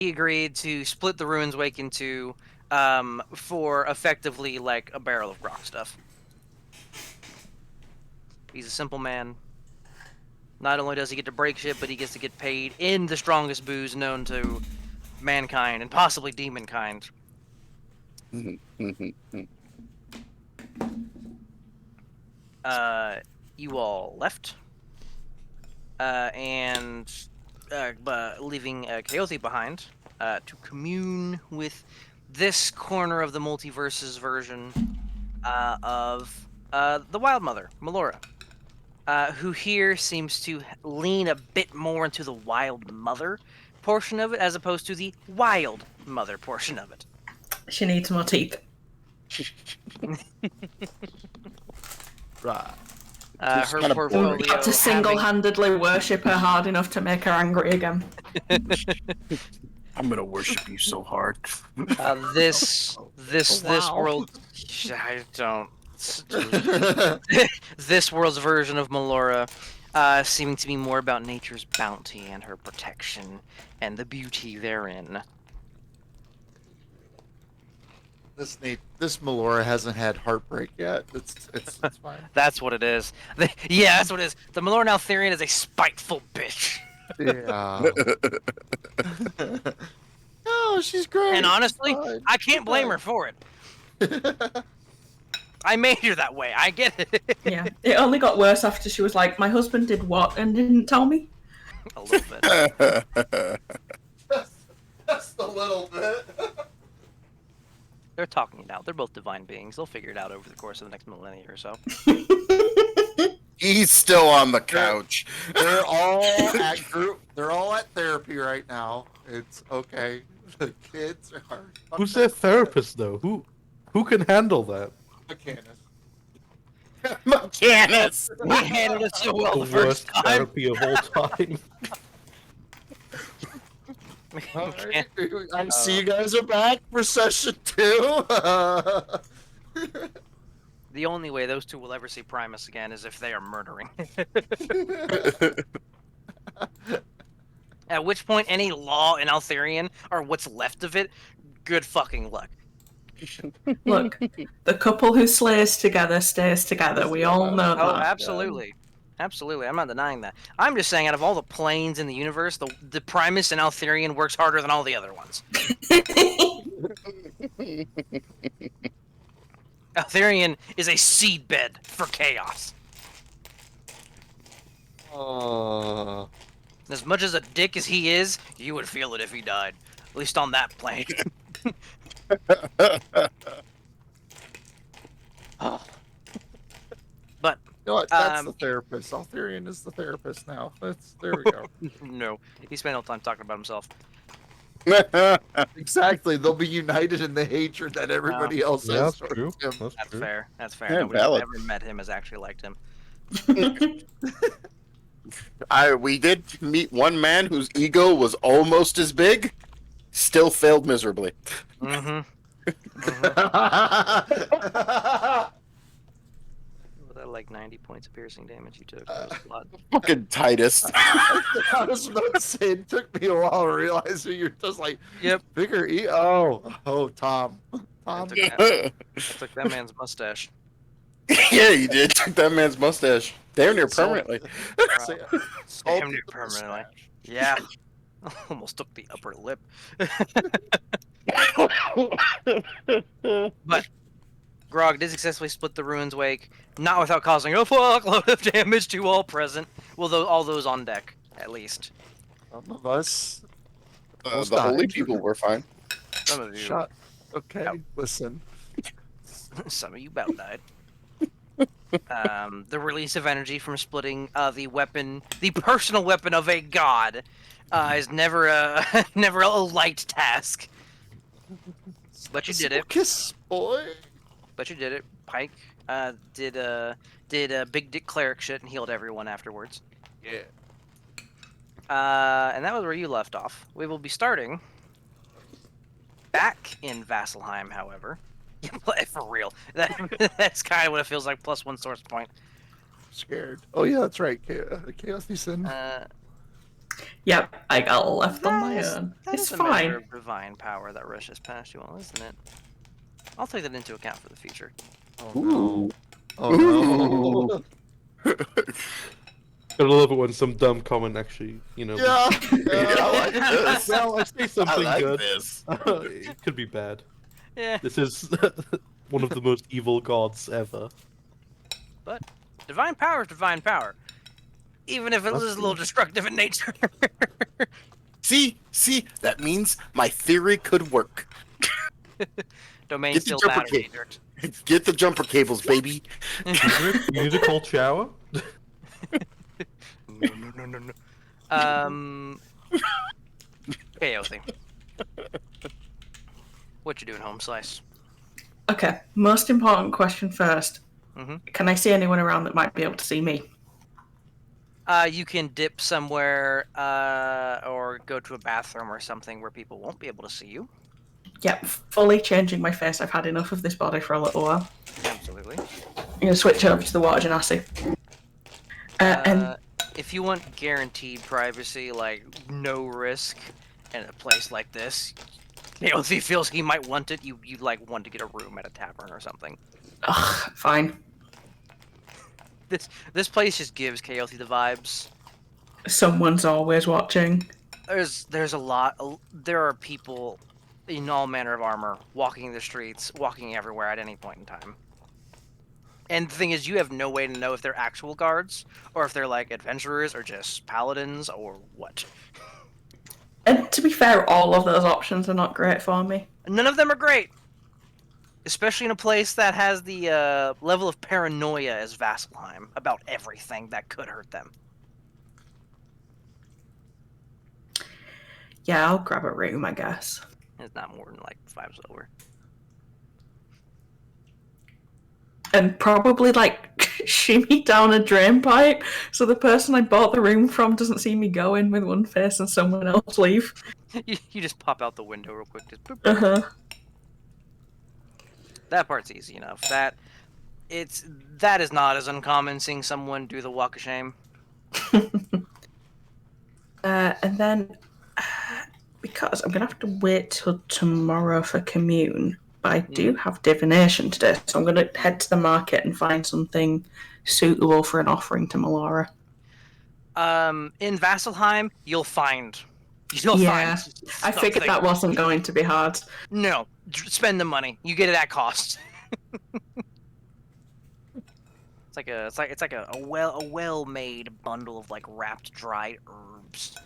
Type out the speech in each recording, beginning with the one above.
he agreed to split the Ruins Wake into for effectively like a barrel of grog stuff. He's a simple man. Not only does he get to break shit, but he gets to get paid in the strongest booze known to mankind and possibly demonkind. You all left, and leaving Kaothi behind to commune with this corner of the multiverse's version of the Wild Mother, Melora, who here seems to lean a bit more into the Wild Mother portion of it as opposed to the Wild Mother portion of it. She needs more teeth. Right. Her portfolio To single-handedly worship her hard enough to make her angry again. I'm gonna worship you so hard. This world, I don't. This world's version of Melora, seeming to be more about nature's bounty and her protection and the beauty therein. This Melora hasn't had heartbreak yet. It's fine. That's what it is. Yeah, that's what it is. The Melora Altherian is a spiteful bitch. Yeah. No, she's great. And honestly, I can't blame her for it. I made her that way. I get it. Yeah, it only got worse after she was like, "My husband did what and didn't tell me." A little bit. Just a little bit. They're talking it out. They're both divine beings. They'll figure it out over the course of the next millennia or so. He's still on the couch. They're all at group. They're all at therapy right now. It's okay. The kids are. Who's their therapist though? Who can handle that? Janice! We handled it so well the The first worst time. therapy of all time. All right. I see you guys are back for session 2. The only way those two will ever see Primus again is if they are murdering. At which point, any law in Altherian, or what's left of it, good fucking luck. Look, the couple who slays together stays together. We all know Oh, that. absolutely. Absolutely, I'm not denying that. I'm just saying, out of all the planes in the universe, the Primus in Altherian works harder than all the other ones. Altherian is a seedbed for chaos. As much as a dick as he is, you would feel it if he died. At least on that plane. But You know what? That's the therapist. Altherian is the therapist now. There we go. no, he spent all the time talking about himself. Exactly. They'll be united in the hatred that everybody else Yeah, has that's true. towards him. That's That's true. fair. That's fair. Yeah, Nobody valid. ever met him has actually liked him. We did meet one man whose ego was almost as big, still failed miserably. Mm-hmm. Was that like 90 points of piercing damage you took? That was a lot. Fucking Titus. I was about to say, it took me a while to realize that you're just like, Yep. bigger E. Oh, Tom. I Tom. took that man's mustache. Yeah, you did. Took that man's mustache. Damn near Salt- permanently. Damn near permanently. Yeah. Almost took the upper lip. But Grog did successfully split the Ruins Wake, not without causing a fuckload of damage to all present. Well, all those on deck, at least. Some of us. The holy people were fine. Some of you, Shut. Okay, Yep. listen. some of you about died. The release of energy from splitting the weapon, the personal weapon of a god, is never a never a light task. But you did it. Kiss, boy. But you did it. Pike did big dick cleric shit and healed everyone afterwards. Yeah. And that was where you left off. We will be starting back in Vasselheim, however. For real. That's kind of what it feels like, +1 source point. Scared. Oh, yeah, that's right. Chaos Ethan. Yep, I got left on my own. That It's is a measure fine. of divine power that rushes past you all, isn't it? I'll take that into account for the future. Oh no. Oh Ooh. no. Gotta love it when some dumb comment actually, Yeah, I like this. Well, I say I something like good. this. It could be bad. Yeah, This is one of the most evil gods ever. but divine power is divine power. Even if it That's is a little true. destructive in nature. See, that means my theory could work. Domain Get the still jumper matters, kit. Dirt. Get the jumper cables, baby. You need a cold shower? No. Chaotic. What you doing, Home Slice? Okay, most important question first. Mhm. Can I see anyone around that might be able to see me? You can dip somewhere, or go to a bathroom or something where people won't be able to see you. Yep, fully changing my face. I've had enough of this body for a little while. Absolutely. I'm going to switch over to the water genasi. And If you want guaranteed privacy, like no risk, in a place like this, if he feels he might want it, you like want to get a room at a tavern or something. fine. This place just gives Chaothy the vibes. Someone's always watching. There's a lot. There are people in all manner of armor walking the streets, walking everywhere at any point in time. And the thing is, you have no way to know if they're actual guards or if they're like adventurers or just paladins or what. And to be fair, all of those options are not great for me. None of them are great, especially in a place that has the level of paranoia as Vasselheim about everything that could hurt them. Yeah, I'll grab a room, I guess. It's not more than like 5 silver. And probably like shimmy down a drain pipe so the person I bought the room from doesn't see me go in with one face and someone else leave. You just pop out the window real quick. Just boop. Uh-huh. That part's easy enough. That is not as uncommon seeing someone do the walk of shame. And then, because I'm going to have to wait till tomorrow for commune, but I do have divination today, so I'm going to head to the market and find something suitable for an offering to Melora. In Vasselheim, you'll find. Yeah, I figured something. that wasn't going to be hard. No, spend the money. You get it at cost. It's like a well-made bundle of like wrapped dried herbs.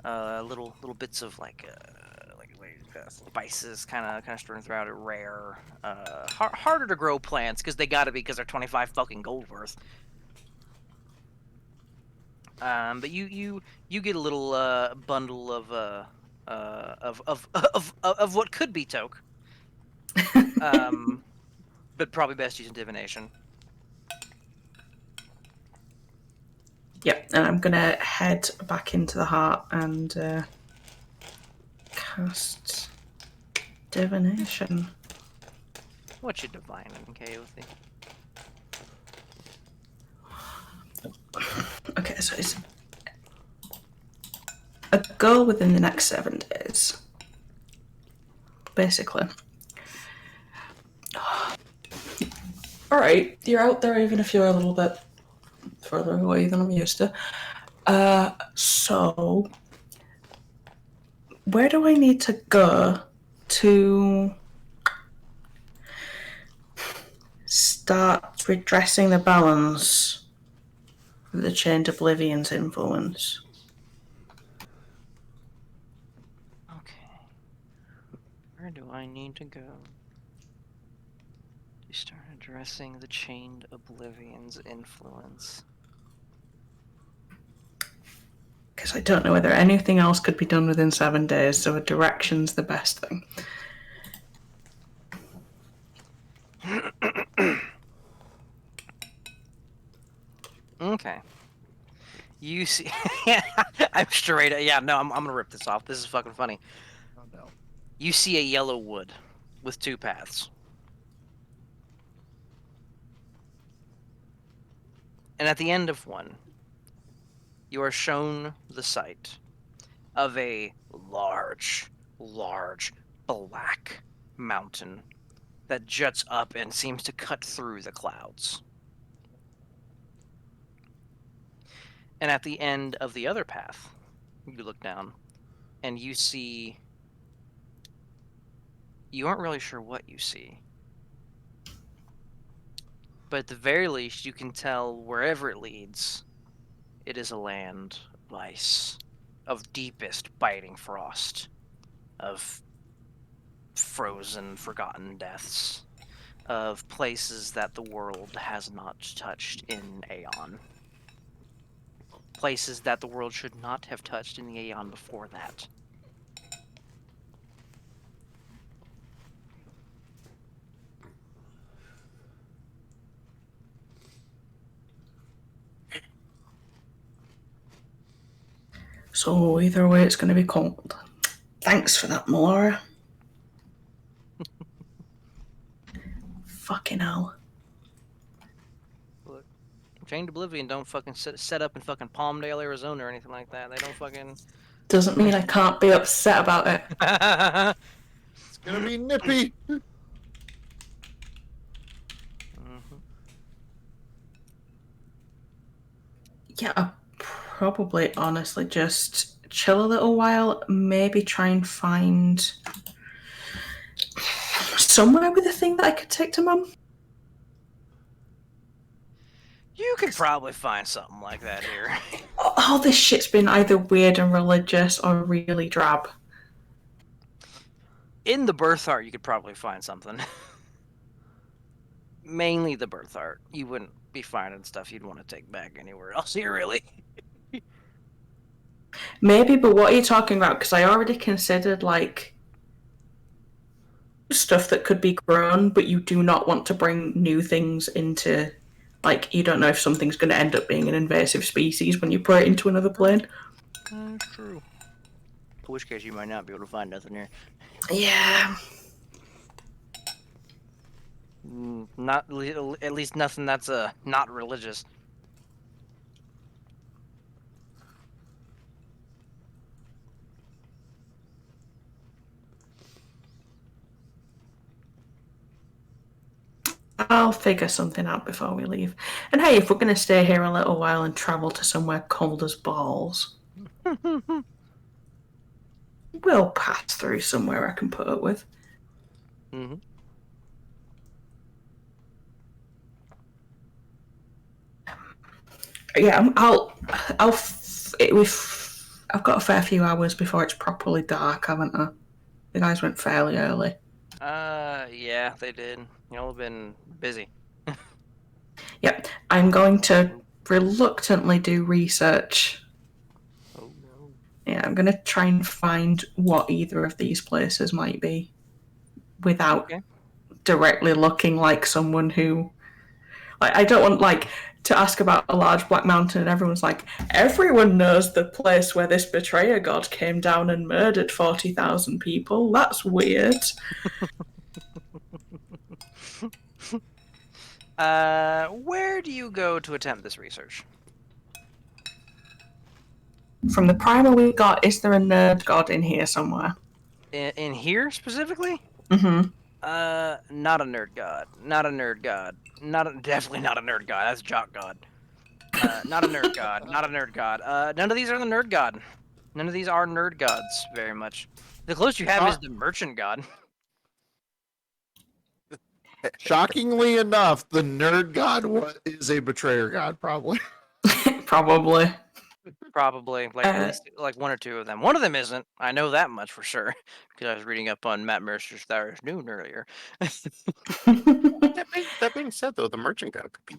Little bits of like spices kind of strewn throughout it. Rare, harder to grow plants because they gotta be because they're 25 fucking gold worth. But you get a little bundle of what could be toke. But probably best using divination. Yep, and I'm going to head back into the heart and cast divination. What's your divine in Chaothy? Okay, so it's a goal within the next 7 days. Basically. Alright, you're out there even if you're a little bit further away than I'm used to. So where do I need to go to start redressing the balance of the Chained Oblivion's influence? Okay. Where do I need to go to start addressing the Chained Oblivion's influence? Because I don't know whether anything else could be done within 7 days, so a direction's the best thing. Okay. You see, I'm straight. Yeah, no, I'm gonna rip this off. This is fucking funny. Oh no. You see a yellow wood with 2 paths. And at the end of one, you are shown the sight of a large, large black mountain that juts up and seems to cut through the clouds. And at the end of the other path, you look down and you see. You aren't really sure what you see. But at the very least, you can tell wherever it leads, it is a land of ice, of deepest biting frost, of frozen, forgotten deaths, of places that the world has not touched in Aeon. Places that the world should not have touched in the Aeon before that. So either way, it's going to be cold. Thanks for that, Melora. Fucking hell. Look, Chained Oblivion don't fucking set up in fucking Palmdale, Arizona or anything like that. They don't fucking... Doesn't mean I can't be upset about it. It's gonna be nippy. Mhm. Yeah, I'll probably honestly just chill a little while. Maybe try and find somewhere with a thing that I could take to Mum. You could probably find something like that here. All this shit's been either weird and religious or really drab. In the birth art, you could probably find something. Mainly the birth art. You wouldn't be finding stuff you'd want to take back anywhere else here, really. Maybe, but what are you talking about? Because I already considered, like, stuff that could be grown, but you do not want to bring new things into... Like, you don't know if something's going to end up being an invasive species when you put it into another plane. True. In which case, you might not be able to find nothing here. Yeah. At least nothing that's not religious. I'll figure something out before we leave. And hey, if we're going to stay here a little while and travel to somewhere cold as balls, we'll pass through somewhere I can put up with. Mm-hmm. Yeah, I've got a fair few hours before it's properly dark, haven't I? The guys went fairly early. Yeah, they did. Y'all have been busy. Yep, I'm going to reluctantly do research. Oh no. Yeah, I'm going to try and find what either of these places might be without Okay. directly looking like someone who... Like, I don't want, like, to ask about a large black mountain and everyone's like, everyone knows the place where this betrayer god came down and murdered 40,000 people. That's weird. Where do you go to attempt this research? From the primer we got, is there a nerd god in here somewhere? In here specifically? Mm-hmm. Not a nerd god. Not a nerd god. Definitely not a nerd god. That's jock god. Not a nerd god. Not a nerd god. None of these are the nerd god. None of these are nerd gods very much. The closest you have is the merchant god. Shockingly enough, the nerd god is a betrayer god, probably. Probably. Probably like at least like one or two of them. One of them isn't. I know that much for sure because I was reading up on Matt Mercer's Thursday Noon earlier. That being said, though, the merchant got could be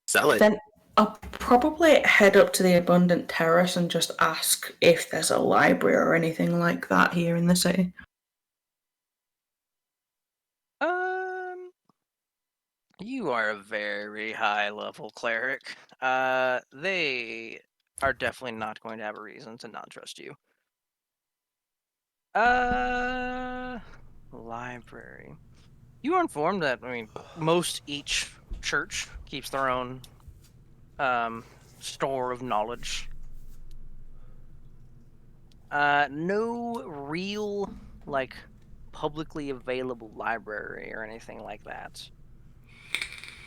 sell it. Then I'll probably head up to the Abundant Terrace and just ask if there's a library or anything like that here in the city. You are a very high level cleric. They are definitely not going to have a reason to not trust you. Library. You are informed that, I mean, most each church keeps their own store of knowledge. No real, like, publicly available library or anything like that.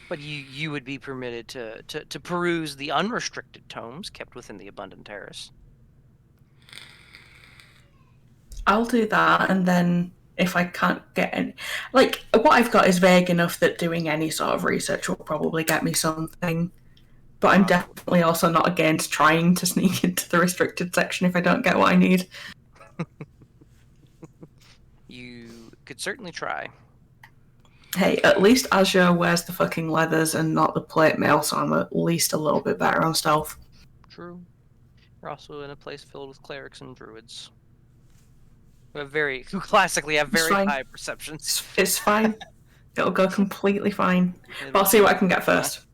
But you would be permitted to peruse the unrestricted tomes kept within the Abundant Terrace. I'll do that, and then if I can't get any, like, what I've got is vague enough that doing any sort of research will probably get me something. But I'm definitely also not against trying to sneak into the restricted section if I don't get what I need. You could certainly try. Hey, at least Azure wears the fucking leathers and not the plate mail, so I'm at least a little bit better on stealth. True. You're also in a place filled with clerics and druids. Who classically have very fine. high perceptions. It's fine. It'll go completely fine. But I'll see what I can get first.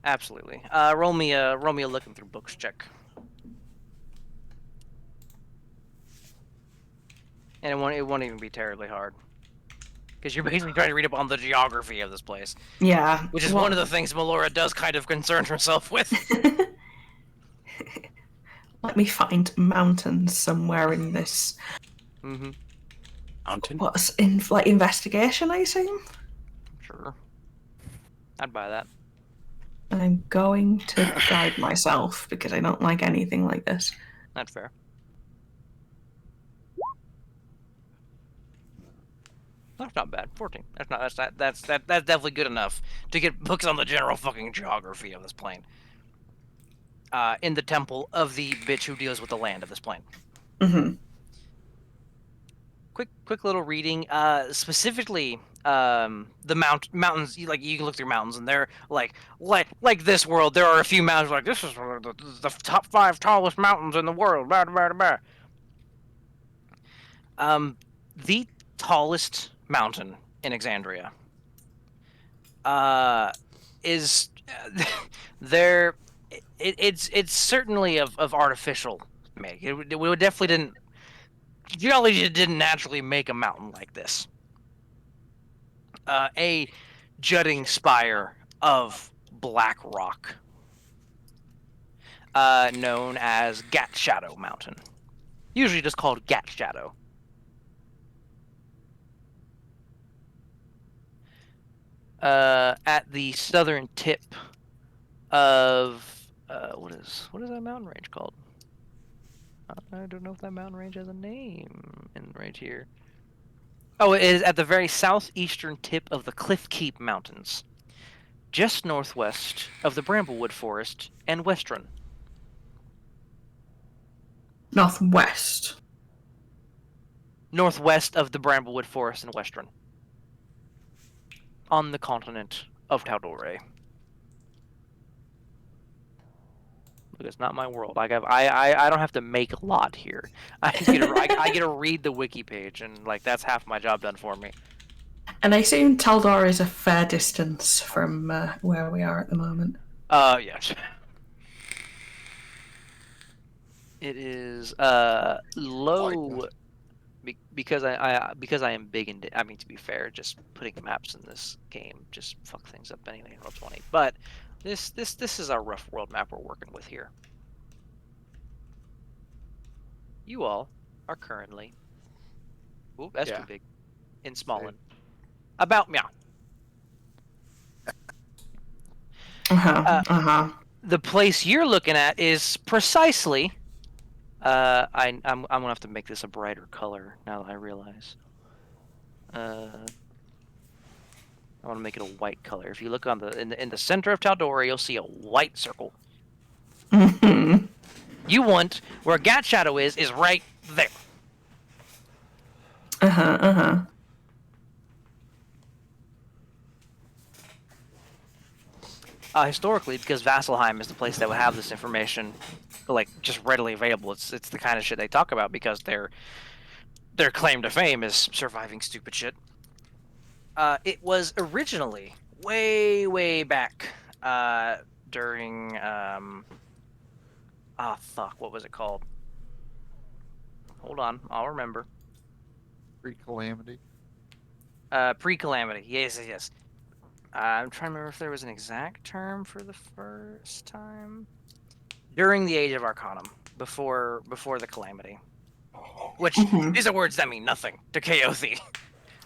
Absolutely. Roll me a looking through books check. And it won't even be terribly hard. Because you're basically trying to read up on the geography of this place. Yeah. Which is one of the things Melora does kind of concern herself with. Let me find mountains somewhere in this. Mm-hmm. Mountain. What's in, like, investigation, I assume? Sure. I'd buy that. I'm going to guide myself because I don't like anything like this. That's fair. That's not bad. 14. That's definitely good enough to get books on the general fucking geography of this plane. In the temple of the bitch who deals with the land of this plane. Mm-hmm. Quick little reading. Specifically, the mountains. You can look through mountains, and they're like this world. There are a few mountains like this is the top 5 tallest mountains in the world. Blah, blah, blah, blah. The tallest mountain in Exandria is there. It's certainly of artificial make. It definitely didn't. Geology didn't naturally make a mountain like this. A jutting spire of black rock, known as Gat Shadow Mountain, usually just called Gat Shadow. At the southern tip of what is that mountain range called? I don't know if that mountain range has a name right here. Oh, it is at the very southeastern tip of the Cliff Keep Mountains, just northwest of the Bramblewood Forest and Westron. Northwest. Northwest of the Bramblewood Forest and Westron. On the continent of Tal'Dorei. Look, it's not my world. I don't have to make a lot here. I get to read the wiki page, and like that's half my job done for me. And I assume Taldor is a fair distance from where we are at the moment. Yes. It is low because I am big into. I mean, to be fair, just putting maps in this game just fuck things up anyway in Roll20. But this is our rough world map we're working with here. You all are currently. Ooh, that's too big. In Smallin. About meow. The place you're looking at is precisely. I'm gonna have to make this a brighter color now that I realize. I want to make it a white color. If you look on in the center of Tal'Dorei, you'll see a white circle. Mm-hmm. You want where Gat Shadow is right there. Historically, because Vasselheim is the place that would have this information, like just readily available. It's the kind of shit they talk about because their claim to fame is surviving stupid shit. It was originally way back during what was it called? Hold on, I'll remember. Pre-calamity. Pre-calamity. Yes. I'm trying to remember if there was an exact term for the first time. during the Age of Arcanum, before the Calamity. Which Mhm. these are words that mean nothing to Kaothi.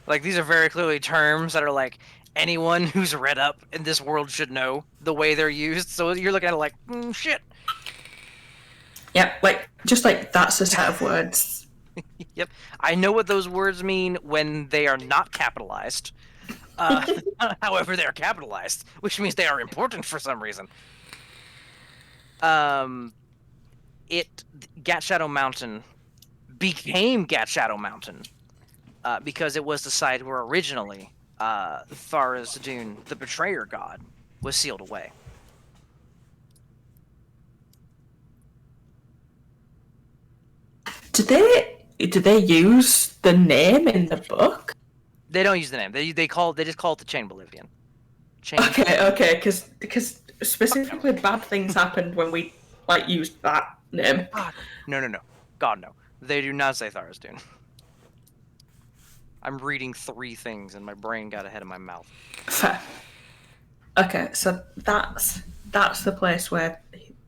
Like these are very clearly terms that are like anyone who's read up in this world should know the way they're used. So you're looking at it like shit. Yeah, like just like that's a set of words. Yep, I know what those words mean when they are not capitalized. However, they are capitalized, which means they are important for some reason. Gat Shadow Mountain became Gat Shadow Mountain because it was the site where originally Tharizdun, the Betrayer God, was sealed away. Do they use the name in the book? They don't use the name. They just call it the Chain Bolivian. Okay, because specifically bad things happened when we like used that name. God, no. God, no. They do not say Tharizdun. I'm reading 3 things and my brain got ahead of my mouth. Fair. Okay, so that's the place where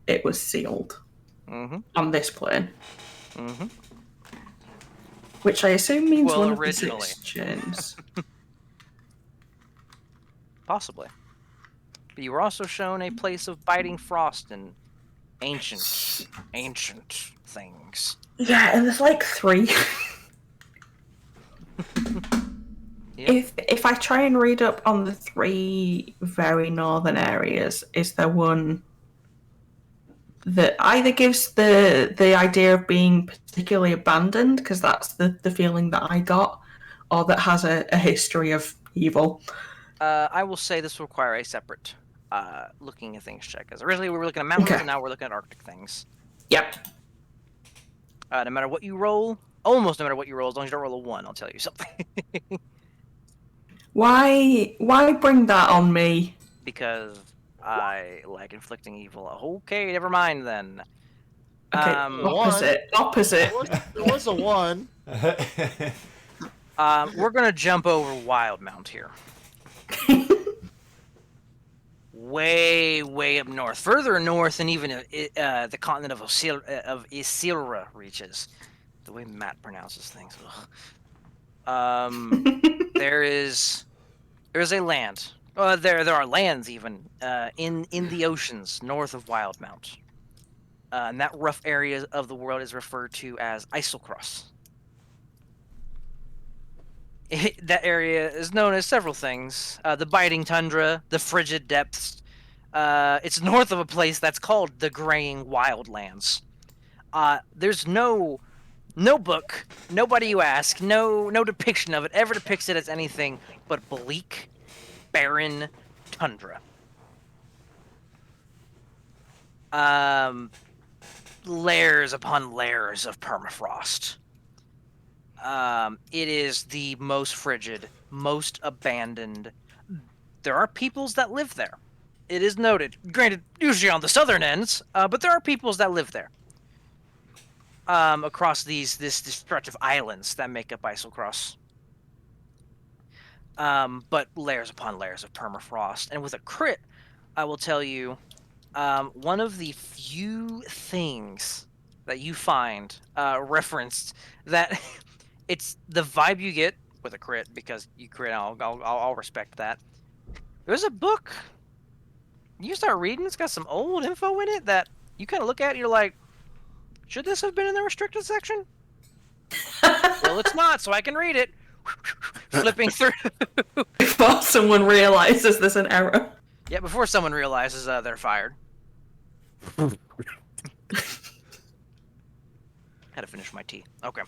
it was sealed Mm-hmm. on this plane, Mm-hmm. which I assume means Well, one originally. of the 6 chains. Possibly. But you were also shown a place of biting frost and ancient things. Yeah, and there's like 3. Yep. If I try and read up on the 3 very northern areas, is there one that either gives the idea of being particularly abandoned, because that's the feeling that I got, or that has a history of evil? I will say this will require a separate looking at things check. Because originally we were looking at mountains, Okay. and now we're looking at Arctic things. Yep. No matter what you roll, almost no matter what you roll, as long as you don't roll a 1, I'll tell you something. Why bring that on me? Because I like inflicting evil. Okay, never mind then. Okay, opposite. There was a 1. We're gonna jump over Wildmount here. Way up north, further north than even the continent of Isilra reaches. The way Matt pronounces things. There's a land. There are lands even in the oceans north of Wildmount. And that rough area of the world is referred to as Isilcross. That area is known as several things. The Biting Tundra, the Frigid Depths. It's north of a place that's called the Graying Wildlands. There's no book, nobody you ask, no depiction of it ever depicts it as anything but bleak, barren tundra. Layers upon layers of permafrost. It is the most frigid, most abandoned. There are peoples that live there. It is noted. Granted, usually on the southern ends, but there are peoples that live there. Across this stretch of islands that make up Isilcross. But layers upon layers of permafrost. And with a crit, I will tell you, one of the few things that you find referenced that it's the vibe you get with a crit, because you crit, I'll respect that. There's a book. You start reading, it's got some old info in it that you kind of look at and you're like, should this have been in the restricted section? Well, it's not, so I can read it. Flipping through. Before someone realizes there's an error. Yeah, before someone realizes they're fired. Had to finish my tea. Okay.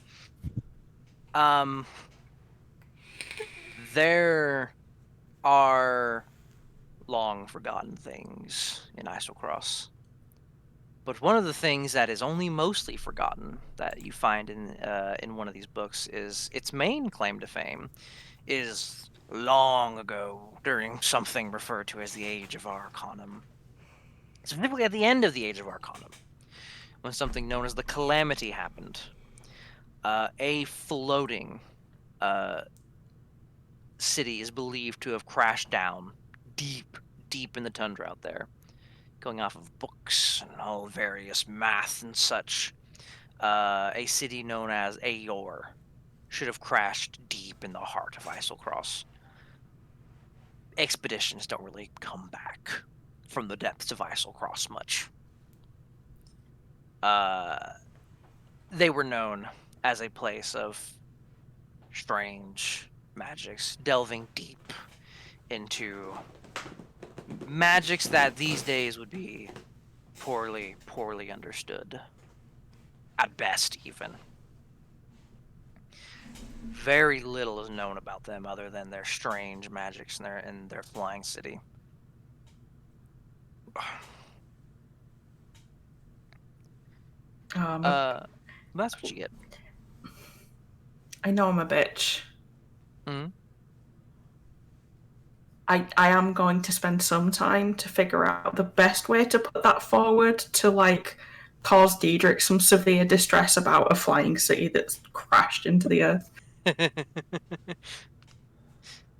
There are long forgotten things in Isilcross. But one of the things that is only mostly forgotten that you find in one of these books is its main claim to fame is long ago during something referred to as the Age of Arcanum. Specifically at the end of the Age of Arcanum, when something known as the Calamity happened. A floating city is believed to have crashed down deep in the tundra out there. going off of books and all various math and such, a city known as Aeor should have crashed deep in the heart of Islecross. Expeditions don't really come back from the depths of Islecross much. They were known as a place of strange magics, delving deep into magics that these days would be poorly understood. At best, even. Very little is known about them other than their strange magics in their flying city. That's what you get. I know I'm a bitch. Hmm. I am going to spend some time to figure out the best way to put that forward to, like, cause Diedrich some severe distress about a flying city that's crashed into the earth.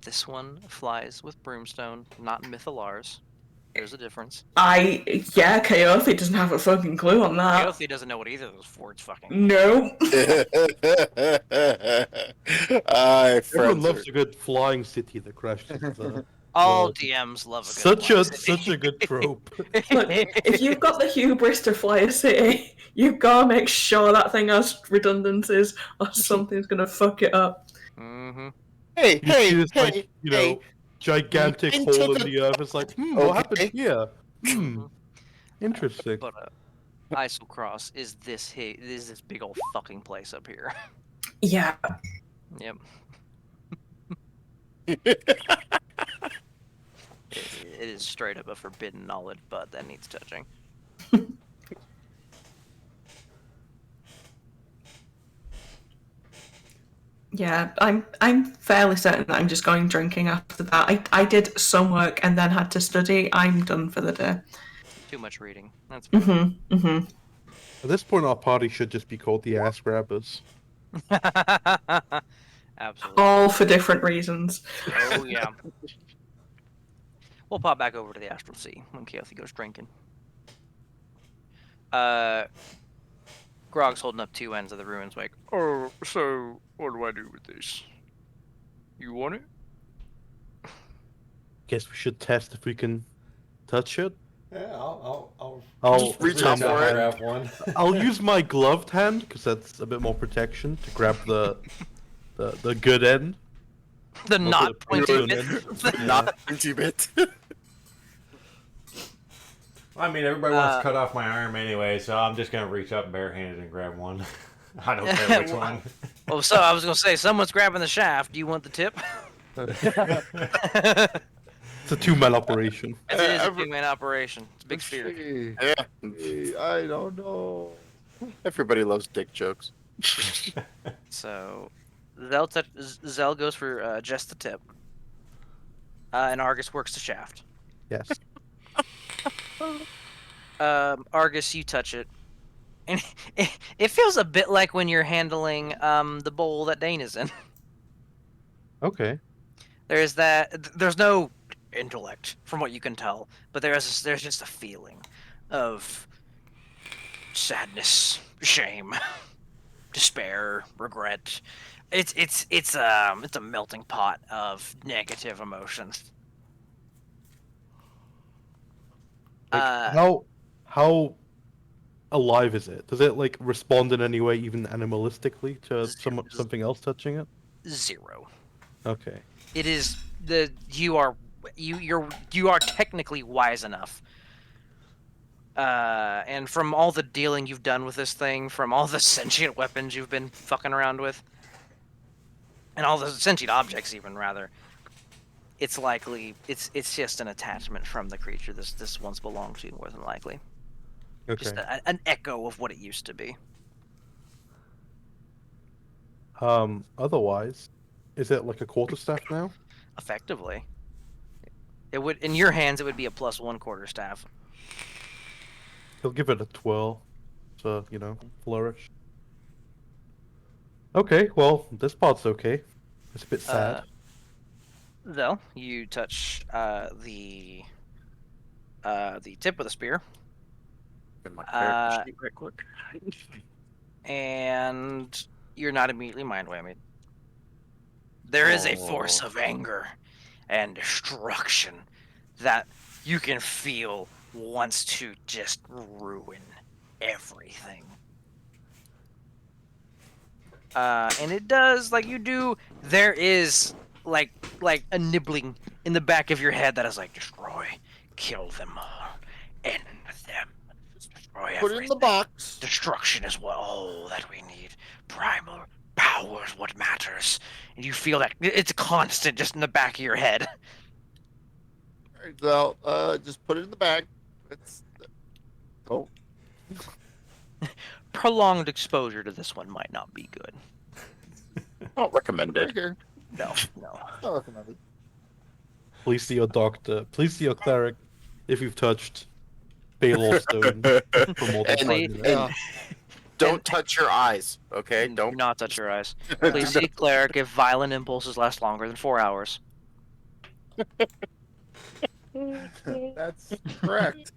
This one flies with Broomstone, not Mythalars. There's a difference. Kaothi doesn't have a fucking clue on that. Kaothi doesn't know what either of those words fucking. No. Everyone loves a good flying city that crashed into the... All DMs love a good Such a good trope. Look, if you've got the hubris to fly a city, you've got to make sure that thing has redundancies or something's going to fuck it up. Mm-hmm. Hey, You see this, like, hey, you know, gigantic Into hole in the- the earth. It's like, what happened Okay. here? Interesting. But Islecross is this big old fucking place up here. Yeah. Yep. It is straight up a forbidden knowledge, but that needs touching. Yeah, I'm fairly certain that I'm just going drinking after that. I did some work and then had to study. I'm done for the day. Too much reading. That's Mm-hmm. At this point, our party should just be called the Ass Grabbers. Absolutely. All for different reasons. Oh yeah. We'll pop back over to the Astral Sea when Kaothi goes drinking. Grog's holding up two ends of the ruins, like, oh, so what do I do with this? You want it? Guess we should test if we can touch it. Yeah, I'll I'll Just reach out out for it. grab one. I'll use my gloved hand because that's a bit more protection to grab the good end. The not the pointy good bit. end. Not a bit. I mean, everybody wants to cut off my arm anyway, so I'm just gonna reach up barehanded and grab one. I don't care which one. Well, so I was gonna say, someone's grabbing the shaft. Do you want the tip? It's a two-man operation. It is a two-man operation. It's a big sphere. Yeah. I don't know. Everybody loves dick jokes. So, Zell goes for just the tip, and Argus works the shaft. Yes. Argus, you touch it, and it feels a bit like when you're handling the bowl that Dane is in. Okay. There's no intellect from what you can tell, but there's just a feeling of sadness, shame, despair, regret. It's a melting pot of negative emotions. Like, how alive is it? Does it like respond in any way, even animalistically, to something else touching it? 0. Okay. It is you are technically wise enough. And from all the dealing you've done with this thing, from all the sentient weapons you've been fucking around with, and all the sentient objects even rather, it's likely it's just an attachment from the creature this once belonged to, more than likely. Okay. Just an echo of what it used to be. Otherwise, is it like a quarterstaff now? Effectively. It would, in your hands, it would be a +1 quarterstaff. He'll give it a twirl to, flourish. Okay, well, this part's okay. It's a bit sad. Though you touch the the tip of the spear, Get my character Uh, sheet right quick. and you're not immediately mind whammied. There is a force of anger and destruction that you can feel wants to just ruin everything. And it does, like you do. There is like a nibbling in the back of your head that is like, destroy, kill them all, end them, destroy Put it everything. in the box. Destruction is what all that we need. Primal power is what matters. And you feel that it's constant just in the back of your head. Alright, so, just put it in the bag. It's. Oh. Prolonged exposure to this one might not be good. Not recommended. Right here. No. Not recommended. Please see your doctor. Please see your cleric if you've touched Balor Stone for more than 5 Please- minutes. Yeah. Don't touch your eyes, okay? Do Don't. not touch your eyes. Please see a cleric if violent impulses last longer than 4 hours. That's correct.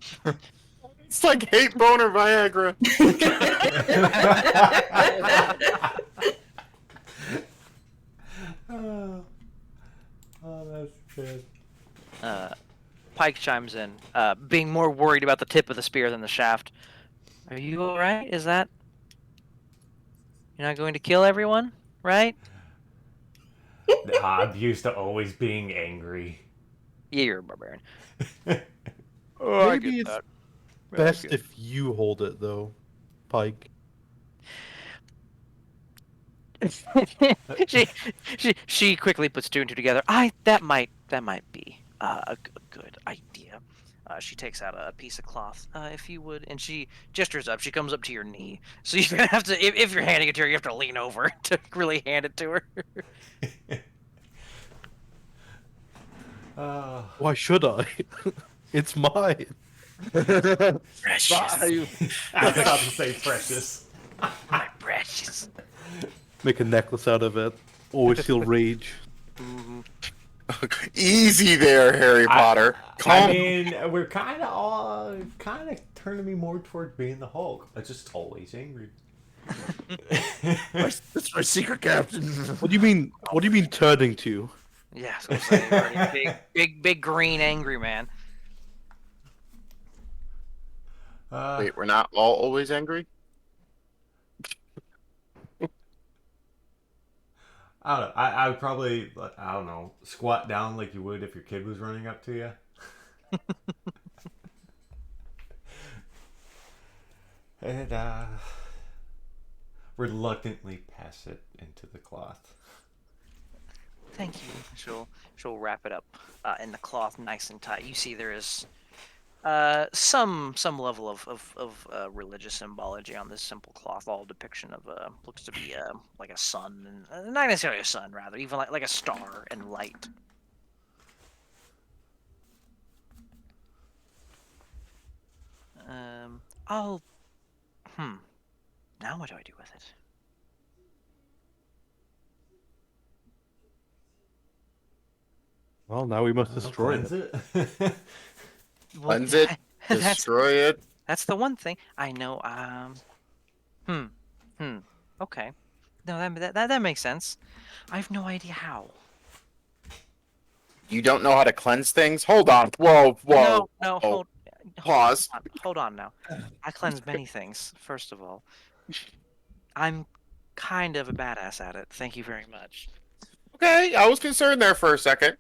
It's like hate boner Viagra. Oh, that's good. Pike chimes in, being more worried about the tip of the spear than the shaft. Are you alright? Is that... You're not going to kill everyone, right? I'm used to always being angry. Yeah, you're a barbarian. Maybe it's best if you hold it, though, Pike. she quickly puts two and two together. That might be a good idea. She takes out a piece of cloth, if you would, and she gestures up. She comes up to your knee, so you're gonna have to, if you're handing it to her, you have to lean over to really hand it to her. Why should I? It's mine. Precious, I was about to say precious. my precious. Make a necklace out of it. Always feel rage. Easy there, Harry Potter. I Calm. mean, we're kind of turning me more toward being the Hulk. I'm just always angry. That's my secret captain. What do you mean? What do you mean turning to? Yeah, I was gonna say, you're already big green angry man. Wait, we're not all always angry? I don't know. I would probably, I don't know, squat down like you would if your kid was running up to you. And reluctantly pass it into the cloth. Thank you. She'll wrap it up in the cloth, nice and tight. You see, there is some level of religious symbology on this simple cloth. All depiction of looks to be like a sun, and not necessarily a sun, rather, even like a star and light. I'll. Now what do I do with it? Well, now we must destroy Cleanse it. it. Cleanse it, That's destroy it. that's the one thing I know. Okay. No, that makes sense. I have no idea how. You don't know how to cleanse things? Hold on. Whoa. No, Oh, hold. Pause. Hold on now. I cleanse many things. First of all, I'm kind of a badass at it. Thank you very much. Okay, I was concerned there for a second.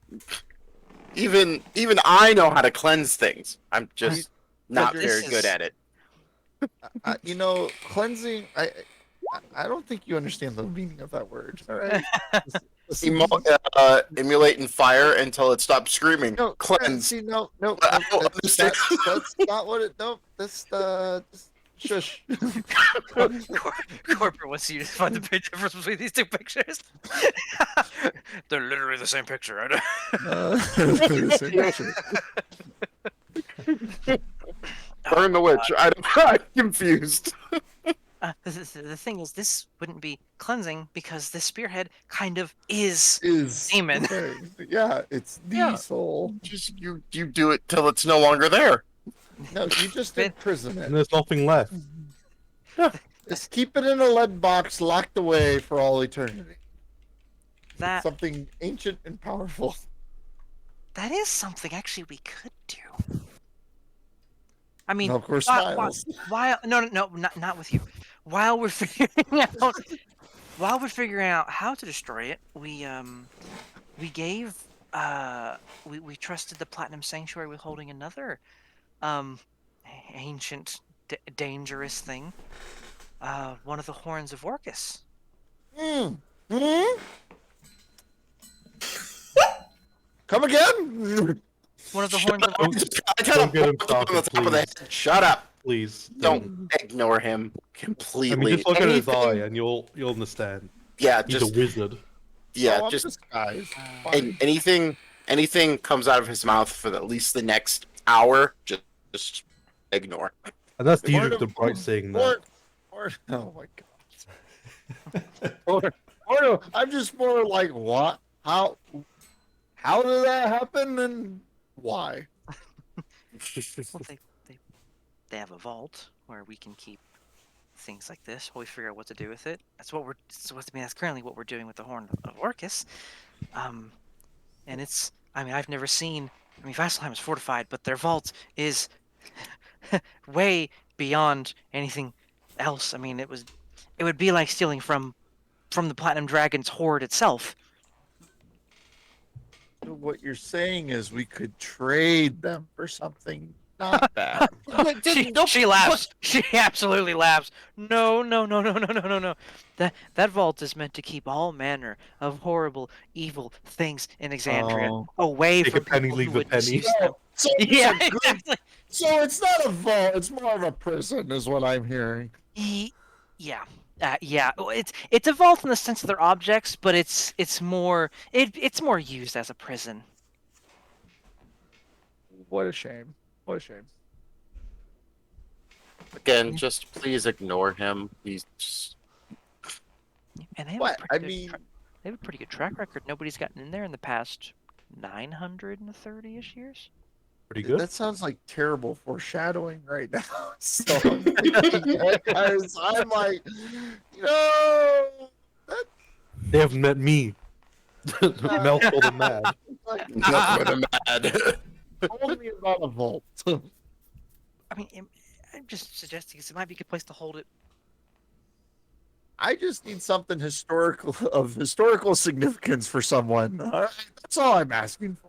Even I know how to cleanse things. I'm just not This very is- good at it. You know, cleansing. I don't think you understand the meaning of that word. All right. Emulating fire until it stops screaming. No, Cleanse. See, no, I don't understand. that's not what it. No, this. Just shush. Corporate wants you to find the big difference between these two pictures. They're literally the same picture, right? Burn the witch. I'm confused. The thing is, this wouldn't be cleansing because this spearhead kind of is Is demon. okay. Yeah, it's the Yeah. soul. Just you do it till it's no longer there. No, you just imprison And it. there's nothing left. Just keep it in a lead box, locked away for all eternity. That Something ancient and powerful. that is something actually we could do. I mean, Melkor while, smiles. no, not with you. While we're figuring out how to destroy it, we gave we trusted the Platinum Sanctuary with holding another ancient dangerous thing, one of the horns of Orcus. Come again? One of the horns of Orcus. I kind Don't of get him poke him on the started, top of the please. head. Shut up! Please Don't ignore him completely. I mean, just look at his Anything- eye and you'll understand. Yeah, He's just a wizard. yeah, Oh, I'm just disguised. and anything comes out of his mouth for at least the next hour. Just ignore. And that's Word Diedrich of- the Bright saying that. Oh my god. I'm just more like, what? How did that happen and why? Well, they have a vault where we can keep things like this while we figure out what to do with it. That's currently what we're doing with the Horn of Orcus. And it's, I mean, I've never seen, I mean, Vasselheim is fortified, but their vault is way beyond anything else. I mean, it would be like stealing from the Platinum Dragon's hoard itself. What you're saying is we could trade them for something not bad. She laughs. She absolutely laughs. No. That vault is meant to keep all manner of horrible, evil things in Exandria Oh. away Take from a penny, people leave who a would penny. misuse them. So Yeah, it's a good- exactly. So it's not a vault, it's more of a prison, is what I'm hearing. Yeah. Well, it's a vault in the sense that they're objects, but it's more used as a prison. What a shame. What a shame. Again, just please ignore him. He's just And they have What? I they mean, have a pretty good track record. Nobody's gotten in there in the past 930-ish years. Pretty good. that sounds like terrible foreshadowing right now. So guys, I'm like, They haven't met me. Melkor the Mad. not with him mad. told me about a vault. I mean, I'm just suggesting it might be a good place to hold it. I just need something historical significance for someone. All right, that's all I'm asking for.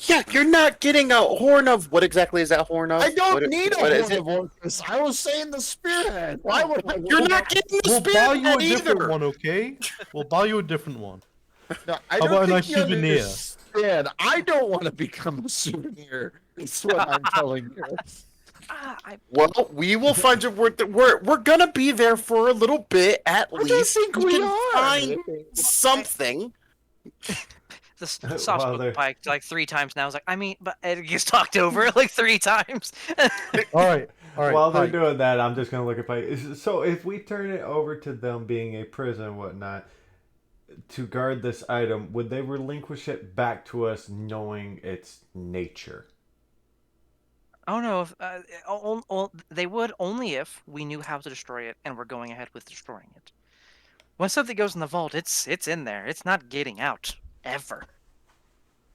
Yeah, you're not getting a horn of what exactly is that horn of? I don't What- need a what is horn of Orcus. I was saying the spearhead. Why would I? You're not getting the We'll buy you a spearhead different either. one, okay? We'll buy you a different one. No, I How don't about a think nice you souvenir? understand. I don't want to become a souvenir. That's what I'm telling you. Well, we will find you. We're gonna be there for a little bit at I don't least. think We we can are. find something. The Well, soft spoken they're- Pike like 3 times now. I was like, I mean, but it gets talked over like 3 times. All right. While they're Pike. doing that, I'm just gonna look at Pike. So if we turn it over to them being a prison and whatnot to guard this item, would they relinquish it back to us, knowing its nature? Oh no, they would only if we knew how to destroy it and we're going ahead with destroying it. Once something goes in the vault, it's in there. It's not getting out ever.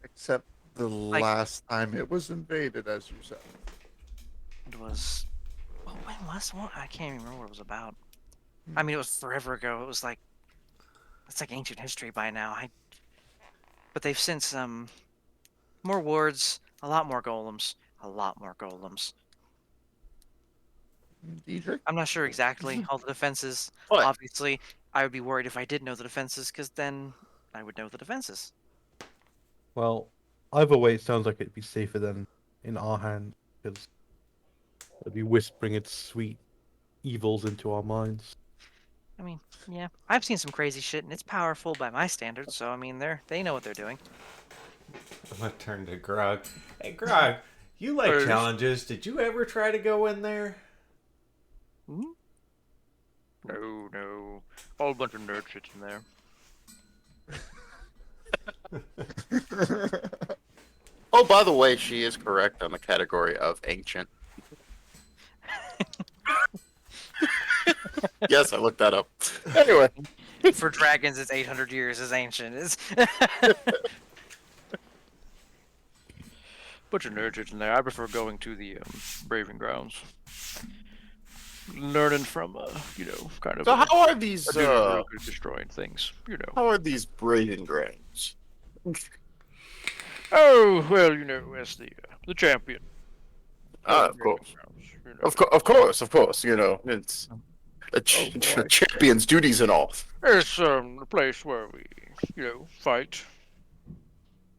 Except the last time it was invaded, as you said. It was. Well, when was what? I can't even remember what it was about. I mean, it was forever ago. It was like. It's like ancient history by now. But they've since more wards, a lot more golems. Diedrich? I'm not sure exactly all the defenses. What? Obviously, I would be worried if I did know the defenses, because then I would know the defenses. Well, either way, it sounds like it'd be safer than in our hand, because it'd be whispering its sweet evils into our minds. I mean, yeah, I've seen some crazy shit, and it's powerful by my standards. So I mean, they know what they're doing. I'm gonna turn to Grog. Hey, Grog, you like Hey. challenges? Did you ever try to go in there? No, whole bunch of nerd shit in there. Oh, by the way, she is correct on the category of ancient. Yes, I looked that up. Anyway, For dragons, it's 800 years as ancient. It's bunch of nerds in there. I prefer going to the Braving Grounds, learning from kind of so how are these? a dude who's really good at destroying things. How are these Braving Grounds? Oh well, as the champion. Of course. Grounds, Of course. It's a champion's duties and all. It's a place where we, fight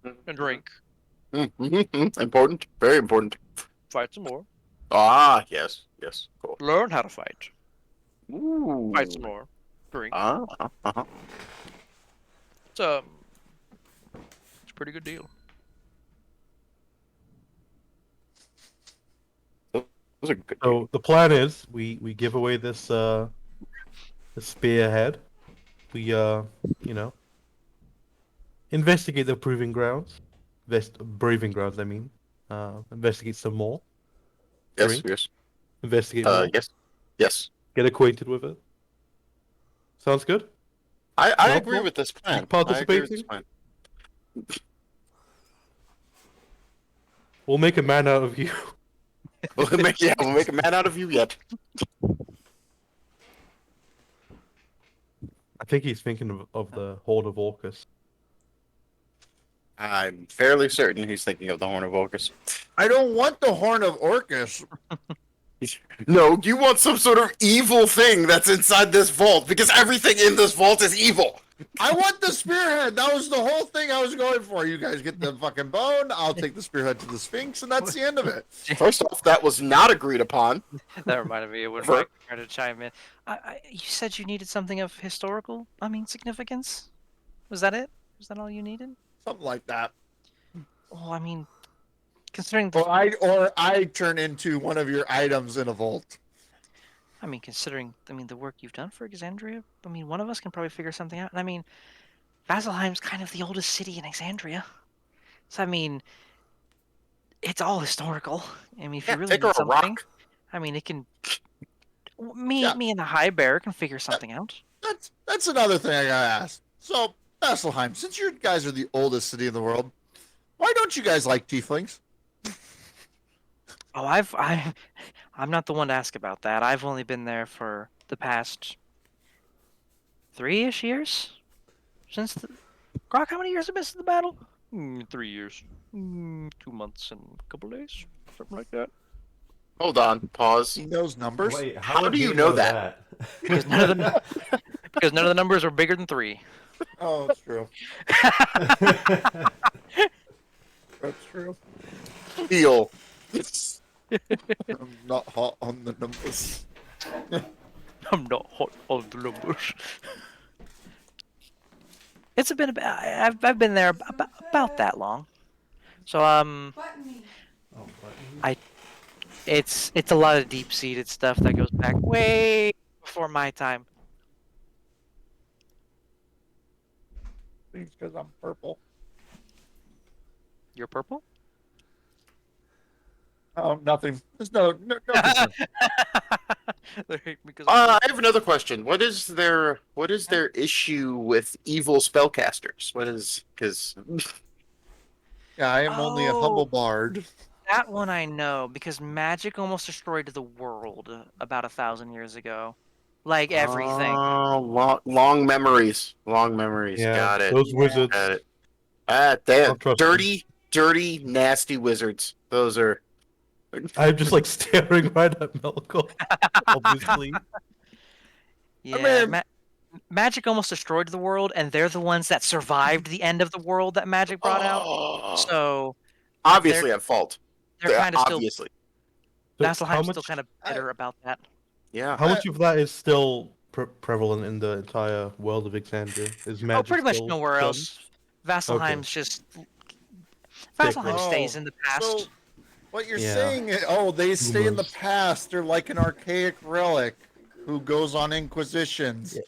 and drink, Important, very important. fight some more, Ah, yes, cool. learn how to fight, Ooh. fight some more, drink. Uh-huh. It's a pretty good deal. Those are good. So the plan is we give away this the spearhead. We investigate the proving grounds, braving grounds. I mean, investigate some more. Yes, drink. yes. Investigate more. Yes. Get acquainted with it. Sounds good. I Well, agree with this plan. participating? We'll make a man out of you. We'll make a man out of you yet. I think he's thinking of the Horde of Orcus. I'm fairly certain he's thinking of the Horn of Orcus. I don't want the Horn of Orcus. No, you want some sort of evil thing that's inside this vault, because everything in this vault is evil. I want the spearhead. That was the whole thing I was going for. You guys get the fucking bone. I'll take the spearhead to the Sphinx, and that's the end of it. First off, that was not agreed upon. That reminded me of when Sure. Mike tried to chime in. You said you needed something of historical, significance? Was that it? Was that all you needed? Something like that. Well, considering the, Or I turn into one of your items in a vault. considering the work you've done for Exandria, one of us can probably figure something out. And Vasselheim's kind of the oldest city in Exandria. So it's all historical. If you really take her need a something, rock. it can. Me Yeah. and the High Bear can figure something out. That's another thing I gotta ask. So, Vasselheim, since you guys are the oldest city in the world, why don't you guys like tieflings? Oh, I'm not the one to ask about that. I've only been there for the past 3-ish years. Grok, how many years have you missed in the battle? 3 years. 2 months and a couple days, something like that. Hold on, pause. He knows numbers. Wait, How would do he you know that? Because none of the numbers are bigger than 3. Oh, that's true. That's true. Feel. I'm not hot on the numbers. I'm not hot on the numbers. It's been I've been there about that long. So it's a lot of deep-seated stuff that goes back way before my time. It's because I'm purple. You're purple? Oh, nothing. There's no concern. Because I have another question. What is their issue with evil spellcasters? What is because Yeah, I am only a humble bard. that one I know because magic almost destroyed the world about 1,000 years ago. Like everything. Oh, long memories. Long memories. Yeah, Got it. those wizards. Got it. They're Don't trust them. dirty, nasty wizards. Those are. I'm just like staring right at Melkor, obviously. Yeah, mean- magic almost destroyed the world, and they're the ones that survived the end of the world that magic brought out. Oh, So obviously at fault. they're kind of still. obviously. So Vasselheim's still kind of bitter about that. Yeah. How much of that is still prevalent in the entire world of Exandria? Is magic Oh, pretty much still nowhere done? else. Vasselheim's just. Vasselheim stays in the past. So, what you're Yeah. saying is, they stay in the Rumors. past. They're like an archaic relic who goes on inquisitions. Yeah.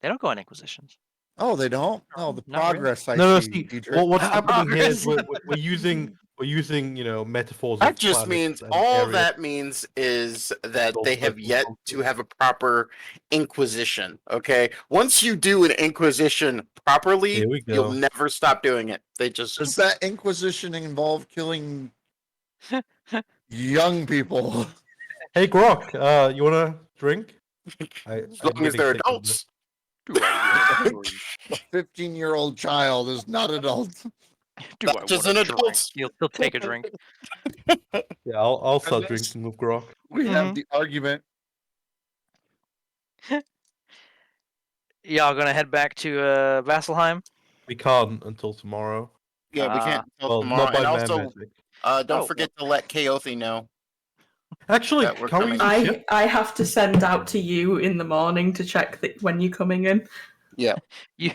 They don't go on inquisitions. Oh, they don't? Oh, the Not really. progress I No, see. see. Deidre. What's happening here is Progress. we're we're using, metaphors. That of just planets means and all areas. that means is that Adult they have level yet conflict. to have a proper inquisition. Okay, once you do an inquisition properly, Here we you'll go. never stop doing it. They just Does that Inquisition involve killing young people? Hey, Grok, you wanna drink? as long as they're adults. Do I want A 15-year-old child is not adult. Do Not I just want an a drink? adult. He'll take a drink. Yeah, I'll start Unless- drinking with Grok. We have the argument. Y'all gonna head back to Vasselheim? We can't until tomorrow. Yeah, we can't until Well, tomorrow. not by And man also, magic. don't Oh, forget to let Kaothi know. Actually, that we're can we use coming. the ship? I have to send out to you in the morning to check that when you're coming in. you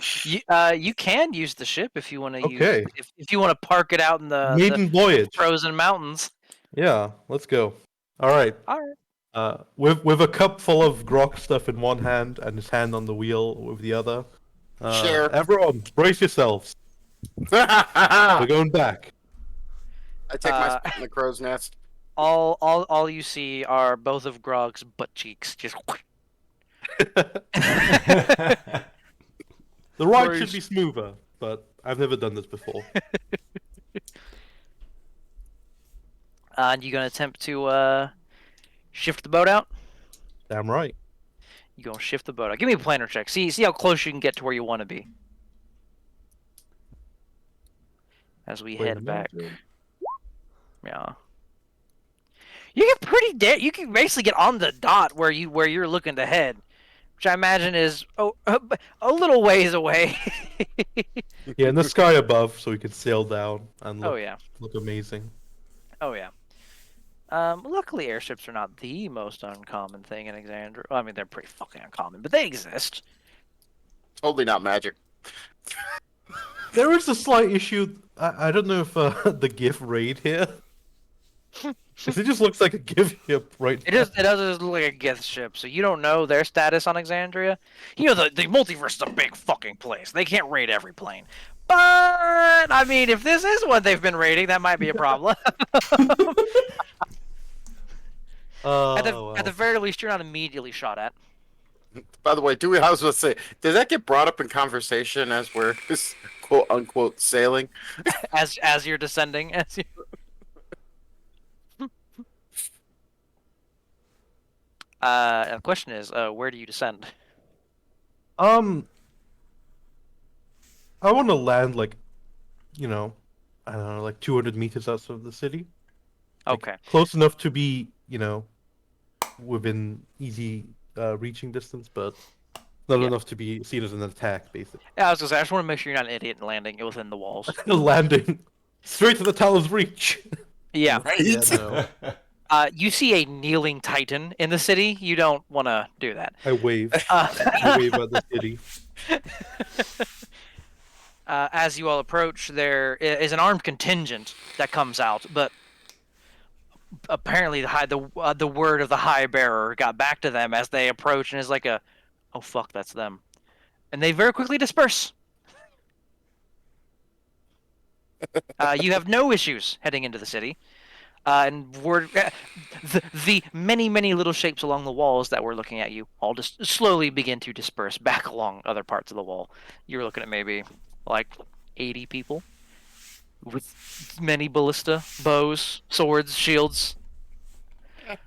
can use the ship if you want to Okay. use if you want to park it out in the Maiden voyage. frozen mountains. Yeah, let's go. All right. All right. With a cup full of grog stuff in one hand and his hand on the wheel with the other. Share. Everyone, brace yourselves. I We're going back. take my spot in the crow's nest. All you see are both of Grog's butt cheeks just. The ride Brace. should be smoother, but I've never done this before. And you gonna attempt to shift the boat out? Damn right. You gonna shift the boat out? Give me a planner check. See how close you can get to where you want to be. As we Wait a head back. minute. Yeah. You get pretty you can basically get on the dot where you're looking to head, which I imagine is a little ways away. Yeah, in the sky above, so we can sail down and Oh yeah. look amazing. Oh yeah. Luckily airships are not the most uncommon thing in Exandria. Well, I mean, they're pretty fucking uncommon, but they exist. Totally not magic. There is a slight issue. I don't know if the GIF raid here. 'Cause it just looks like a GIF ship right It now. does just look like a Gith ship, so you don't know their status on Exandria. You know, the multiverse is a big fucking place. They can't raid every plane. But, I mean, if this is what they've been raiding, that might be a problem. Oh, At the well. very least, you're not immediately shot at. By the way, I was going to say, does that get brought up in conversation as we're quote unquote sailing? As you're descending. As you... the question is, where do you descend? I want to land like, I don't know, like 200 meters outside of the city. Like, Okay. close enough to be, within easy reaching distance, but not Yeah. enough to be seen as an attack, basically. Yeah, I was gonna say, I just want to make sure you're not an idiot and landing within the walls. Landing straight to the Talon's reach. Yeah. Right? Yeah, no. You see a kneeling titan in the city. You don't want to do that. I wave. I wave at the city. As you all approach, there is an armed contingent that comes out, but apparently the word of the High Bearer got back to them as they approach, and is like oh fuck, that's them, and they very quickly disperse. You have no issues heading into the city, and the many little shapes along the walls that were looking at you all just slowly begin to disperse back along other parts of the wall. You're looking at maybe like 80 people with many ballista, bows, swords, shields.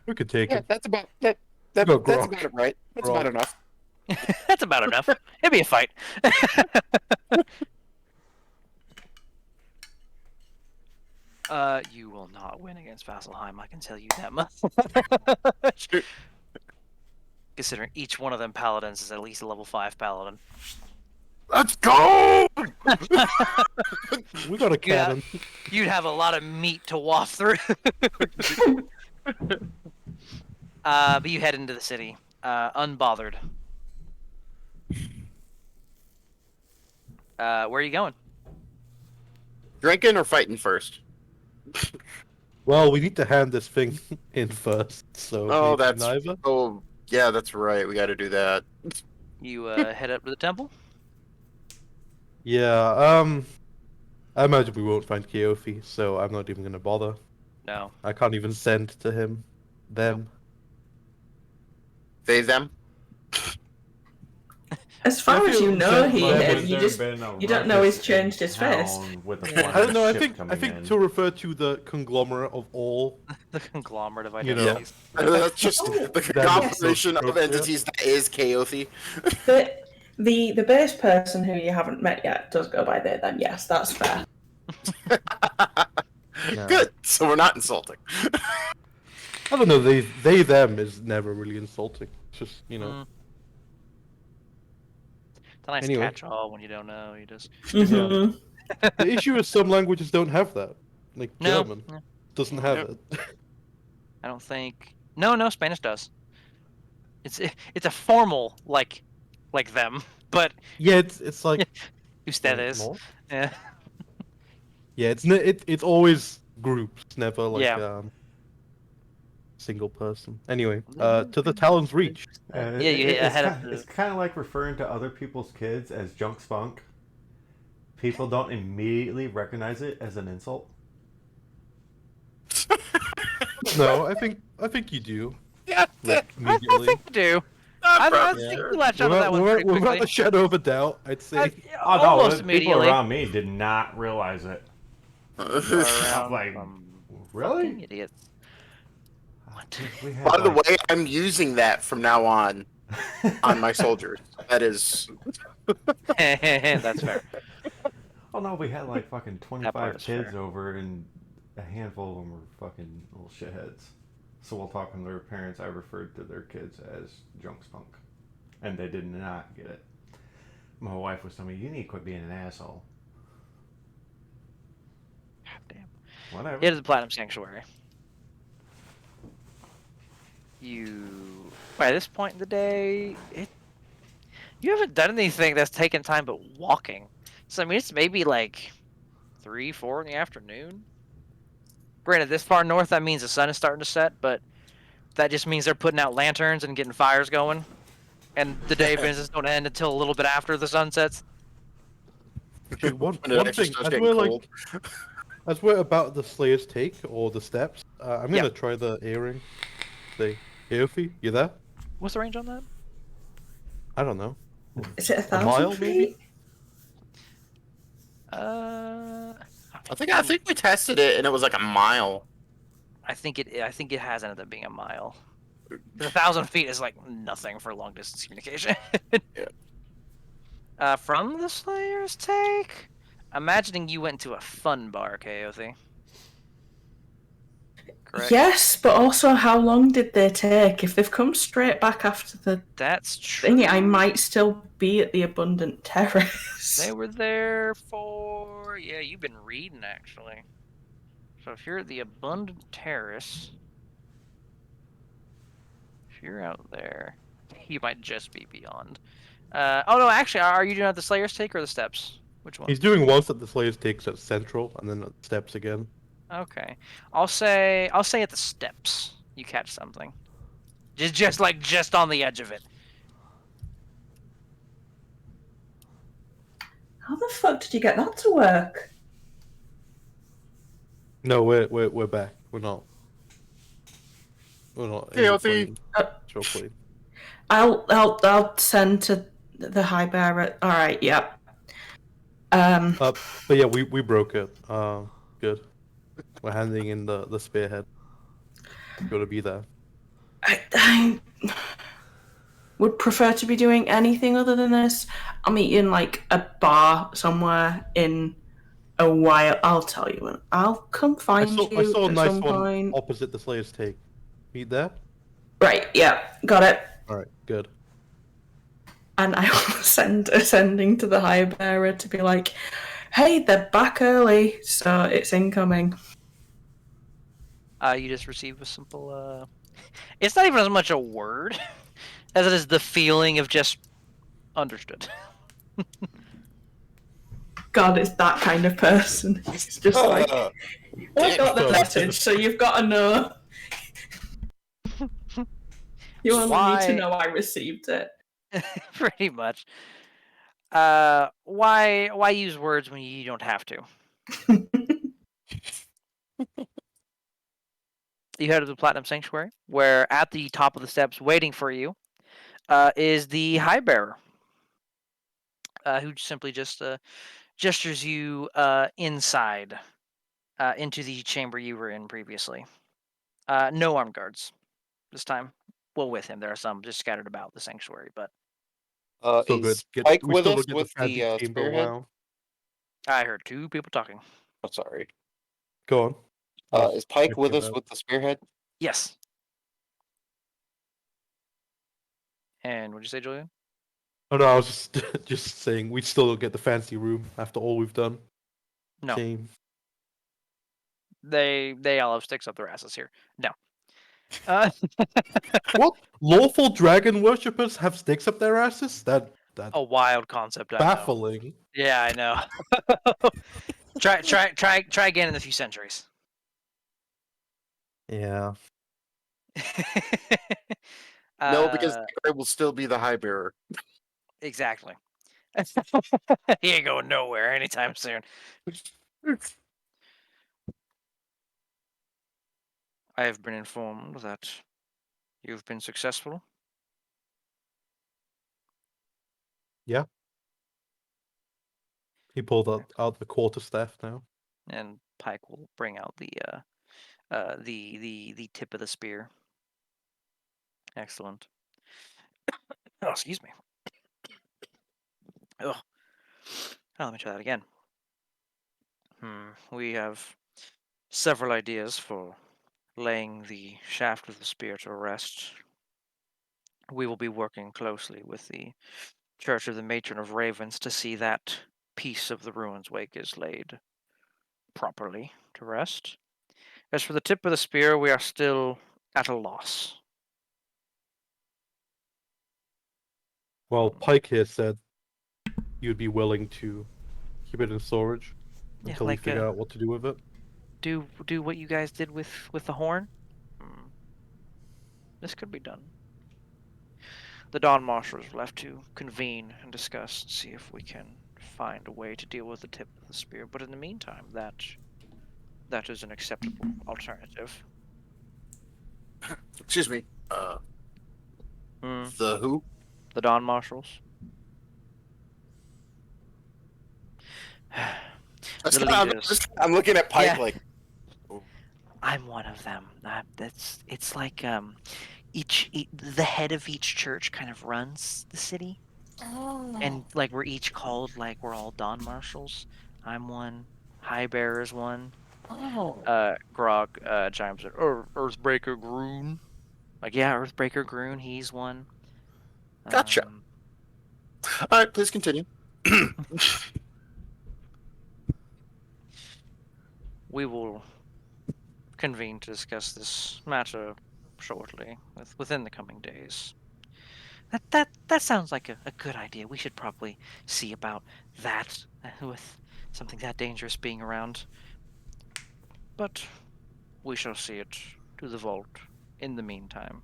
We could take Yeah, it. that's about Go, that's Grok. about it, right? That's Grok. about enough. That's about enough. It'd be a fight. You will not win against Vasselheim, I can tell you that much. Considering each one of them paladins is at least a level 5 paladin. Let's go! We got a Yeah. cannon. You'd have a lot of meat to waft through. But you head into the city, unbothered. Where are you going? Drinking or fighting first? Well, we need to hand this thing in first, so Oh, maybe that's neither. oh yeah, that's right. We got to do that. You head up to the temple? Yeah. I imagine we won't find Keothi, so I'm not even gonna bother. No. I can't even send to him. Them. They, them. As far as you know, he There hid. You don't know he's changed his face. I don't know. I think to refer to the conglomerate of all. The conglomerate of You know. identities. That's just Oh, the combination of entities that is Keothi. The base person who you haven't met yet does go by they them. Yes, that's fair. No. Good. So we're not insulting. I don't know. They them is never really insulting. It's just Mm. It's a nice Anyway. catch-all when you don't know. You just Mhm. the issue is some languages don't have that. Like no. German no, doesn't have Yep. it. I don't think. No, Spanish does. It's a formal like them, but Yeah, it's like ustedes. more? Yeah. Yeah, it's always groups, never like Yeah. single person. Anyway, to the Talon's Reach. Yeah, you hit ahead of It's kind of like referring to other people's kids as junk spunk. People don't immediately recognize it as an insult. No, I think you do. Yeah. Like, I immediately. think you do. I'm I proud. think you latch onto that one Without, pretty without quickly. a shadow of a doubt, I'd say. Oh no, Almost people immediately. around me did not realize it. Around, like, fucking really? idiots. What? We had, By the like- way, I'm using that from now on my soldiers. That is. That's fair. Oh no, we had like fucking part 25 is kids fair. over, and a handful of them were fucking little shitheads. So while talking to their parents, I referred to their kids as junk spunk, and they did not get it. My wife was telling me, "You need to quit being an asshole." God damn. Whatever. It is the Platinum Sanctuary. By this point in the day, you haven't done anything that's taken time but walking. So I mean, it's maybe like 3, 4 in the afternoon. Granted, this far north, that means the sun is starting to set, but that just means they're putting out lanterns and getting fires going, and the day of business don't end until a little bit after the sun sets. Actually, one When it thing, actually starts as getting we're cold. as we're about the Slayer's Take or the steps, I'm Yeah. gonna try the earring. Say, Keothi, you there? What's the range on that? I don't know. Is it 1,000 mile, feet? maybe? I think we tested it and it was like a mile. I think it has ended up being a mile. 1,000 feet is like nothing for long distance communication. Yeah. From the Slayer's Take, imagining you went to a fun bar, Keothi. Correct. Yes, but also how long did they take? If they've come straight back after the That's true. thingy, I might still be at the Abundant Terrace. They were there for you've been reading actually. So if you're at the Abundant Terrace, if you're out there, you might just be beyond. Oh no, actually, are you doing at the Slayer's Take or the Steps? Which one? He's doing once at the Slayer's Take at Central, and then at Steps again. Okay, I'll say at the Steps you catch something. Just on the edge of it. How the fuck did you get that to work? No, we're back. We're not. in the Keothi. plane. Short plane. I'll send to the High Bearer. All right, yep. But yeah, we broke it. Good. We're handing in the spearhead. Gotta be there. I would prefer to be doing anything other than this. I'm eating like a bar somewhere in a while. I'll tell you when. I'll come find you I saw a at nice some one point. opposite the Slayer's Take. Meet there? Right, yeah, got it. Alright, good. And I will send a sending to the High Bearer to be like, hey, they're back early, so it's incoming. You just receive a simple. It's not even as much a word as it is the feeling of just understood. God, it's that kind of person. It's just like, I got the message, so you've got to know. You only need to Why- know I received it. Pretty much. Why use words when you don't have to? You head to the Platinum Sanctuary, where at the top of the steps, waiting for you, is the High Bearer, who simply just gestures you inside into the chamber you were in previously. No armed guards this time. Well, with him, there are some just scattered about the sanctuary, but Still good. Is Pike We with still us don't get the with fancy the chamber spearhead? wow. I heard two people talking. Oh, sorry. Go on. I was Is Pike with checking us out. with the spearhead? Yes. And what'd you say, Julian? Oh no, I was just just saying we still don't get the fancy room after all we've done. No. Shame. They all have sticks up their asses here. No. Uh, What? Lawful dragon worshippers have sticks up their asses? That's a wild concept. I know. baffling. Yeah, I know. try again in a few centuries. Yeah. No, because Uh, Tigray will still be the High Bearer. exactly. He ain't going nowhere anytime soon. I have been informed that you've been successful. He pulled out the quarterstaff now. And Pike will bring out the tip of the spear. Excellent. Oh, excuse me. Oh, let me try that again. We have several ideas for laying the shaft of the spear to rest. We will be working closely with the Church of the Matron of Ravens to see that piece of the ruins wake is laid properly to rest. As for the tip of the spear, we are still at a loss. Well, Pike here said you'd be willing to keep it in storage Yeah, until we like, figure out what to do with it. Do what you guys did with the horn. This could be done. The Dawn Marshals will have to convene and discuss and see if we can find a way to deal with the tip of the spear. But in the meantime, that is an acceptable alternative. Excuse me. The who? The Dawn Marshals. The leaders. I'm looking at Pike Yeah. like. I'm one of them. It's like the head of each church kind of runs the city, and like we're each called like we're all Dawn Marshals. I'm one. High Bearer's one. Grog chimes in. Earthbreaker Groon. Like yeah, Earthbreaker Groon. He's one. Gotcha. All right, please continue. We will convene to discuss this matter shortly, within the coming days. That sounds like a good idea. We should probably see about that with something that dangerous being around. But we shall see it to the vault in the meantime.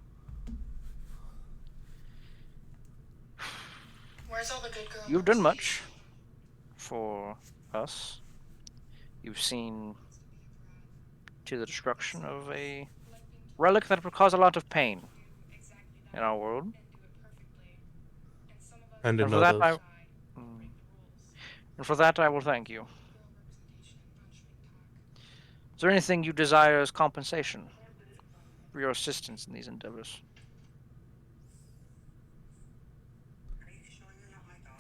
Where's all the good girls? You've done much for us. You've seen to the destruction of a relic that would cause a lot of pain in our world. And in And for that, others. and for that, I will thank you. Is there anything you desire as compensation for your assistance in these endeavors?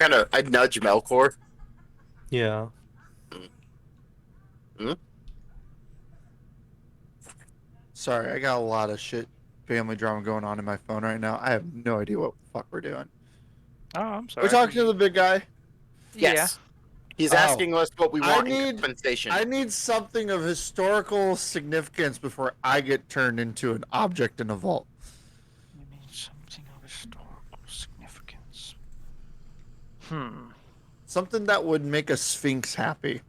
I nudge Melkor. Yeah. Sorry, I got a lot of family drama going on in my phone right now. I have no idea what the fuck we're doing. Oh, I'm sorry. We're talking to the big guy. Yes. He's Oh. asking us what we I want need- in compensation. I need something of historical significance before I get turned into an object in a vault. You need something of historical significance. Something that would make a sphinx happy.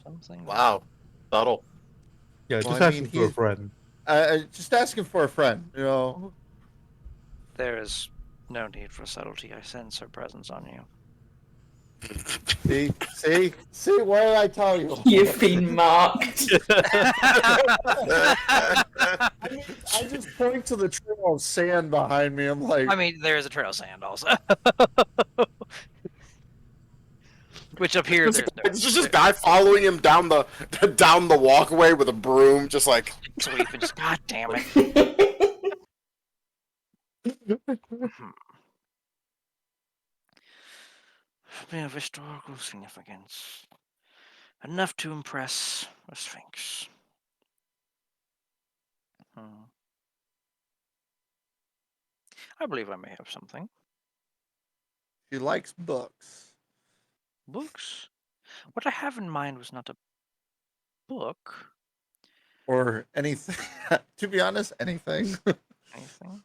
Something. Wow. Subtle. Yeah, Well, just I asking mean, for a he's- friend. Just asking for a friend, you know. There is no need for subtlety. I sense her presence on you. See, what did I tell you? You've been marked. I just point to the trail of sand behind me. I'm like, I mean, there is a trail of sand also. Which up here, there's no. It's just this guy following him down the down the walkway with a broom, just like. Sweeping. Just God damn it. Of historical significance. Enough to impress a sphinx. I believe I may have something. she likes books. Books? What I have in mind was not a book. Or anything. To be honest, anything. Anything?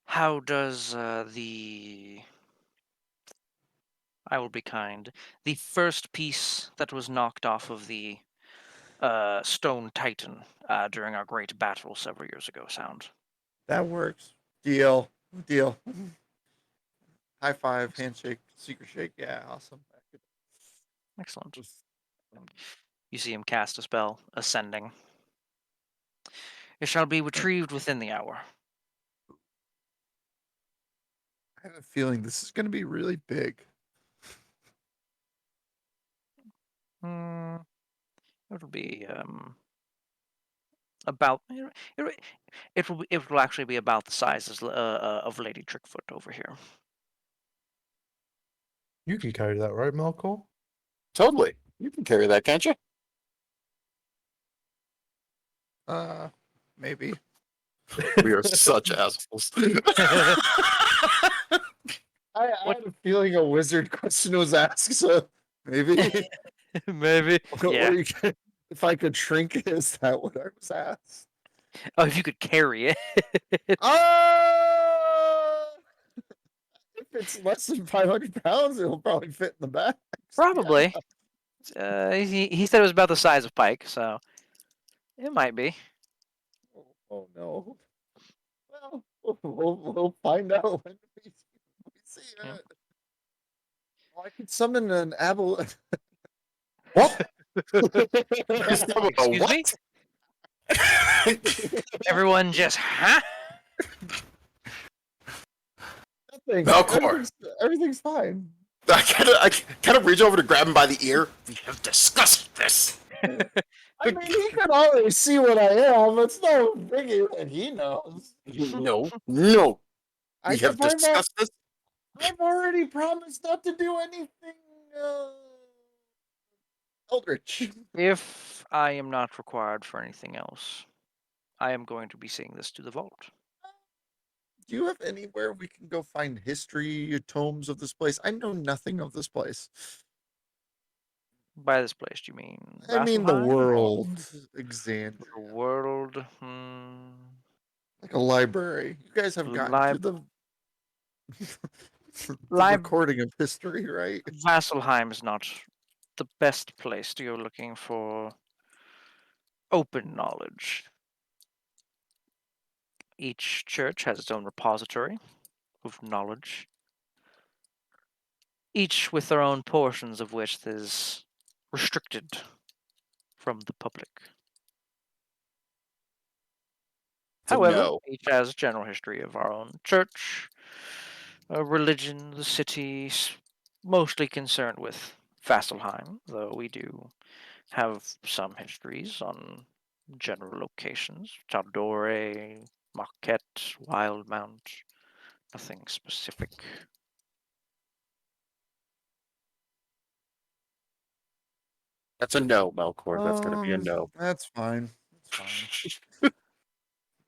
How does I will be kind. The first piece that was knocked off of the Stone Titan during our great battle several years ago sound? That works. Deal. High five, handshake, secret shake. Yeah, awesome. Excellent. You see him cast a spell, Ascending. It shall be retrieved within the hour. I have a feeling this is going to be really big. It'll be about it will actually be about the size of Lady Trickfoot over here. You can carry that, right, Malcolm? Totally. You can carry that, can't you? Maybe. We are such assholes. I had a feeling a wizard question was asked, so maybe. Maybe. Yeah. If I could shrink it, is that what I was asked? Oh, if you could carry it. If it's less than 500 pounds, it'll probably fit in the back. Probably. He said it was about the size of Pike, so it might be. Oh no. Well, we'll find out when we see it. Yeah. Oh, I could summon an Abel. What? Excuse me? Everyone just, huh? Melkor. Everything's fine. I kind of reach over to grab him by the ear. We have discussed this. I mean, he can always see what I am. It's no biggie that he knows. No. I We have discussed this. I've already promised not to do anything eldritch. If I am not required for anything else, I am going to be seeing this to the vault. Do you have anywhere we can go find history tomes of this place? I know nothing of this place. By this place, do you mean? I mean the Vasselheim? world. Exandria. The world. Like a library. You guys have gotten to the recording of history, right? Vasselheim is not the best place to go looking for open knowledge. Each church has its own repository of knowledge, each with their own portions of which is restricted from the public. However, each has general history of our own church, religion, the city, mostly concerned with Vasselheim, though we do have some histories on general locations, Taldore, Marquette, Wildmount, nothing specific. That's a no, Melkor. That's going to be a no. That's fine.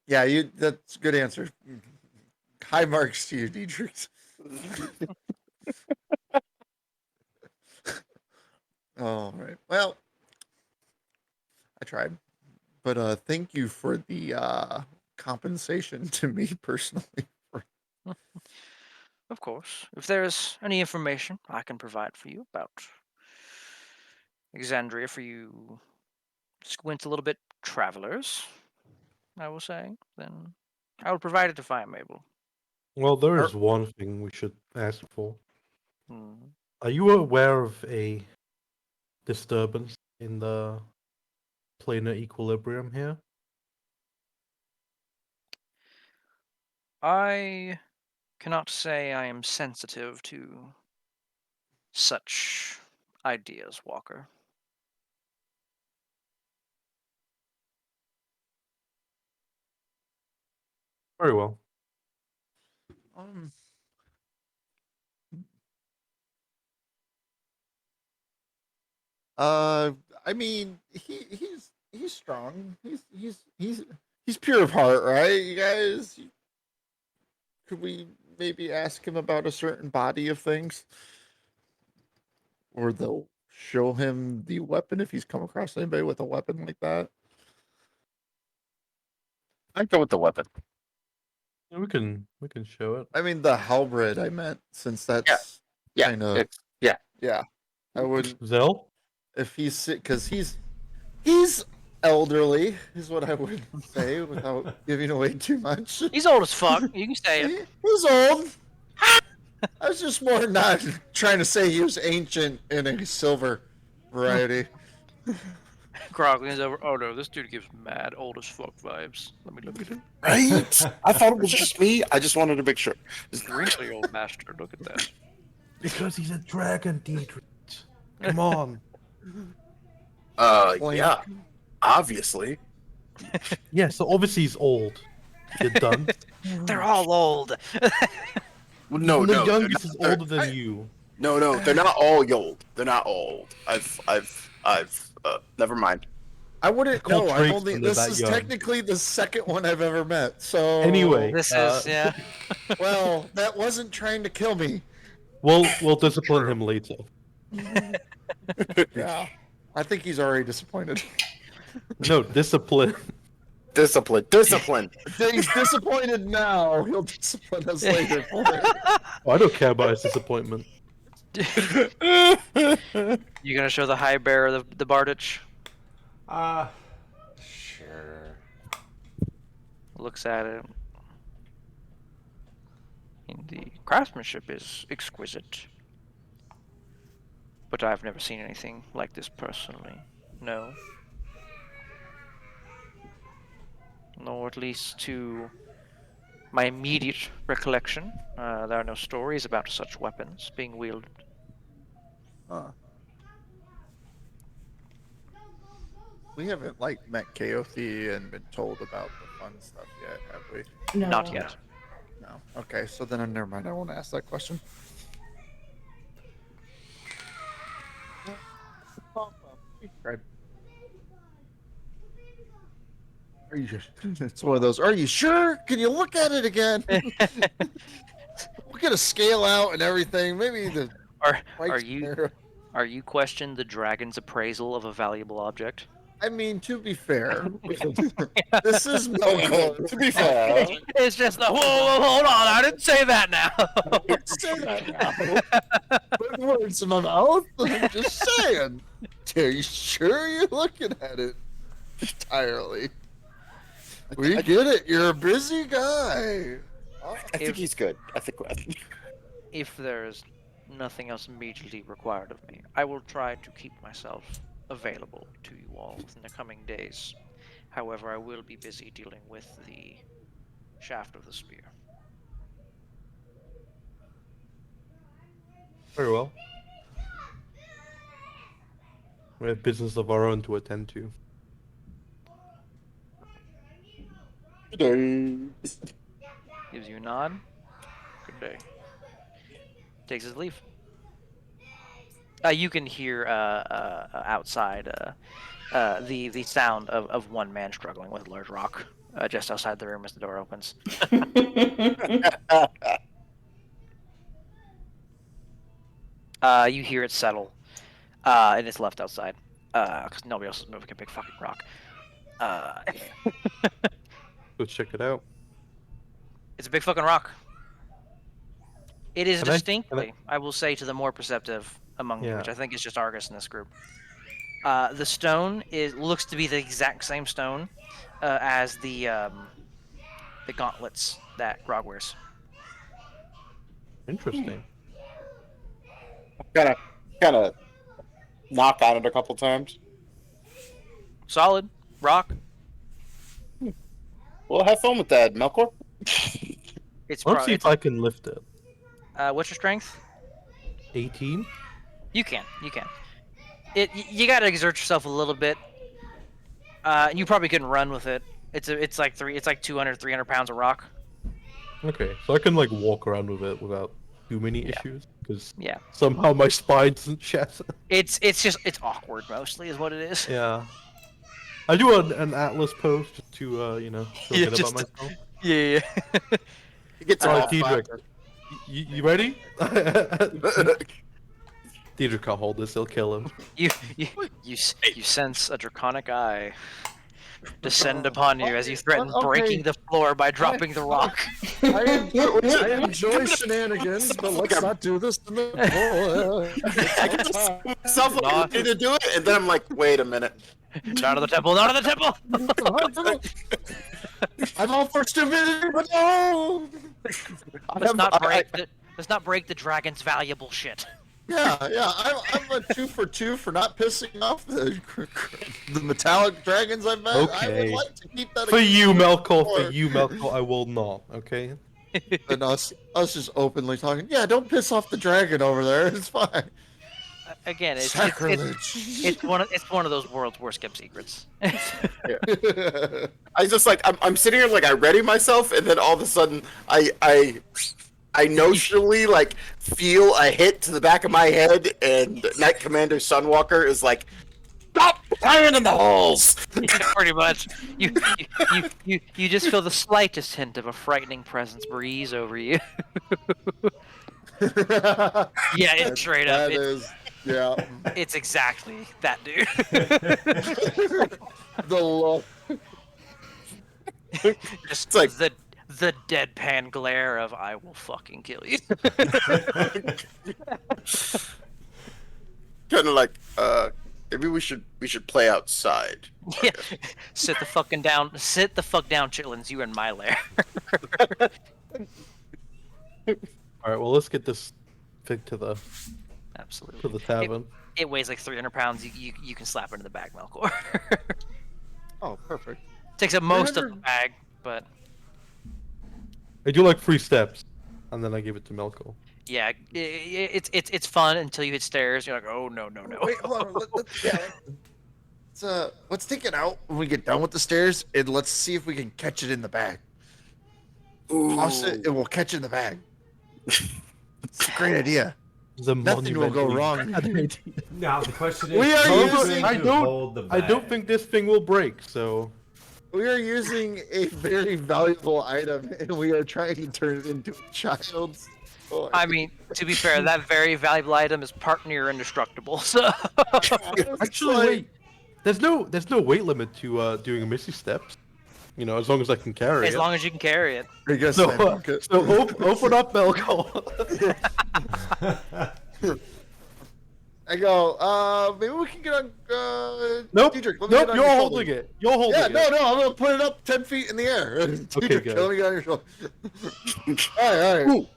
Yeah, that's a good answer. High marks to you, Dietrich. All right. Well, I tried. But thank you for the compensation to me personally. Of course. If there's any information I can provide for you about Exandria for you squint a little bit travelers, I will say, then I will provide it if I am able. Well, there is one thing we should ask for. Hmm. Are you aware of a disturbance in the planar equilibrium here? I cannot say I am sensitive to such ideas, Walker. Very well. Um, I mean, he's strong. He's pure of heart, right? You guys, could we maybe ask him about a certain body of things, or they'll show him the weapon if he's come across anybody with a weapon like that? I'd go with the weapon. Yeah, we can show it. I mean, the halberd. I meant, since that's Yeah, kind of it's yeah. I wouldn't Zell? if he's sick because he's elderly is what I would say without giving away too much. He's old as fuck. You can say it. He's old. I was just more not trying to say he was ancient in a silver variety. Grog leans over. Oh no, this dude gives mad old as fuck vibes. Let me look at him. Right? I thought it was just me. I just wanted to make sure. Really old master. Look at that. Because he's a dragon, Dietrich. Come on. Yeah. Obviously. Yeah, so obviously he's old. You're done. They're all old. Well, no, the no. youngest is they're older than you. No, they're not all old. They're not all old. I've never mind. I wouldn't Called know. I'm Tricks only. when they're This that is young. technically the second one I've ever met. So Anyway, This is yeah. well, that wasn't trying to kill me. we'll discipline him later. Yeah, I think he's already disappointed. No, discipline. Discipline. He's disappointed now. He'll discipline us later for it. Oh, I don't care about his disappointment. You gonna show the high bearer the Bardich? Sure. Looks at it. And the craftsmanship is exquisite. But I've never seen anything like this personally. No. Nor at least to my immediate recollection. There are no stories about such weapons being wielded. Huh. We haven't met Kaothi and been told about the fun stuff yet, have we? No. Not yet. No. Okay, so then never mind. I won't ask that question. Right. Are you just? It's one of those. Are you sure? Can you look at it again? We'll get a scale out and everything. Maybe the. Are white's you there. are you questioning the dragon's appraisal of a valuable object? I mean, to be fair, this is Melkor. To be fair. It's just the whoa, hold on, I didn't say that now. Say that now. Put words in my mouth. I'm just saying. Are you sure you're looking at it entirely? We get it. You're a busy guy. I think he's good. I think. If there's nothing else immediately required of me, I will try to keep myself available to you all within the coming days. However, I will be busy dealing with the shaft of the spear. Very well. We have business of our own to attend to. Gives you a nod. Good day. Takes his leave. You can hear outside the sound of one man struggling with a large rock just outside the room as the door opens. You hear it settle, and it's left outside because nobody else is moving a big fucking rock. Go check it out. It's a big fucking rock. It is Can I- distinctly, I will say, to the more perceptive among you, Yeah. which I think is just Argus in this group. The stone looks to be the exact same stone as the gauntlets that Grog wears. Interesting. Kind of knock on it a couple times. Solid. Rock. Well, have fun with that, Melkor. It's Let's see if it's I can lift it. what's your strength? 18. You can. You gotta exert yourself a little bit. And you probably couldn't run with it. It's like 200, 300 pounds of rock. Okay, so I can like walk around with it without too many issues because Yeah. somehow my spine doesn't shatter. It's awkward mostly is what it is. Yeah. I do an Atlas pose just to feel Yeah, good just about myself. Yeah. It gets Alright, off Diedrich. faster. You ready? Diedrich can't hold this; he'll kill him. You sense a draconic eye descend upon you as you threaten Okay. breaking the floor by dropping the rock. I enjoy shenanigans, but let's not do this in the I get myself like, ready to do it, and then I'm like, wait a minute. Not to the temple! Not to the temple! I'm all for stupidity, but no! Let's not break the dragon's valuable shit. Yeah, I'm a 2 for 2 for not pissing off the metallic dragons I've met. I Okay. would like to keep that For you, Melkor. before. For you, Melkor. I will not. Okay. And us just openly talking. Yeah, don't piss off the dragon over there. It's fine. Again, it's Sacrilege. one of those world's worst kept secrets. I just like I'm sitting here like I ready myself, and then all of a sudden I notionally like feel a hit to the back of my head, and Knight Commander Sunwalker is like, "Stop firing in the holes!" Pretty much, you just feel the slightest hint of a frightening presence breeze over you. Yeah, it's straight up. That is, yeah. It's exactly that dude. The look. Just It's like- the deadpan glare of "I will fucking kill you." Kind of like, maybe we should play outside. Yeah. Sit the fuck down, Chitlins. You in my lair. All right. Well, let's get this thing to the Absolutely. tavern. It weighs like 300 pounds. You can slap it in the bag, Melkor. Oh, perfect. Takes up most of the 300 bag, but I do like 3 steps, and then I give it to Melkor. yeah, it's fun until you hit stairs. You're like, oh no. Wait, hold on. Let's take it out when we get done with the stairs, and let's see if we can catch it in the bag. Toss it, and we'll catch it in the bag. It's a great idea. It's a Nothing will go monumentally wrong. bad idea. Now the question is, We are who's using- going I to don't- hold the I don't bag? think this thing will break. So We are using a very valuable item, and we are trying to turn it into a child's toy. I mean, to be fair, that very valuable item is part near indestructible. So actually, wait. There's no weight limit to doing a Misty Steps. You know, as long as I can carry as it. long as you can carry it. I guess So, okay. open up, Melkor. I go, maybe we can get on, Nope. Diedrich, let me Nope. get on You're your holding shoulder. it. You're holding Yeah, it. no, I'm gonna put it up 10 feet in the air. Diedrich, good. let me get on your shoulder. Alright.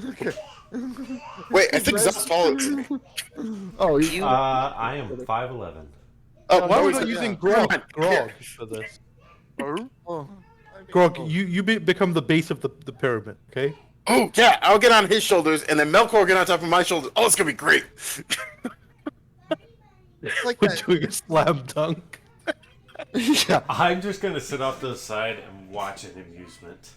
Okay. Wait, I think Zell's taller than me. Oh, You I am 5'11". Oh, Why are no, we he's not like, using yeah. Grog? Come on, Grog here. for this. oh, Grog, you become the base of the pyramid, okay? Oh, yeah, I'll get on his shoulders, and then Melkor will get on top of my shoulders. Oh, it's gonna be great. it's like We're that. doing a slam dunk. Yeah, I'm just gonna sit off to the side and watch an amusement.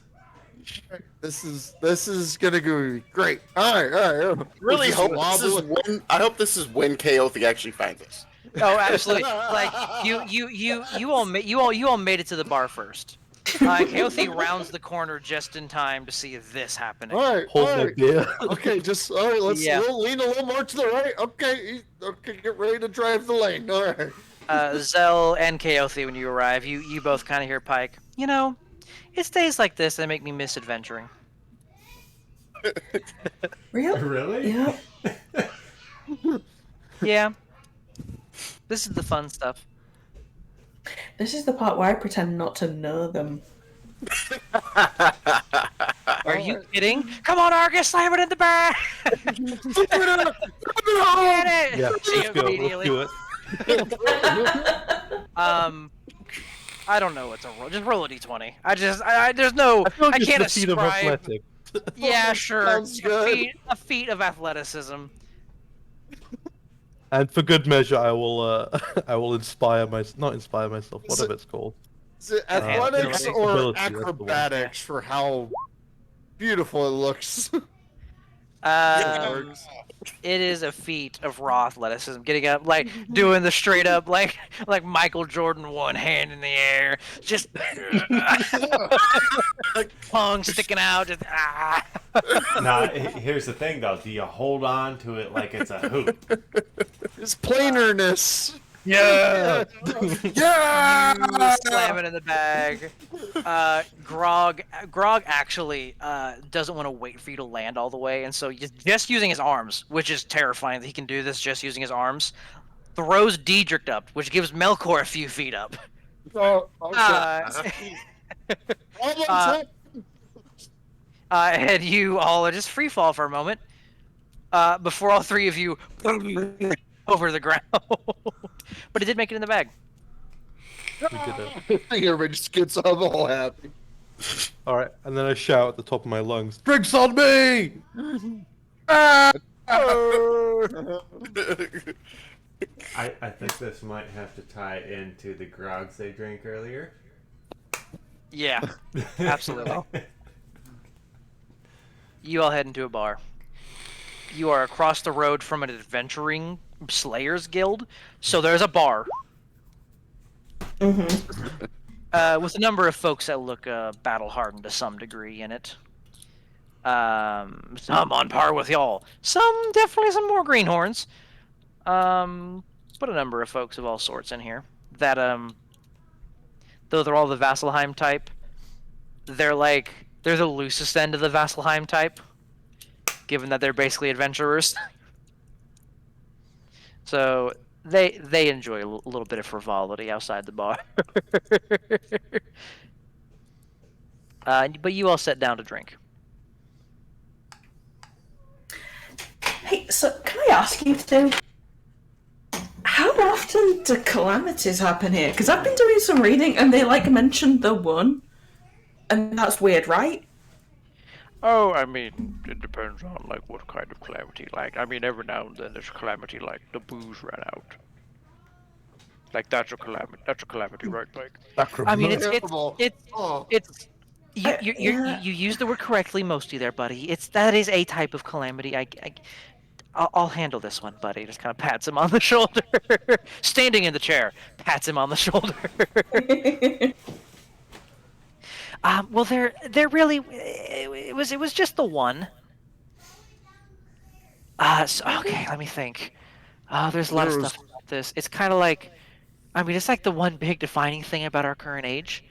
this is gonna be great. Alright. Really Is this hope this is wobbly? when I hope this is when Kaothi actually finds us. Oh, absolutely. Like you all made it to the bar first. Kaothi rounds the corner just in time to see this happening. Alright, Hold that beer. Okay, just alright. Let's Yeah. lean a little more to the right. Okay, get ready to drive the lane. All right. Zell and Kaothi, when you arrive, you both kind of hear Pike. You know, it's days like this that make me miss adventuring. Real? Really? Yeah. Yeah. This is the fun stuff. This is the part where I pretend not to know them. Are you kidding? Come on, Argus, slam it in the back! Get it! Yeah, She let's go. Let's immediately- do it. I don't know what to roll. Just roll a d20. There's no. I feel like I it's can't the feat of ascribe. athletic. Yeah, sure. Sounds good. A feat of athleticism. And for good measure, I will I will not inspire myself, whatever it's called. Is it athletics or Ability, that's the one. acrobatics for how beautiful it looks? It is a feat of raw athleticism. Getting up, like doing the straight up, like Michael Jordan, one hand in the air, just tongue sticking out. Just Now, here's the thing, though. Do you hold on to it like it's a hoop? It's planarness. Yeah. Yeah. slam it in the bag. Grog actually doesn't want to wait for you to land all the way, and so just using his arms, which is terrifying that he can do this just using his arms, throws Diedrich up, which gives Melkor a few feet up. Oh, And you all are just free fall for a moment before all three of you over the ground. But it did make it in the bag. We did it. Everybody just gets all happy. All right, and then I shout at the top of my lungs, "Drinks on me!" I think this might have to tie into the grogs they drank earlier. Yeah, absolutely. You all head into a bar. You are across the road from an adventuring Slayers Guild, so there's a bar. With a number of folks that look battle-hardened to some degree in it. Some on par with y'all. Definitely some more greenhorns. But a number of folks of all sorts in here. That, though they're all the Vasselheim type, they're the loosest end of the Vasselheim type, given that they're basically adventurers. So they enjoy a little bit of frivolity outside the bar. But you all sit down to drink. Hey, so can I ask you two? How often do calamities happen here? Because I've been doing some reading and they mentioned the one, and that's weird, right? Oh, I mean, it depends on what kind of calamity. I mean, every now and then there's a calamity like the booze ran out. That's a calamity. That's a calamity, right, Mike? I mean, it's Oh. you used the word correctly, mostly there, buddy. That is a type of calamity. I'll handle this one, buddy. Just kind of pats him on the shoulder, standing in the chair, pats him on the shoulder. Well, they're really. It was just the one. So, okay, let me think. There's a lot of stuff about this. It's kind of it's like the one big defining thing about our current age.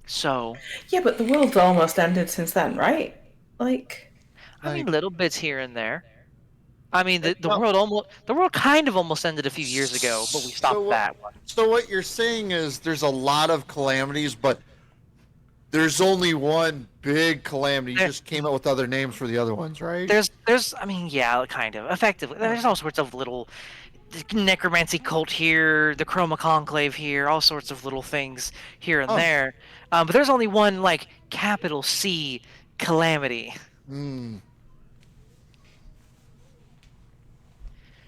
So. Yeah, but the world's almost ended since then, right? I mean, little bits here and there. I mean, the world kind of almost ended a few years ago, but we stopped that one. So what you're saying is there's a lot of calamities, but there's only one big calamity. You just came up with other names for the other ones, right? There's, I mean, yeah, kind of. Effectively, there's all sorts of little necromancy cult here, the Chroma Conclave here, all sorts of little things here and there. But there's only one, capital C calamity.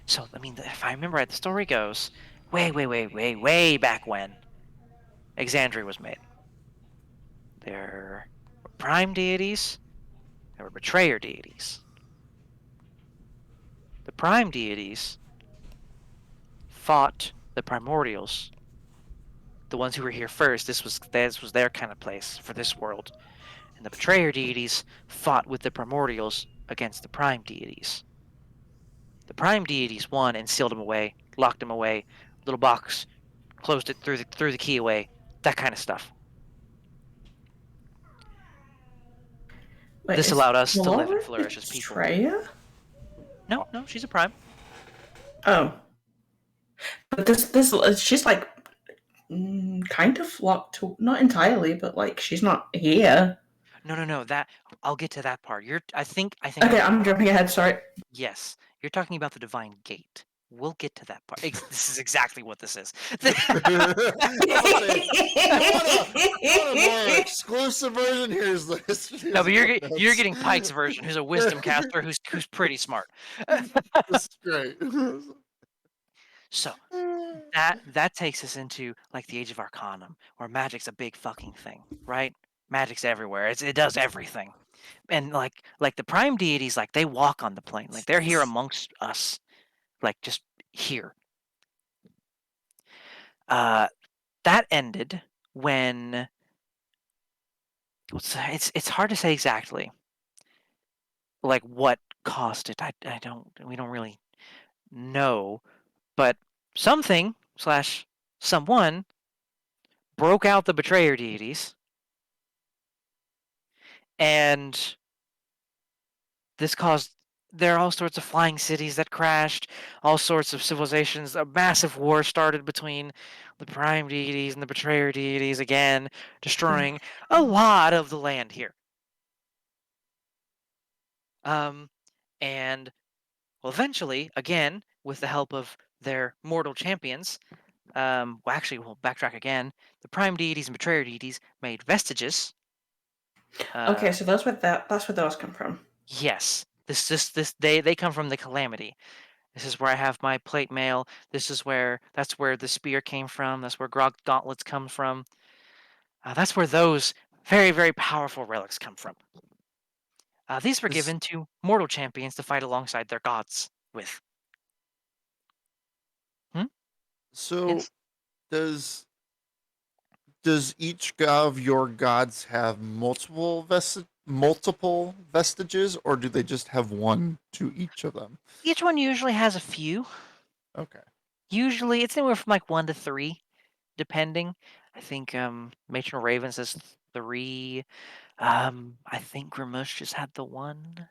So, I mean, if I remember right, the story goes way back when Exandria was made. There were prime deities, there were betrayer deities. The prime deities fought the primordials, the ones who were here first. This was their kind of place for this world. And the betrayer deities fought with the primordials against the prime deities. The prime deities won and sealed him away, locked him away, little box, closed it, threw the key away, that kind of stuff. Wait, This is allowed us to live and Laura flourish as people. Betrayer? No, she's a prime. Oh. But she's kind of locked to, not entirely, but she's not here. No. That I'll get to that part. I think. Okay, I'm jumping ahead. Sorry. Yes, you're talking about the divine gate. We'll get to that part. This is exactly what this is. I want a more exclusive version. Here's this. No, but you're getting Pike's version, who's a wisdom caster, who's pretty smart. This is great. So that takes us into like the Age of Arcanum, where magic's a big fucking thing, right? Magic's everywhere. It does everything, and like the prime deities, like they walk on the plane, like they're here amongst us, like just here. That ended when it's hard to say exactly like what caused it. We don't really know, but something / someone broke out the betrayer deities, and this caused there are all sorts of flying cities that crashed, all sorts of civilizations. A massive war started between the prime deities and the betrayer deities, again destroying a lot of the land here. And well, eventually, again, with the help of their mortal champions, well, actually, we'll backtrack again. The prime deities and betrayer deities made vestiges. Okay, so that's where those come from. Yes, they come from the calamity. This is where I have my plate mail. That's where the spear came from. That's where Grog gauntlets come from. That's where those very, very powerful relics come from. These were given to mortal champions to fight alongside their gods with. So, Yes. does each of your gods have multiple vestiges, or do they just have one to each of them? Each one usually has a few. Okay. Usually, it's anywhere from like 1 to 3, depending. I think Matron Ravens has 3. I think Gramush just had the 1.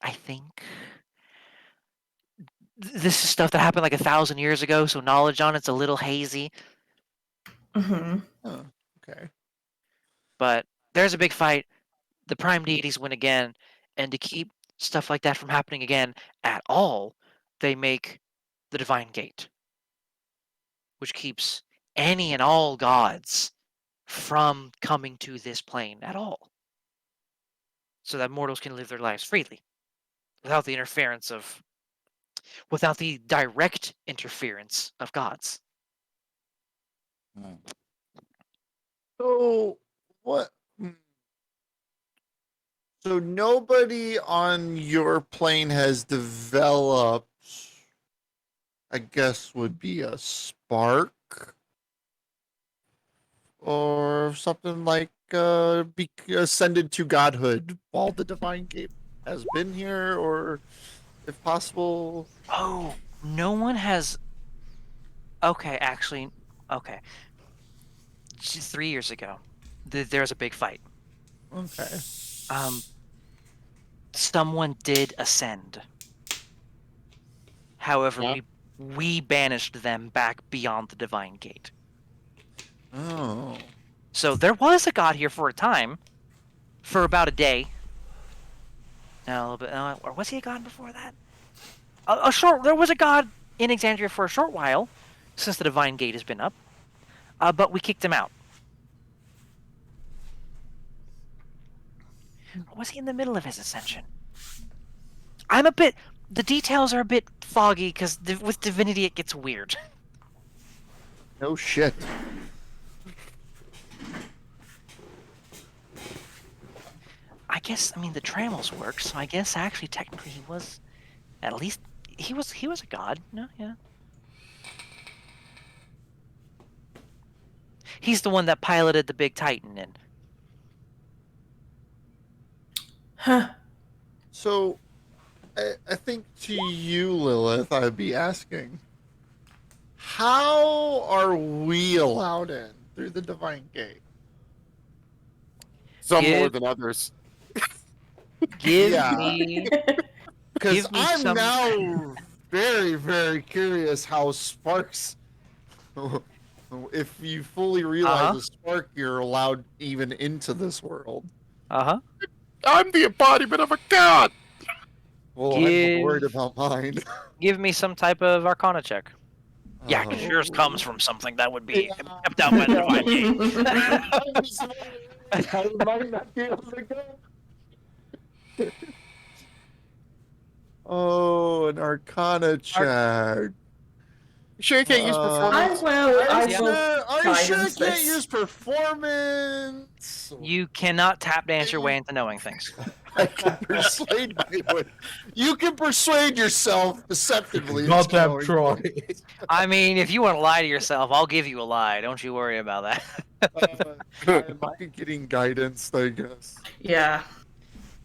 I think. This is stuff that happened like 1,000 years ago, so knowledge on it's a little hazy. Mm-hmm. Oh, okay. But there's a big fight. The prime deities win again, and to keep stuff like that from happening again at all, they make the divine gate, which keeps any and all gods from coming to this plane at all, so that mortals can live their lives freely without the direct interference of gods. So what? So nobody on your plane has developed, I guess, would be a spark or something like be ascended to godhood while the divine gate has been here, or if possible. Oh, no one has. Okay, actually, okay. 3 years ago, there was a big fight. Okay. Someone did ascend. However, Yeah. we banished them back beyond the divine gate. Oh. So there was a god here for a time, for about a day. No, a little bit. Or was he a god before that? There was a god in Exandria for a short while, since the divine gate has been up. But we kicked him out. Or was he in the middle of his ascension? The details are a bit foggy because with divinity it gets weird. No shit. I mean the Trammels work, so I guess actually technically he was, at least he was a god. No, yeah. He's the one that piloted the big Titan in. Huh. So, I think to you, Lilith, I'd be asking, how are we allowed in through the divine gate? Some more Give- than others. Give Yeah. me. Because Give me I'm some- now very, very curious how sparks. If you fully realize Uh-huh. a spark, you're allowed even into this world. Uh-huh. I'm the embodiment of a god. Well, Give- I'm worried about mine. Give me some type of Arcana check. Yeah, because Oh. yours comes from something that would be Yeah. kept out by the divine gate. I might not be able to go. Oh, an Arcana check. You sure you can't use I performance? will. I Are you will. sure? Are you sure I guidance can't this. use performance? You cannot tap dance your way into knowing things. I can persuade my way. You can persuade yourself deceptively. into Goddamn knowing Troy. things. I mean, if you want to lie to yourself, I'll give you a lie. Don't you worry about that. Am I getting guidance? I guess. Yeah.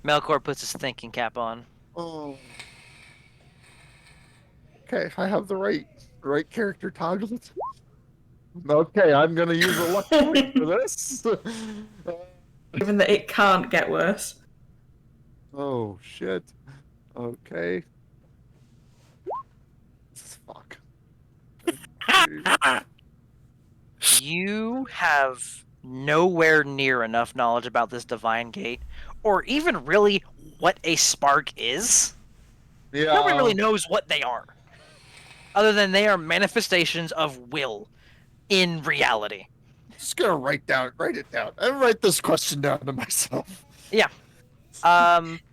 Melkor puts his thinking cap on. Oh. Okay, I have the right character toggle. Okay, I'm gonna use a luck point for this. Given that it can't get worse. Oh shit. Okay. Fuck. You have nowhere near enough knowledge about this divine gate, or even really what a spark is. Yeah. Nobody really knows what they are, other than they are manifestations of will in reality. Just gonna write it down. I write this question down to myself.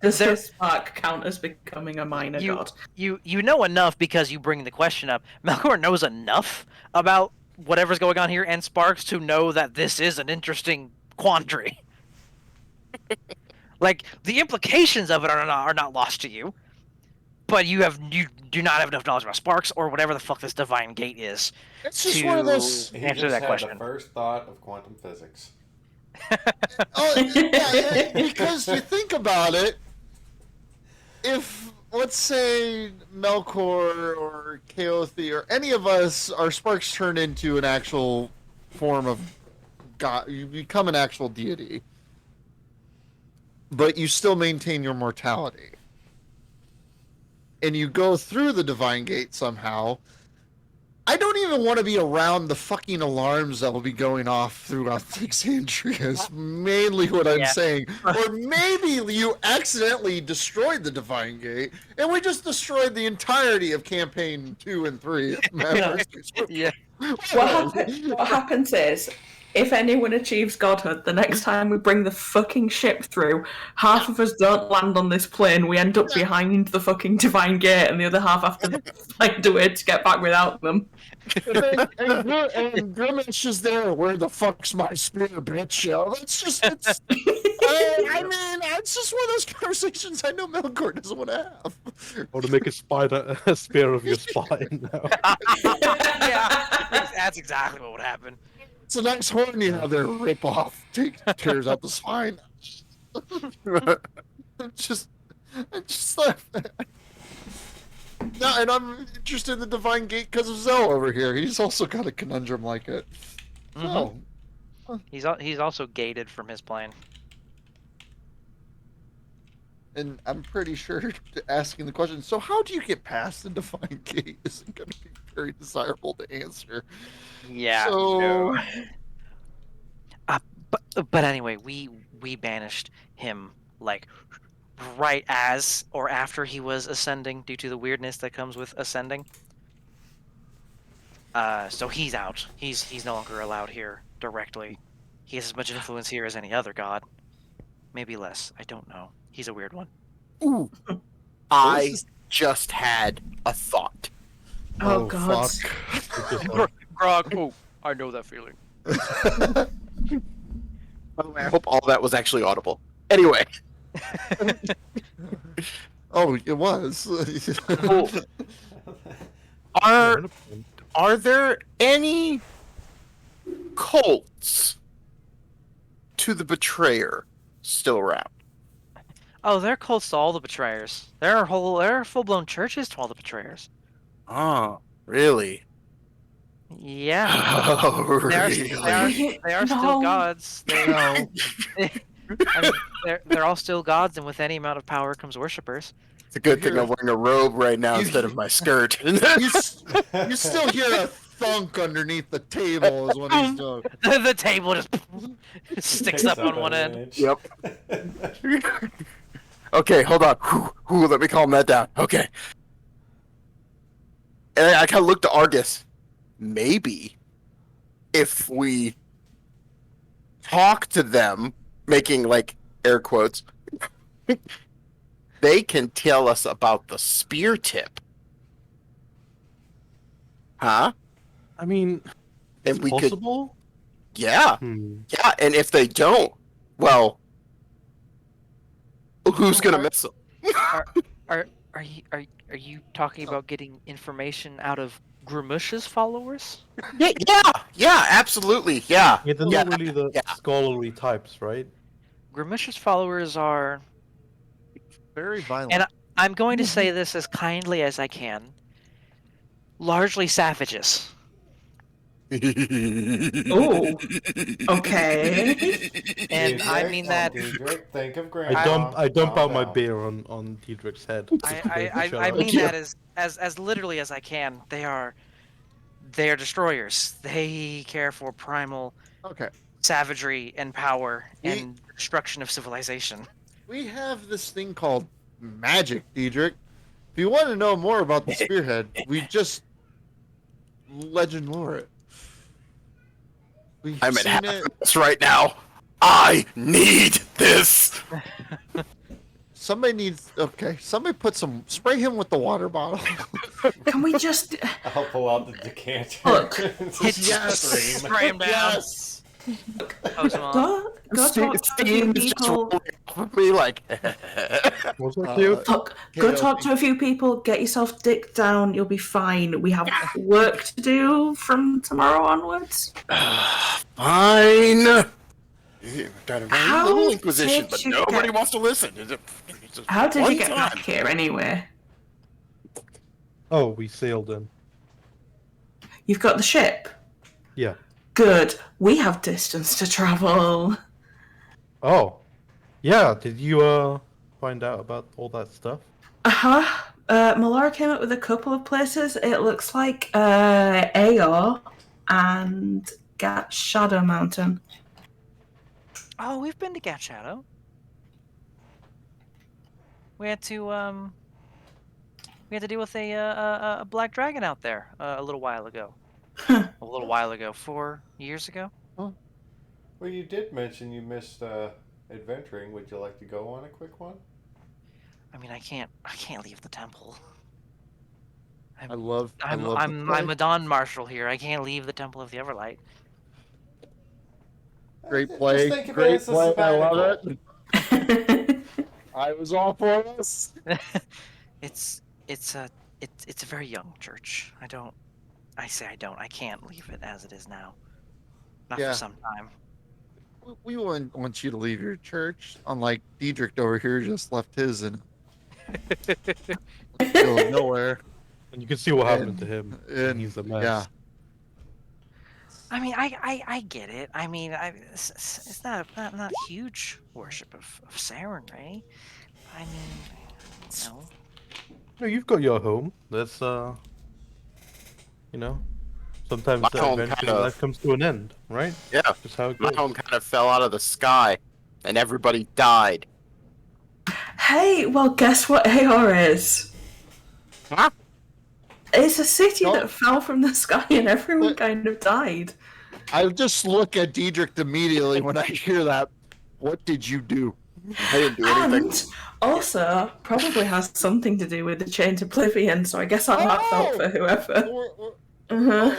Does There- his spark count as becoming a minor You- god? you know enough because you bring the question up. Melkor knows enough about whatever's going on here and Sparks to know that this is an interesting quandary. Like the implications of it are not lost to you, but you do not have enough knowledge about Sparks or whatever the fuck this divine gate is. It's just one of those. He Answer just that had question. the first thought of quantum physics. Oh, yeah, because you think about it, if let's say Melkor or Kaothi or any of us, our sparks turn into an actual form of god, you become an actual deity, but you still maintain your mortality, and you go through the divine gate somehow. I don't even want to be around the fucking alarms that will be going off throughout Alexandria. Is mainly what I'm Yeah. saying. Or maybe you accidentally destroyed the Divine Gate, and we just destroyed the entirety of campaign 2 and 3. Yeah. What happens is, if anyone achieves godhood, the next time we bring the fucking ship through, half of us don't land on this plane. We end up behind the fucking divine gate, and the other half have to find a way to get back without them. and Grimace is there. Where the fuck's my spear, bitch? Yo, it's just. It's, I mean, it's just one of those conversations I know Melkor doesn't want to have. Or to make a spear of your spine now. Yeah, that's exactly what would happen. It's a nice horn you have there. Rip off, tears out the spine. just like. No, and I'm interested in the Divine Gate because of Zell over here. He's also got a conundrum like it. Oh, He's also gated from his plane. and I'm pretty sure asking the question, so how do you get past the Divine Gate isn't going to be very desirable to answer. Yeah. So, But anyway, we banished him like right as or after he was ascending due to the weirdness that comes with ascending. So he's out. He's no longer allowed here directly. He has as much influence here as any other god. Maybe less. I don't know. He's a weird one. Ooh, I just had a thought. Oh, God. fuck. Grog, oh, I know that feeling. I hope all that was actually audible. Anyway, Oh, it was. cool. Are there any cults to the betrayer still around? Oh, they're cults to all the betrayers. There are full-blown churches to all the betrayers. Oh, really? Yeah. Oh, They are, really? they are still No. gods. I mean, they're all still gods, and with any amount of power comes worshippers. It's a good thing I'm wearing a robe right now instead of my skirt. you still hear a thunk underneath the table is what he's doing. The table just sticks up on one end. Yep. Okay, hold on. Whew, let me calm that down. Okay. And I kind of looked to Argus. Maybe if we talk to them, making like air quotes, they can tell us about the spear tip. Huh? I mean, And it's we could, possible. yeah, yeah. And if they don't, well, who's gonna miss them? Are you talking about getting information out of Grimush's followers? Yeah, absolutely, yeah. Yeah, they're Yeah, not really the yeah. scholarly types, right? Grimush's followers are. Very violent. And I'm going to say this as kindly as I can. Largely savages. Oh, okay. And I mean that. Diedrich, think of Grandma. I dump Calm out my down. beer on Diedrich's head. I mean that as literally as I can. They are destroyers. They care for primal Okay. savagery and power and destruction of civilization. We have this thing called magic, Diedrich. If you want to know more about the spearhead, we just legend lore it. We've I'm at seen it. happiness right now. I need this. Somebody needs. Okay, somebody spray him with the water bottle. Can we just? I'll pull out the decanter. Look, Yes. Spray him down. Yes. Hose him off. Go talk to a few people. Me like. Was that cute? Look, go talk to a few people. Get yourself dicked down. You'll be fine. We have work to do from tomorrow onwards. Fine. Got a very How little inquisition, did but you nobody get- wants to listen. How did One you get time. back here anyway? Oh, we sailed in. You've got the ship. Yeah. Good. We have distance to travel. Oh, yeah. Did you find out about all that stuff? Malara came up with a couple of places. It looks like Aor and Gat Shadow Mountain. Oh, we've been to Gat Shadow. We had to deal with a black dragon out there a little while ago. A little while ago, 4 years ago. Well, you did mention you missed adventuring. Would you like to go on a quick one? I mean, I can't leave the temple. I love. I'm a Dawn Marshal here. I can't leave the Temple of the Everlight. Great Just play. think of it Great as a play. I love sabbatical. it. I was all for this. It's a very young church. I can't leave it as it is now. Not Yeah. for some time. We wouldn't want you to leave your church. Unlike Diedrich over here, just left his in the middle of nowhere. And you can see what happened to him. And He's a mess. yeah, I mean, I get it. I mean, it's not huge worship of Saren, right? I mean, no. No, you've got your home. That's sometimes My home eventually kinda- life comes to an end, right? Yeah, Just how it my goes. home kind of fell out of the sky, and everybody died. Hey, well, guess what Aor is? Huh? It's a city No. that fell from the sky and everyone But- kind of died. I just look at Diedrich immediately when I hear that. What did you do? I didn't do anything. And also, probably has something to do with the Chained Oblivion, so I guess I'm not felt for whoever. Uh-huh.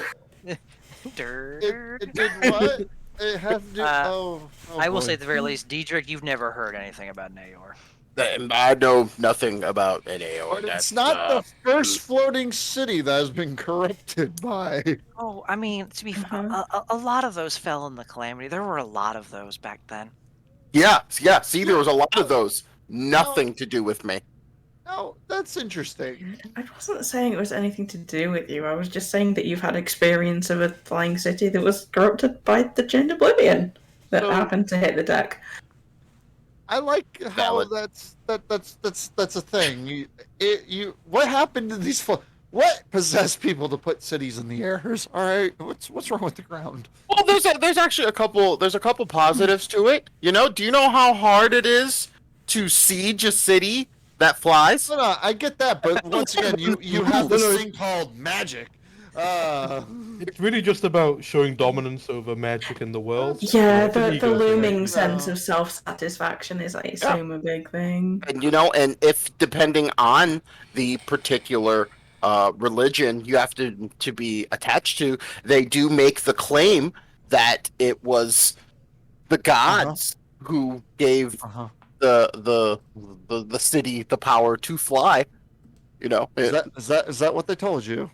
It did what? It has to. I will boy. say at the very least, Diedrich, you've never heard anything about Nayor. I know nothing about an AO. But it's not the first floating city that has been corrupted by. Oh, I mean, to be Uh-huh. a lot of those fell in the Calamity. There were a lot of those back then. Yeah. See, there was a lot of those. Nothing to do with me. Oh, that's interesting. I wasn't saying it was anything to do with you. I was just saying that you've had experience of a flying city that was corrupted by the Chained Oblivion that So- happened to hit the deck. I like how Valid. that's a thing. What happened to these? What possessed people to put cities in the airs? All right, what's wrong with the ground? Well, there's actually a couple positives to it. You know, do you know how hard it is to siege a city that flies? No, I get that, but once again, you have this thing called magic. It's really just about showing dominance over magic in the world. Yeah, It's an the ego thing, I looming guess. sense of self-satisfaction is, I assume, a big thing. And you know, and if depending on the particular religion you have to be attached to, they do make the claim that it was the gods who gave the city the power to fly. You know, Is that what they told you?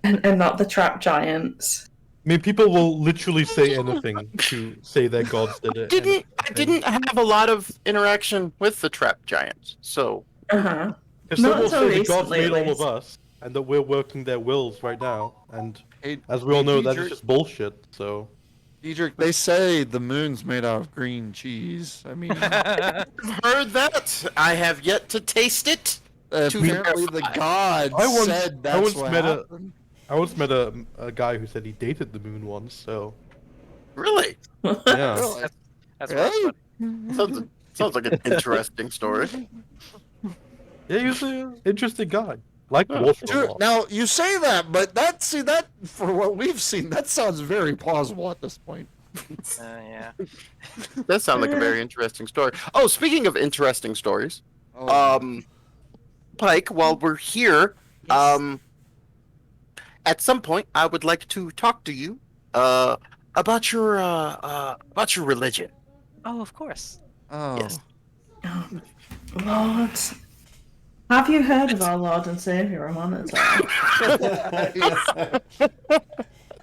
And not the trap giants. I mean, people will literally say anything to say that gods did it. I didn't have a lot of interaction with the trap giants, so Uh-huh. If someone Not will so say the gods recently, made at all of least. us, and that we're working their wills right now, and Hey, as we all know, that is Diedrich- just bullshit. So Diedrich, they say the moon's made out of green cheese. I mean, I've heard that. I have yet to taste it. apparently the gods said that's once what met happened. I once met a guy who said he dated the moon once. So Really? yeah, Really? That's Really? what Sounds like an interesting story. yeah, he's an interesting guy. Like Wolf a Dude, lot. now you say that, but that for what we've seen, that sounds very plausible at this point. yeah. That sounds like a very interesting story. Oh, speaking of interesting stories, Oh, Pike, while we're here, at some point I would like to talk to you about your religion. Oh, of course. Yes. Lord. Have you heard of our Lord and Saviour, Amon?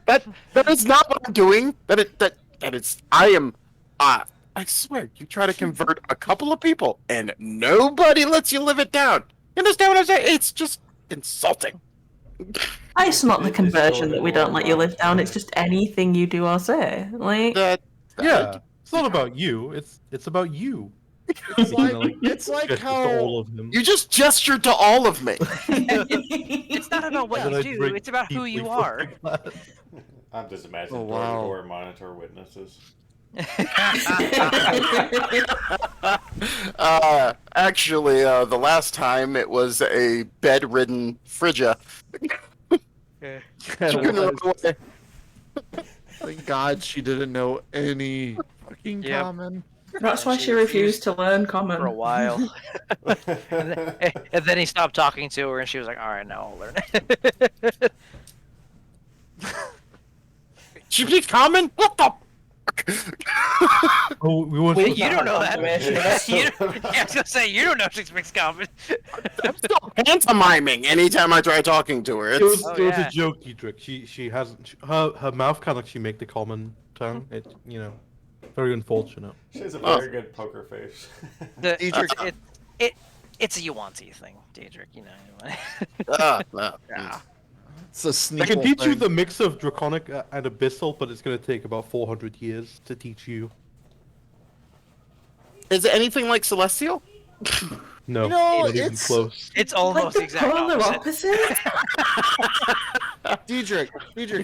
That is not what I'm doing. I swear, you try to convert a couple of people and nobody lets you live it down. You understand what I'm saying? It's just insulting. It's not the It's conversion that we don't let you totally live down, it's just anything you do or say. Like, That Yeah, it's not about you. It's about you. it's You like know, it's like gesture to how all of them. you just gestured to all of me. It's not about what And I you do, drink it's about who deeply you from are. my glass. I'm just imagining Oh, wow. door monitor witnesses. Actually, the last time it was a bedridden Phrygia. She couldn't run away. thank God she didn't know any fucking Yep. common. that's why She she refused to learn common. For a while. And then he stopped talking to her, and she was like, "All right, now I'll learn it." She speaks common? What the? Oh, we want Wait, you don't know that. Confirmation. Yeah, I was gonna say you don't know she speaks common. I'm still pantomiming anytime I try talking to her. It was, Oh, it was yeah. a joke, Diedrich. She hasn't. Her mouth can't actually make the common tongue. It very unfortunate. She has a Oh. very good poker face. It's a Yuan-Ti thing, Daedric. You know. No. Yeah. It's a I sneak. can teach you the mix of draconic and abyssal, but it's going to take about 400 years to teach you. Is it anything like celestial? No, You know, not even it's- close. It's Like almost the the exact polar opposite. opposite? Diedrich,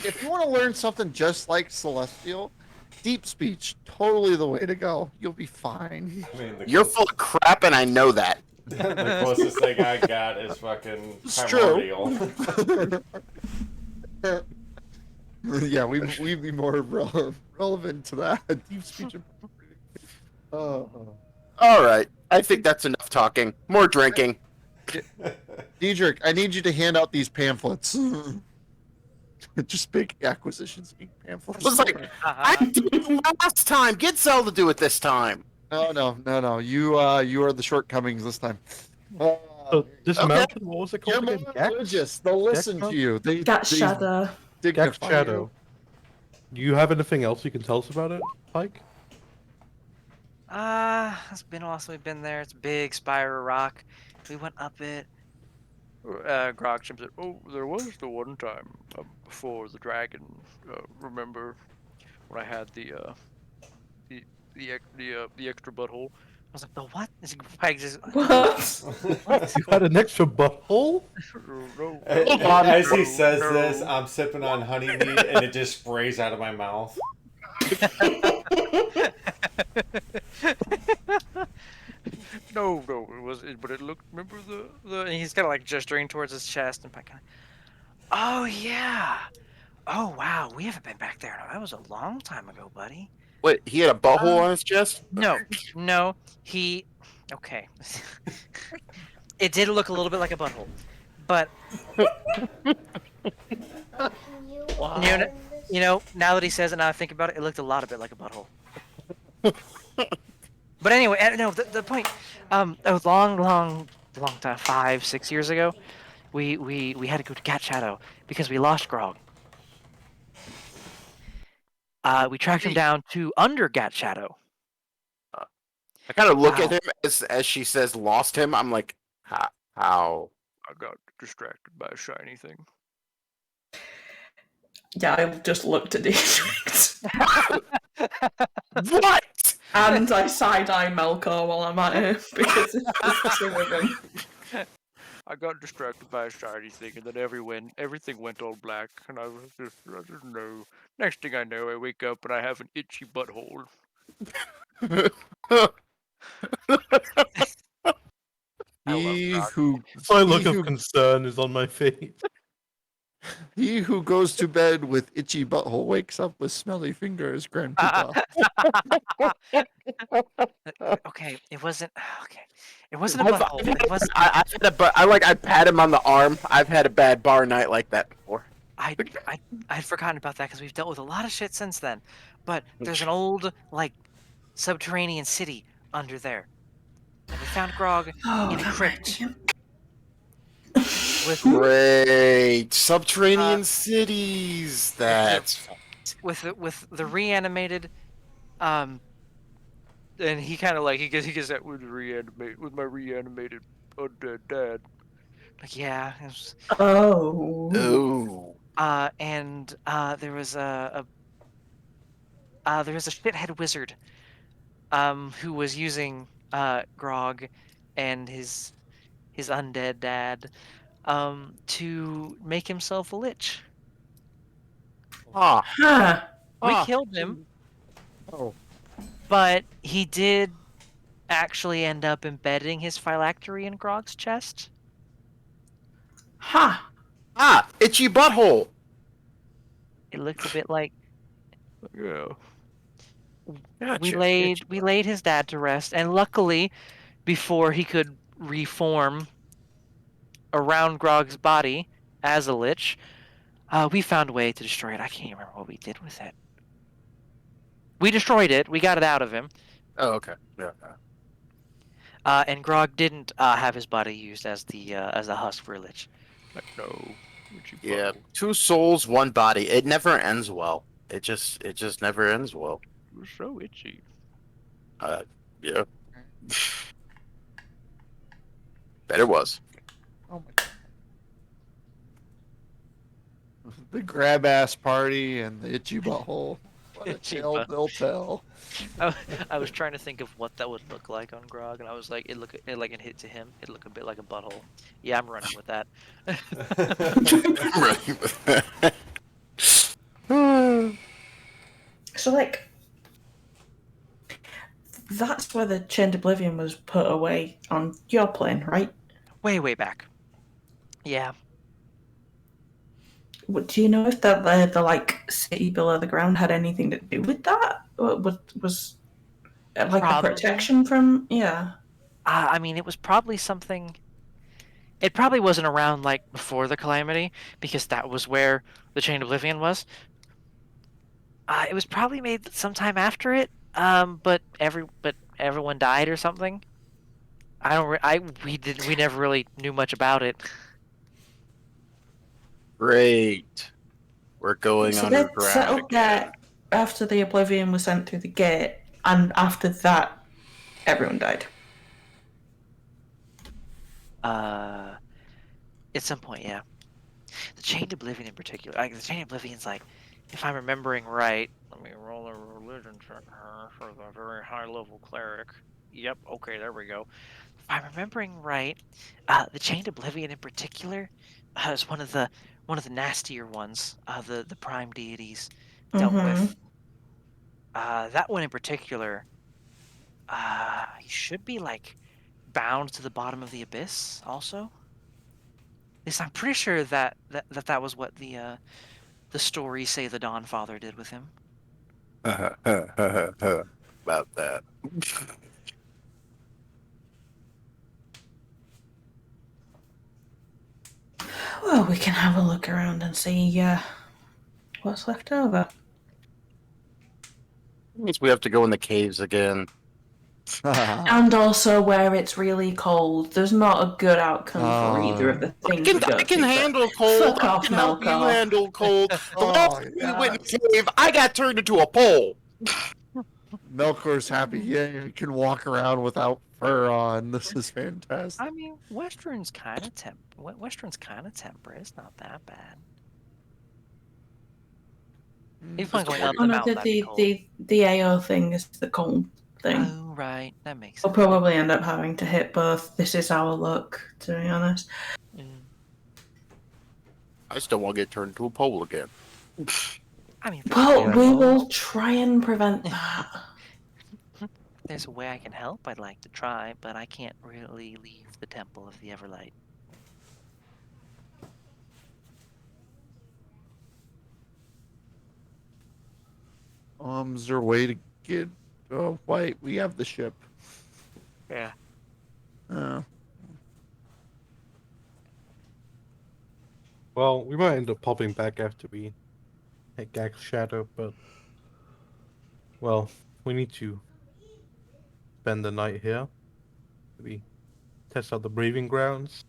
if you want to learn something just like celestial, deep speech, totally the way to go. You'll be fine. I mean, You're full of crap, and I know that. the closest thing I got is fucking It's true. primordial. Yeah, we'd be more relevant to that. Deep speech. Oh. All right. I think that's enough talking. More drinking. Diedrich, I need you to hand out these pamphlets. Just big acquisitions pamphlets. It's like, I did it last time. Get Zell to do it this time. No. You are the shortcomings this time. So this Okay. mountain, what was it You're called more again? Gax? religious. They'll listen to you. They That shadow. Gax dignify Shadow. Do you have anything else you can tell us about it, Pike? It's been a while since we've been there. It's a big spiral rock. We went up it. Grog chimes in. Oh, there was the one time before the dragon. Remember when I had the extra butthole? was like, the what? Pike just, What? You had an extra butthole? No, As he says no. this, I'm sipping on honey mead and it just sprays out of my mouth. No, it was. But it looked. Remember the. and he's kind of like gesturing towards his chest and Pike kind of, oh yeah. Oh wow, we haven't been back there. That was a long time ago, buddy. Wait, he had a butthole on his chest? No, he. Okay. It did look a little bit like a butthole, but you know, now that he says it, now I think about it, it looked a lot a bit like a butthole. But anyway, no, the point, a long time, 5-6 years ago, we had to go to Gat Shadow because we lost Grog. We tracked him down to under Gat Shadow. I kind of look Wow. at him as she says lost him. I'm like, how? I got distracted by a shiny thing. Yeah, I just looked at these What? and I side-eye Melkor while I'm at it because it's just two of them. I got distracted by a shiny thing, and then everything went all black, and I didn't know. Next thing I know, I wake up and I have an itchy butthole. He who My look he of who, concern is on my face. he who goes to bed with itchy butthole wakes up with smelly fingers, Grandpa. Okay, it wasn't. Okay, it wasn't a butthole. It wasn't. I've had I pat him on the arm. I've had a bad bar night like that before. I'd forgotten about that because we've dealt with a lot of shit since then. But there's an old like subterranean city under there, and we found Grog in a crypt with Great subterranean cities. That's with the reanimated, and he kind of like he gets that with my reanimated undead dad. Like yeah, it was, Oh. ooh. and there was a shithead wizard, who was using Grog and his undead dad, to make himself a lich. Ah. Huh. We killed him, Oh. but he did actually end up embedding his phylactery in Grog's chest. Ha. Ah, itchy butthole. It looked a bit like Yeah. we laid his dad to rest, and luckily, before he could reform around Grog's body as a lich, we found a way to destroy it. I can't even remember what we did with it. We destroyed it. We got it out of him. Oh, okay. Yeah. And Grog didn't have his body used as the husk for a lich. Like, no. Itchy Yeah. butthole. 2 souls, 1 body. It never ends well. It just never ends well. It was so itchy. Yeah. Bet it was. Oh my God. The grab ass party and the itchy butthole. What a Itchy tale butt. they'll tell. I was trying to think of what that would look like on Grog, and I was like, it hit to him. It'd look a bit like a butthole. Yeah, I'm running with that. So, like, that's where the Chained Oblivion was put away on your plane, right? Way back. Yeah. Do you know if the like city below the ground had anything to do with that? Or was it like Probably. a protection from? Yeah. I mean, it was probably something. It probably wasn't around like before the calamity, because that was where the Chained Oblivion was. It was probably made sometime after it. But everyone died or something. We never really knew much about it. Great. We're going So they underground settled again. there after the Oblivion was sent through the gate, and after that, everyone died. At some point, yeah. The Chained Oblivion in particular, like the Chained Oblivion's like, if I'm remembering right, let me roll a religion check here for the very high level cleric. Yep. Okay, there we go. If I'm remembering right, the Chained Oblivion in particular is one of the nastier ones. The prime deities dealt with. That one in particular, he should be like bound to the bottom of the abyss. Also, at least I'm pretty sure that was what the stories say the Dawn Father did with him. About that. Well, we can have a look around and see what's left over. Means we have to go in the caves again. And also where it's really cold. There's not a good outcome for either of the things we go I can to, but handle cold. fuck I off, can help you Melkor. handle cold. The last time we yes. went in the cave, I got turned into a pole. Melkor's happy. Yeah, he can walk around without fur on. This is fantastic. I mean, Western's kind of temperate. It's not that bad. If I'm going up Oh the no, mountain, that'd be cold. the AO thing is the cold thing. Oh, right. That makes We'll sense. probably end up having to hit both. This is our luck, to be honest. I still want to get turned into a pole again. I mean, Well, we will try and prevent that. if there's a way I can help, I'd like to try, but I can't really leave the Temple of the Everlight. Is there a way to get? Oh, wait, we have the ship. Yeah. Well, we might end up popping back after we hit Gag's shadow, but well, we need to spend the night here. Maybe test out the breathing grounds.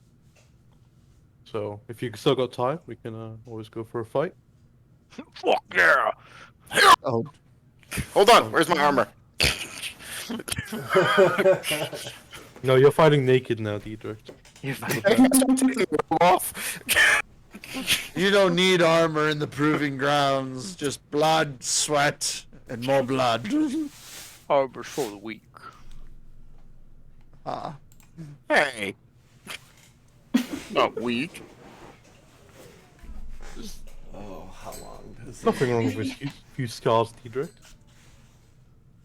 So if you still got time, we can always go for a fight. Fuck yeah! Oh, Hold on, where's my armor? No, you're fighting naked now, Diedrich. You're fine. Take the robe off. you don't need armor in the proving grounds. Just blood, sweat, and more blood. Arbor's for the weak. Ah. Hey. Not weak. Oh, how long does it Nothing wrong with a few scars, Diedrich.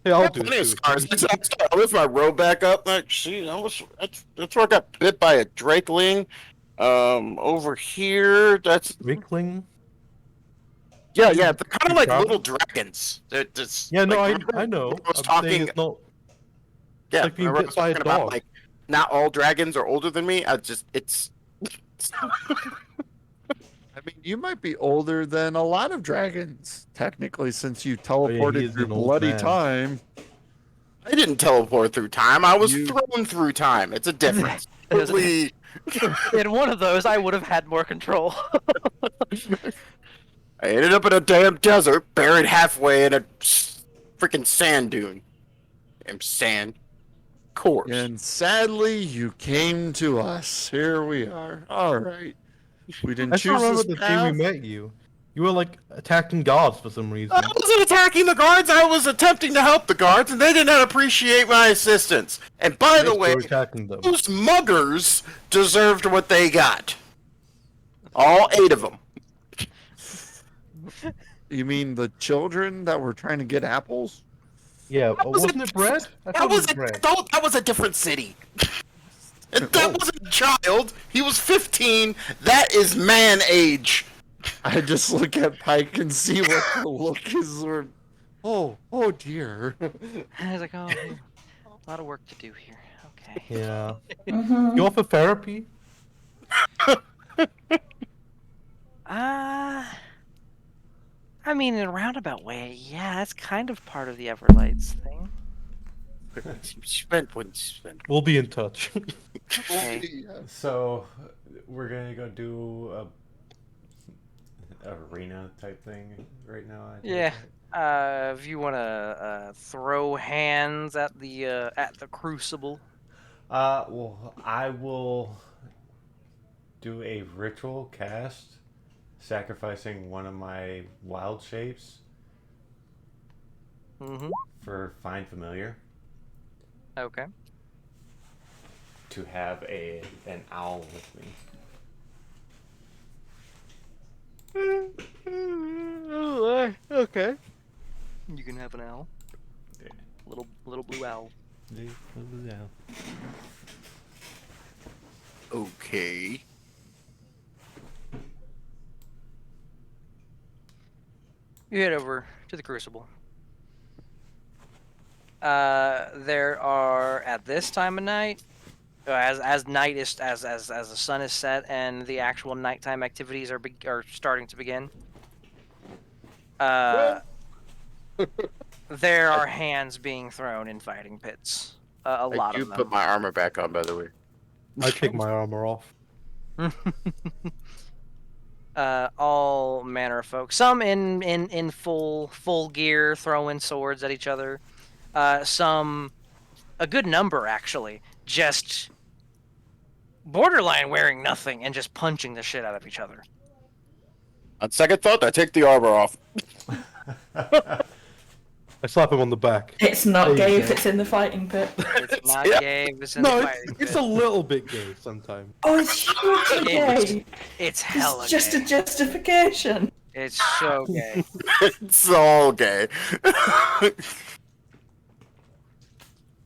Hey, I'll do Plenty it. of too. scars. I lift my robe back up. Like, see, that's where I got bit by a drakeling. Over here, that's Winkling? yeah. They're kind of like Dragons? little dragons. They're just, Yeah, no, like, I remember know. I was I'm talking. saying it's not. Yeah, like being remember I bit was by a talking about dog. like not all dragons are older than me. It's. I mean, you might be older than a lot of dragons, technically, since you yeah, he teleported is through an old bloody man. time. I didn't teleport through time. I was You- thrown through time. It's a difference. There's a- Totally- In one of those, I would have had more control. I ended up in a damn desert, buried halfway in a freaking sand dune. Damn sand. Course. And sadly, you came to us. Here we are. All right. We didn't I still choose remember this the day we path. met you. You were like attacking guards for some reason. I wasn't attacking the guards. I was attempting to help the guards, and they did not appreciate my assistance. And by the Yes, way, you were attacking them. those muggers deserved what they got. All 8 of them. You mean the children that were trying to get apples? Yeah, That was wasn't a- it bread? I That thought it was was bread. that was a different city. And that wasn't a child. He was 15. That is man age. I just look at Pike and see what the look is. Oh dear. I was like, oh, a lot of work to do here. Okay. Yeah. Mhm. You offer therapy? I mean, in a roundabout way, yeah, that's kind of part of the Everlights thing. Spent wouldn't spend. We'll be in touch. Okay. So, we're gonna go do a arena type thing right now. I think, Yeah. right? If you want to throw hands at the crucible. Well, I will do a ritual cast, sacrificing one of my wild shapes Mm-hmm. for Find Familiar. Okay. to have an owl with me. Okay. You can have an owl. Yeah. Little blue owl. Okay. You head over to the Crucible. There are at this time of night, as night is as the sun is set and the actual nighttime activities are starting to begin. There are hands being thrown in fighting pits. A lot I do of them. put my armor back on, by the way. I take my armor off. All manner of folks. Some in full gear, throwing swords at each other. Some, a good number actually, just borderline wearing nothing and just punching the shit out of each other. On second thought, I take the armor off. I slap him on the back. It's not There gay you if go. it's in the fighting pit. It's not Yeah. gay. It's in No, the it's, fighting it's pit. a little bit gay sometimes. Oh, it's hugely It's- gay. It's hella It's just gay. a justification. It's so gay. It's all gay.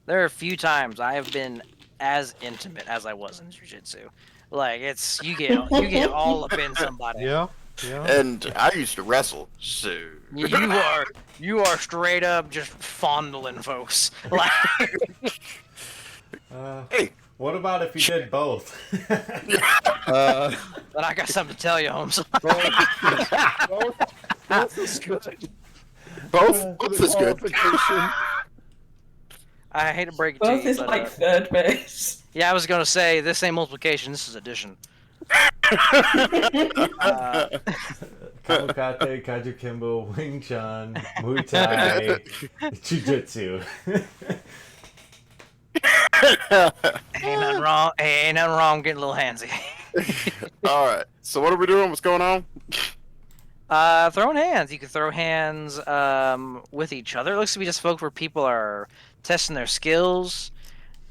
There are a few times I have been as intimate as I was in jiu-jitsu. Like it's you get all up in somebody. Yeah, yeah. And I used to wrestle, so You are straight up just fondling folks. Like hey. What about if you did both? but I got something to tell you, Holmes. Both is good. Both is good. I hate to break it to Both you, is but, like third base. yeah, I was gonna say this ain't multiplication. This is addition. Kamikate, Kaiju Kimbo, Wing Chun, Muay Thai, Jiu-Jitsu. Ain't nothing wrong. Hey, ain't nothing wrong getting a little handsy. All right. So what are we doing? What's going on? Throwing hands. You can throw hands with each other. It looks to be just folks where people are testing their skills.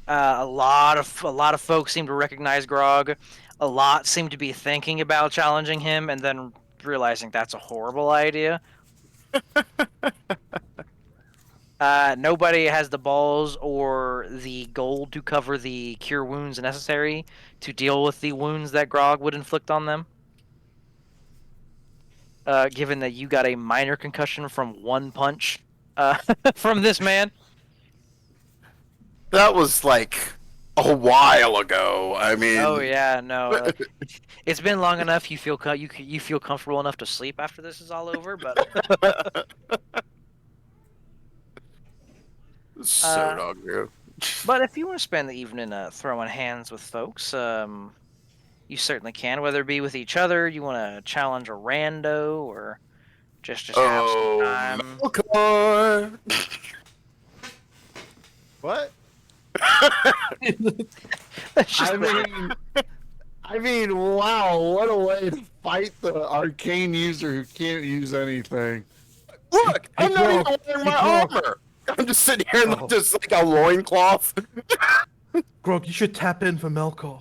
A lot of folks seem to recognize Grog. A lot seem to be thinking about challenging him and then realizing that's a horrible idea. Nobody has the balls or the gold to cover the cure wounds necessary to deal with the wounds that Grog would inflict on them. Given that you got a minor concussion from one punch from this man. That was like a while ago. I mean, Oh yeah, no. It's been long enough. You feel you feel comfortable enough to sleep after this is all over, but so dog you. but if you want to spend the evening throwing hands with folks, you certainly can. Whether it be with each other, you want to challenge a rando, or just have some time. Melkor. What? It's just I mean, wow, what a way to fight the arcane user who can't use anything. Look, I'm not even Grog. wearing my Hey, Grog. armor. I'm just sitting here in Oh. just like a loincloth. Grog, you should tap in for Melkor.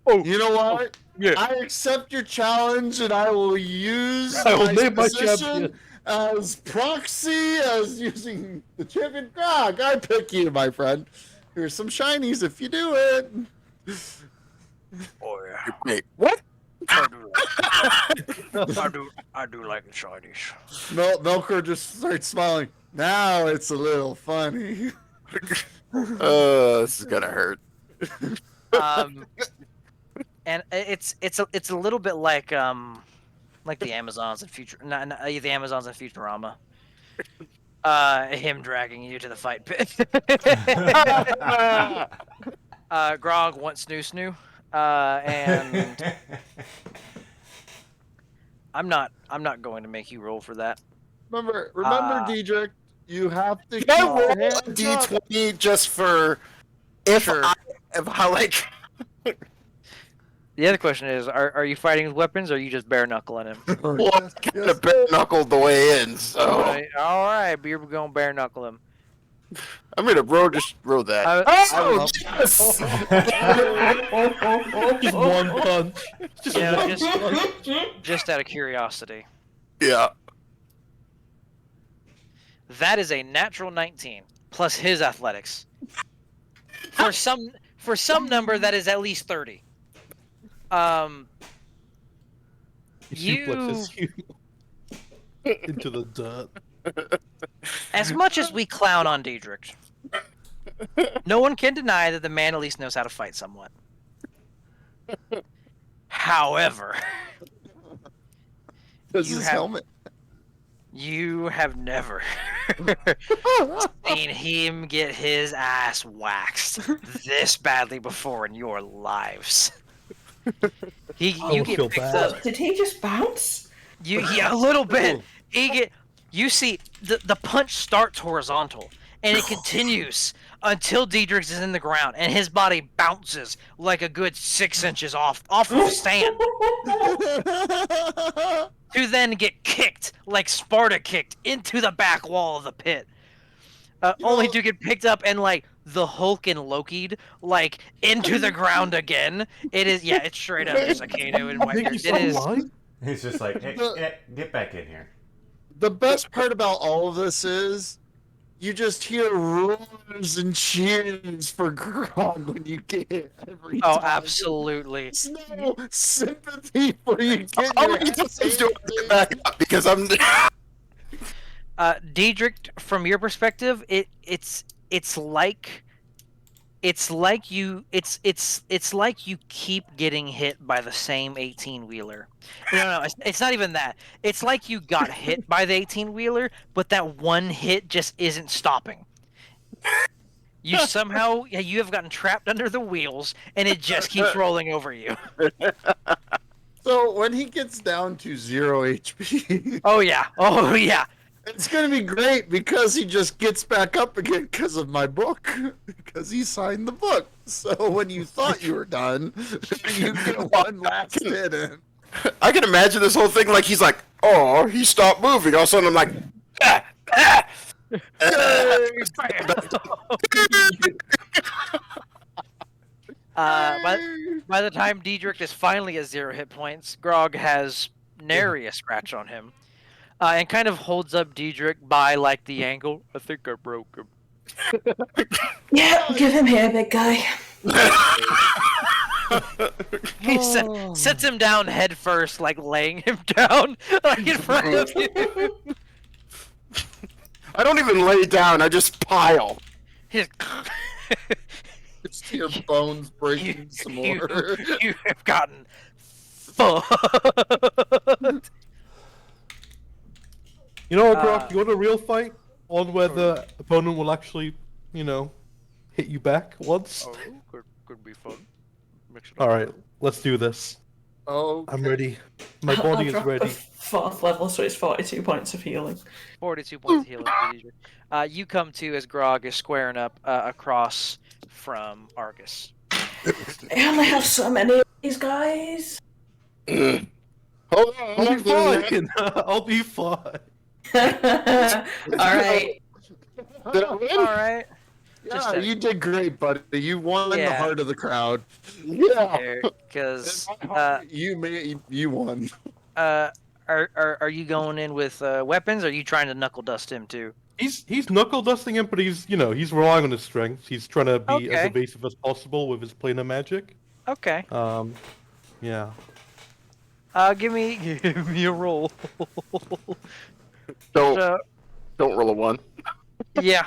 You know what? Yeah. I accept your challenge and I will use I will my name my position champion. as proxy, as using the champion Grog. I pick you, my friend. Here's some shinies if you do it. Oh yeah. Wait, what? I do like the shinies. Melkor just starts smiling. Now it's a little funny. This is gonna hurt. And it's a little bit like the Amazons in the Amazons in Futurama. Him dragging you to the fight pit. Grog wants snoo, and I'm not going to make you roll for that. Remember, Ah. Diedrich, you have to Can I keep roll your a hands up. d20 just for if Sure. if I like? The other question is, are you fighting with weapons, or are you just bare knuckling him? Well, I kind of bare knuckled the way in, so All right, but you're going bare knuckle him. I'm gonna roll that. Oh, yes! Just one punch. Just Yeah, one just- punch. Just out of curiosity. Yeah. That is a natural 19 plus his athletics. For some number that is at least 30. He suplexes you into the dirt. As much as we clown on Diedrich, no one can deny that the man at least knows how to fight somewhat. However, Does You his have- helmet? you have never seen him get his ass waxed this badly before in your lives. You would get feel picked bad. up. Did he just bounce? Yeah, a little bit. You see the punch starts horizontal and it continues until Diedrich is in the ground and his body bounces like a good 6 inches off of the stand to then get kicked like Sparta kicked into the back wall of the pit. Only to get picked up and like the Hulk and Loki'd like into the ground again. It's straight up just a Kano and I think he's It is. alive. He's just like, hey, get back in here. The best part about all of this is you just hear roars and cheers for Grog when you get it every Oh, time. absolutely. There's no sympathy for you. Get All your he ass does is do handed. it back up because I'm. Diedrich, from your perspective, it's like you keep getting hit by the same 18-wheeler. No, it's not even that. It's like you got hit by the 18-wheeler, but that one hit just isn't stopping. You somehow you have gotten trapped under the wheels, and it just keeps rolling over you. So when he gets down to 0 HP, Oh yeah. it's gonna be great because he just gets back up again because of my book, because he signed the book. So when you thought you were done, you get one last hit in. I can imagine this whole thing like he's like, oh, he stopped moving. All of a sudden, I'm like, ah, ah. By the time Diedrich is finally at 0 hit points, Grog has nary a scratch on him, and kind of holds up Diedrich by like the ankle. I think I broke him. Yeah, give him here, big guy. He sets him down head first, like laying him down like in front of you. I don't even lay down. I just pile. He's- Just your bones breaking some more. you have gotten fucked. You know what, Grok? You want a real fight? One where the opponent will actually, hit you back once? Oh, could be fun. Mix it up. Alright, let's do this. Oh, I'm ready. My body I'll is drop ready. the 4th level, so it's 42 points of healing. 42 points of healing for Diedrich. You come to as Grog is squaring up across from Argus. I only have so many of these guys. Hold on. I'll be fine. I'll be fine. Alright. Did I win? All right. yeah, you did great, buddy. You won the Yeah. heart of the crowd. Yeah. Because In my heart, you won. are you going in with weapons? Or are you trying to knuckle dust him too? He's knuckle dusting him, but he's relying on his strength. He's trying to be Okay. as evasive as possible with his planar magic. Okay. Yeah. Give me a roll. Don't So, roll a 1. yeah.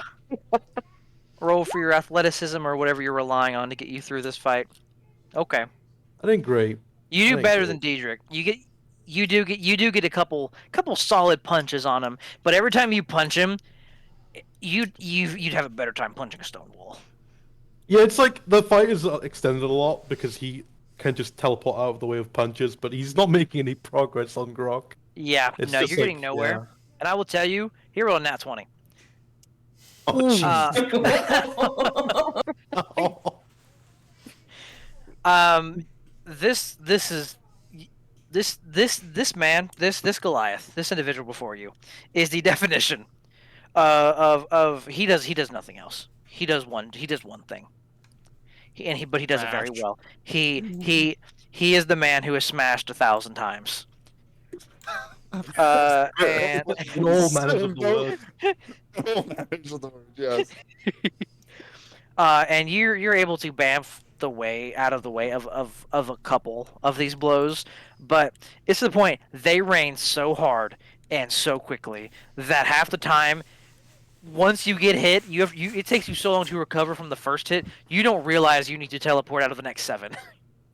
Roll for your athleticism or whatever you're relying on to get you through this fight. Okay. I think great. You do Thank better you. than Diedrich. You do get a couple solid punches on him, but every time you punch him, you'd have a better time punching a stone wall. Yeah, it's like the fight is extended a lot because he can just teleport out of the way of punches, but he's not making any progress on Grok. Yeah, It's no, just you're getting like, nowhere. And I will tell you, he rolled a nat 20. Oh, jeez. This man, this Goliath, this individual before you, is the definition of he does nothing else. He does one thing. But he does it very Smash. well. He is the man who has smashed 1,000 times. And In all manners of the word. All manners of the word, yes. and you're able to bamf the way out of the way of a couple of these blows, but it's to the point they rain so hard and so quickly that half the time, once you get hit, it takes you so long to recover from the first hit, you don't realize you need to teleport out of the next 7.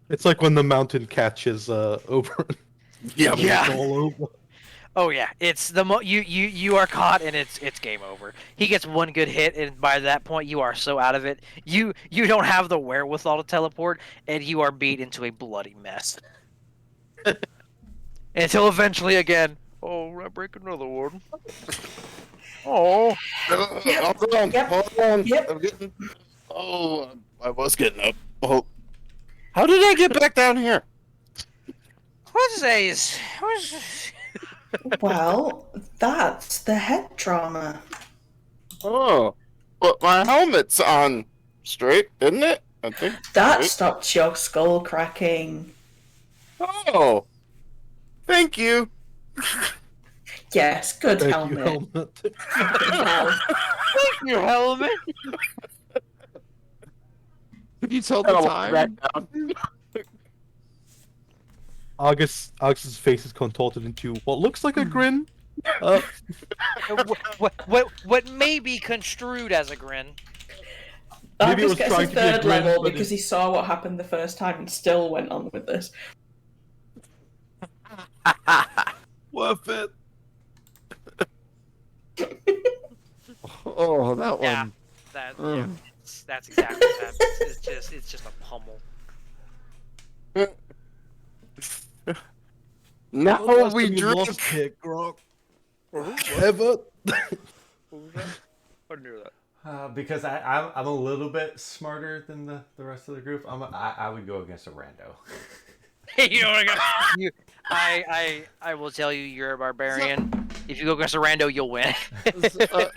It's like when the mountain catches over. Yeah. Yeah. It's all over. Oh yeah, it's you are caught and it's game over. He gets one good hit and by that point you are so out of it. You don't have the wherewithal to teleport and you are beat into a bloody mess. Until eventually again, oh, I break another one. Oh, Hold on. Yep. Hold on. Yep. I'm getting. Oh, I was getting up. Oh. How did I get back down here? what's this? Well, that's the head trauma. Oh, but my helmet's on straight, didn't it? I think. That Wait. stopped your skull cracking. Oh, thank you. Yes, good Thank you, helmet. helmet. Well, Your helmet. Can you tell the time? August's face is contorted into what looks like a grin. What may be construed as a grin. Maybe it Argus was gets trying his to be a third grin, level but because he saw what happened the first time and still went on with this. Worth it. Oh, that Yeah. one. That's exactly that. It's just a pummel. Now Last we time you drink. lost here, Grok. Ever? What was that? I knew that. Because I'm a little bit smarter than the rest of the group. I would go against a rando. You know what I will tell you, you're a barbarian. If you go against a rando, you'll win.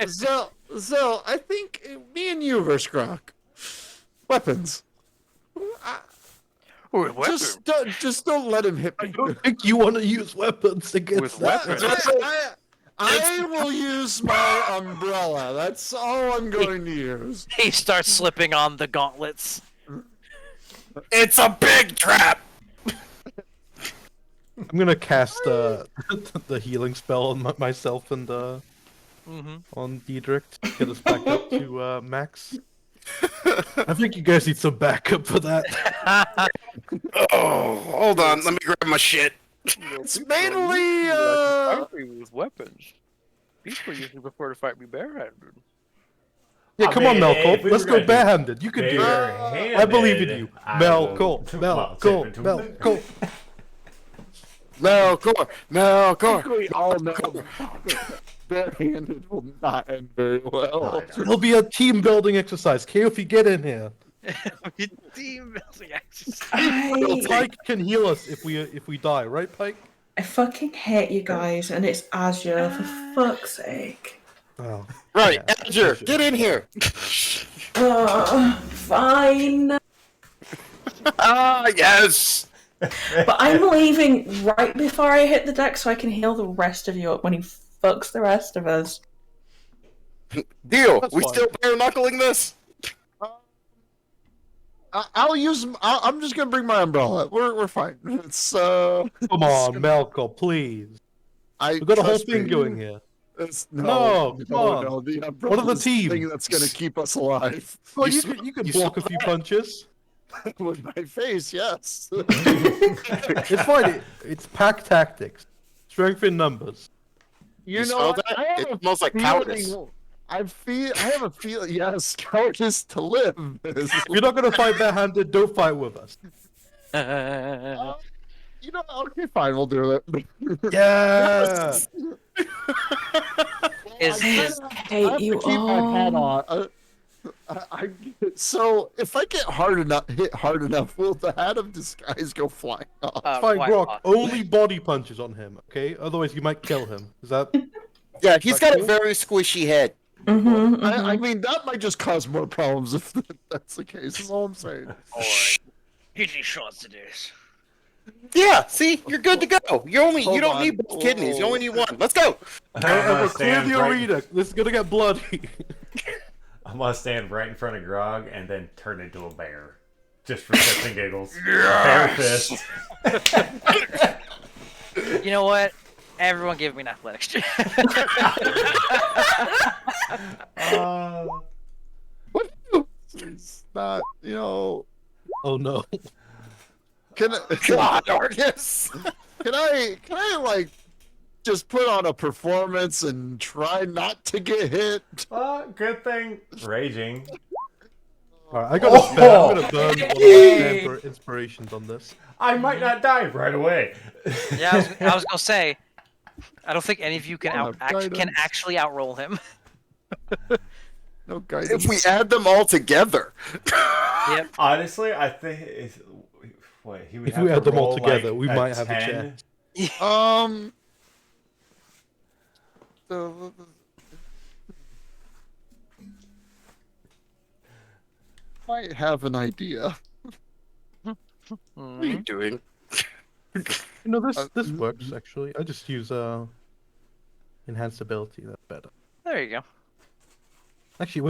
Zell, I think me and you versus Grok. Weapons. Just don't let him hit I me. don't think you want to use weapons against With that. weapons? I will use my umbrella. That's all I'm going to use. He starts slipping on the gauntlets. It's a big trap. I'm gonna cast the healing spell on myself and on Diedrich to get us back up to max. I think you guys need some backup for that. Oh, hold on. Let me grab my shit. It's mainly with weapons. People usually prefer to fight me barehanded. Yeah, I come mean, on, if Melkor. we Let's were go gonna do barehanded. You can do it. Barehanded, I believe in you. I will- Melkor. well, Melkor. to- Melkor. Melkor. we all know barehanded will not end very well. It'll be a team building exercise. Keofi, get in here. Team building exercise. Pike can heal us if we die, right, Pike? I fucking hate you guys, and it's Azure, for fuck's sake. Oh. Right, Yeah, Azure, sure. get in here. Fine. Ah, yes. But I'm leaving right before I hit the deck so I can heal the rest of you up when he fucks the rest of us. Deal. That's We fine. still bare knuckling this? I'll use. I'm just gonna bring my umbrella. We're fine. It's Come on, Melkor, please. We've We've got a whole thing going here. No, come on. no. The What are the umbrella's team? thing that's gonna keep us alive. Well, You you can you block a few punches. With my face, yes. It's fine. It's pack tactics. Strength in numbers. You know smell what? that? I have It a smells like feeling- cowardice. I have a feeling. Yes, cowardice to live. If you're not gonna fight barehanded, don't fight with us. You know, okay, fine, we'll do it. Yeah. Is I his Hate you keep my hat all. on. So if I get hit hard enough, will the hat of disguise go flying off? Fine, quite Grok. possibly. Only body punches on him, okay? Otherwise, you might kill him. Is that? Yeah, he's got a very squishy head. Mhm, I mhm. mean, that might just cause more problems if that's the case. Is all I'm saying. Alright. Get these shots to this. Yeah, see, you're good to go. You Hold don't on. need both kidneys. You only need Whoa. one. Let's go. I'm Hey, gonna Emma, clear stand the right- arena. This is gonna get bloody. I'm gonna stand right in front of Grog and then turn into a bear. Just for shits and giggles. Bear fist. You know what? Everyone give me an athletics check. What? It's not. Oh no. Can God, Argus. Can I like just put on a performance and try not to get hit? Good thing. Raging. Alright, I'm gonna burn one of my spare inspirations on this. I might not die right away. Yeah, I was gonna say, I don't think any of you can Guidance. actually outroll him. No guidance. If we add them all together. Yep. Honestly, I think it's, wait, he would If have we to add them all roll, together, like, we might have a 10. chance. Might have an idea. What are you doing? You know, this works actually. I just use enhanced ability. That's better. There you go. Actually,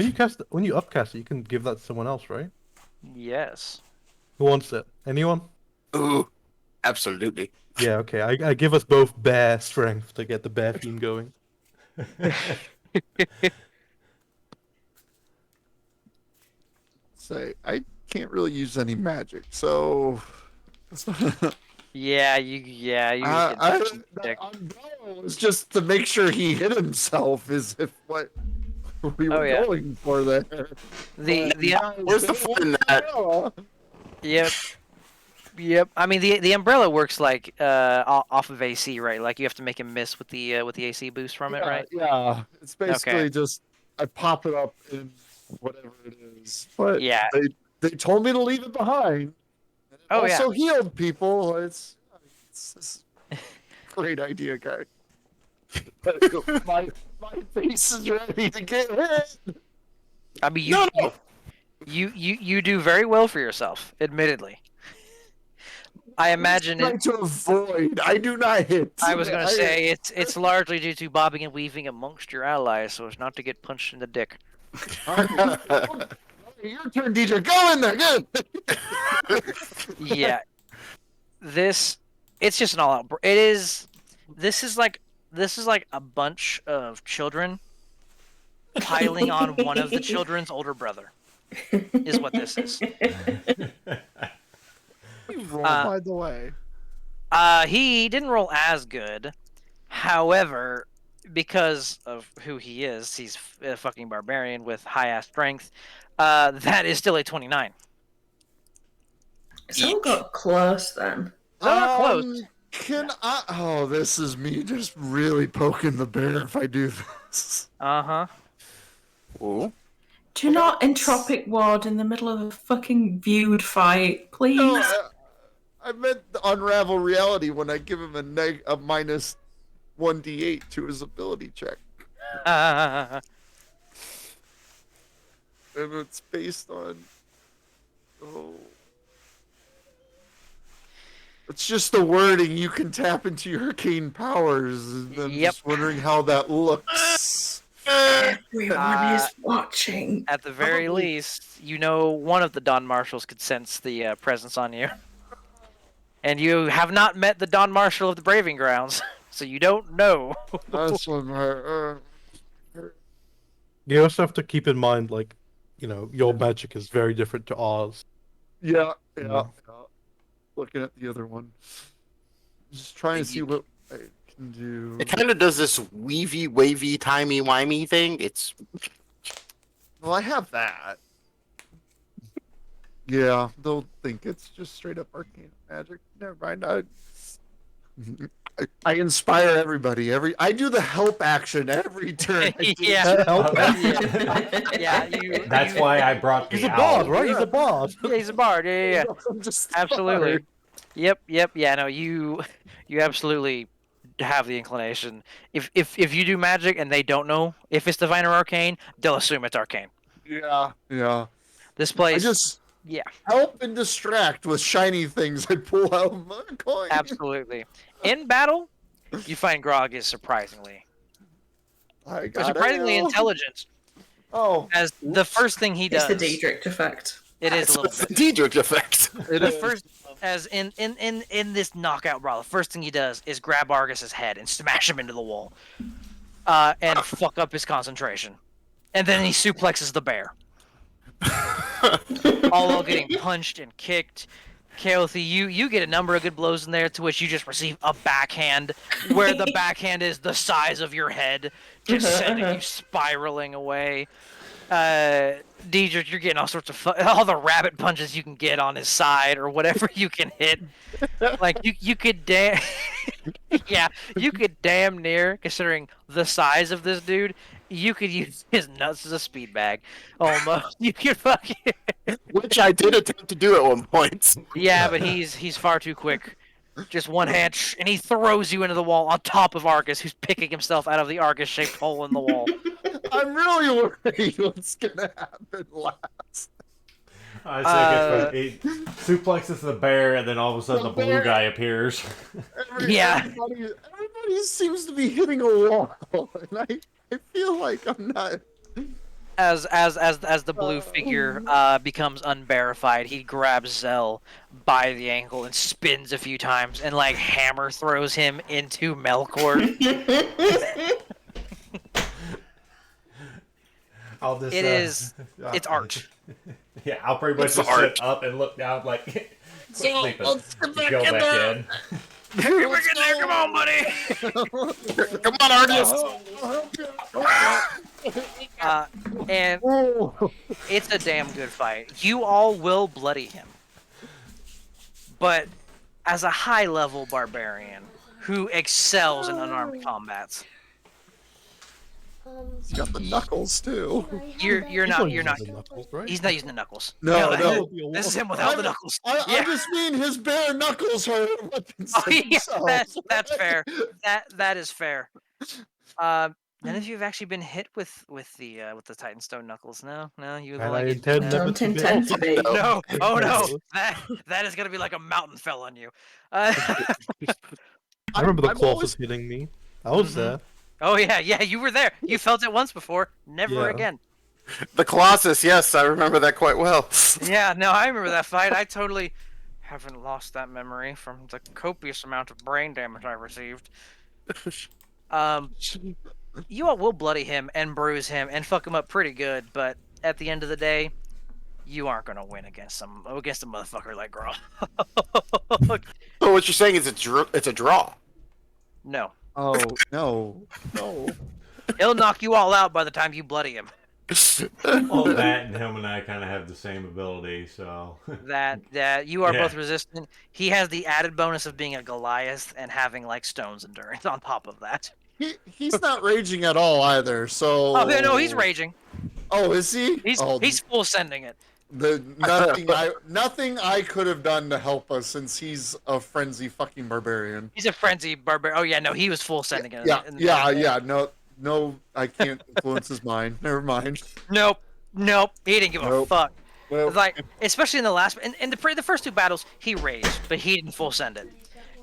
when you upcast it, you can give that to someone else, right? Yes. Who wants it? Anyone? Ooh, absolutely. Yeah. Okay. I give us both bear strength to get the bear theme going. Say, I can't really use any magic, so. Yeah, you get I, touched and dick. umbrella was just to make sure he hit himself. Is if what we were yeah. going for there. Where's the fun in that? Yep. I mean, the umbrella works like off of AC, right? Like you have to make him miss with the AC boost from it, right? Yeah, it's basically Okay. just I pop it up in whatever it is. But Yeah. they told me to leave it behind. And it Oh, yeah. also healed people. It's great idea, guy. my face is ready to get hit. I mean, No. you do very well for yourself, admittedly. I imagine Trying it. to avoid. I do not hit. I was gonna say it's largely due to bobbing and weaving amongst your allies, so as not to get punched in the dick. Your turn, DJ. Go in there. Good. Yeah, it's just an all-out. This is like a bunch of children piling on one of the children's older brother. Is what this is. Roll, by the way. He didn't roll as good. However, because of who he is, he's a fucking barbarian with high-ass strength. That is still a 29. Someone got close then. Not close. Can I? Oh, this is me just really poking the bear if I do this. Uh-huh. Ooh. Do not entropic ward in the middle of a fucking viewed fight, please. No, I meant the unravel reality when I give him a minus 1d8 to his ability check, and it's based on. Oh. It's just the wording. You can tap into your arcane powers. And I'm Yep. just wondering how that looks. Everyone is watching. At the very least, you know one of the Don Marshals could sense the presence on you. And you have not met the Don Marshal of the Braving Grounds, so you don't know. That's one. You also have to keep in mind, like, you know, your magic is very different to ours. Yeah. No. Looking at the other one. Just trying to see what I can do. It kind of does this weavy, wavy, timey-wimey thing. It's Well, I have that. Yeah, they'll think it's just straight up arcane magic. Never mind. I inspire everybody. I do the help action every turn. I do Yeah. Help. Yeah, That's why I brought the He's a owl. bard, right? He's a bard. Yeah, he's a bard. Yeah. I'm just Absolutely. tired. Yep. Yeah, no, you absolutely have the inclination. If you do magic and they don't know if it's divine or arcane, they'll assume it's arcane. Yeah. This I place, just yeah, help and distract with shiny things. I pull out my coin. absolutely. In battle, you find Grog is surprisingly intelligent. Oh, As the first thing he It's does, the Daedric effect. it is a It's little the bit. Daedric effect. The first, as in this knockout brawl, the first thing he does is grab Argus's head and smash him into the wall, and fuck up his concentration, and then he suplexes the bear, all while getting punched and kicked. Kaothi, you get a number of good blows in there, to which you just receive a backhand, where the backhand is the size of your head, just sending you spiraling away. Daedric, you're getting all sorts of all the rabbit punches you can get on his side or whatever you can hit. Like you could yeah, you could damn near, considering the size of this dude, you could use his nuts as a speed bag. Almost. You could fucking Which I did attempt to do at one point. yeah, but he's far too quick. Just one hand, and he throws you into the wall on top of Argus, who's picking himself out of the Argus-shaped hole in the wall. I'm really worried what's gonna happen last. I say he suplexes the bear, and then all of a sudden the blue bear. guy appears. Yeah. Everybody seems to be hitting a wall, and I feel like I'm not. As the blue figure becomes unverified, he grabs Zell by the ankle and spins a few times and like hammer throws him into Melkor. I'll just, It's art. Yeah, I'll pretty much It's just art. sit up and look down like, quit So, sleeping. let's get back Go in back there. in. We're getting there, come on, buddy. Come on, Argus. And Oh, it's a damn good fight. You all will bloody him. But as a high-level barbarian who excels in unarmed combats, he's got the knuckles too. you're not. The knuckles, right? He's not using the knuckles. No, that- no. This is him without the knuckles. I Yeah. just mean his bare knuckles are weapons Oh, to yeah, themselves. that's fair. That is fair. None of you have actually been hit with the Titanstone knuckles. No, you And like I it. intend No. never Don't to be. intend to be. No, oh no, No. that is gonna be like a mountain fell on you. I remember the I'm claws always- hitting me. I was Mhm. there. Oh yeah, you were there. You felt it once before, never Yeah. again. The Colossus, yes, I remember that quite well. Yeah, no, I remember that fight. I totally haven't lost that memory from the copious amount of brain damage I received. You all will bloody him and bruise him and fuck him up pretty good, but at the end of the day, you aren't gonna win against a motherfucker like Grog. So what you're saying is it's a draw. No, Oh no. he'll knock you all out by the time you bloody him. Well, that and him and I kind of have the same ability, so. That you are Yeah. both resistant. He has the added bonus of being a Goliath and having like stone's endurance on top of that. He's not raging at all either. So. Oh yeah, no, he's raging. Oh, is he? He's full sending it. Nothing I could have done to help us since he's a frenzy fucking barbarian. He's a frenzy barbarian. Oh yeah, no, he was full sending it. Yeah. No, I can't influence his mind. Never mind. Nope. He didn't give a Nope. fuck. Well, Like, especially in the last, in the first two battles, he raged, but he didn't full send it.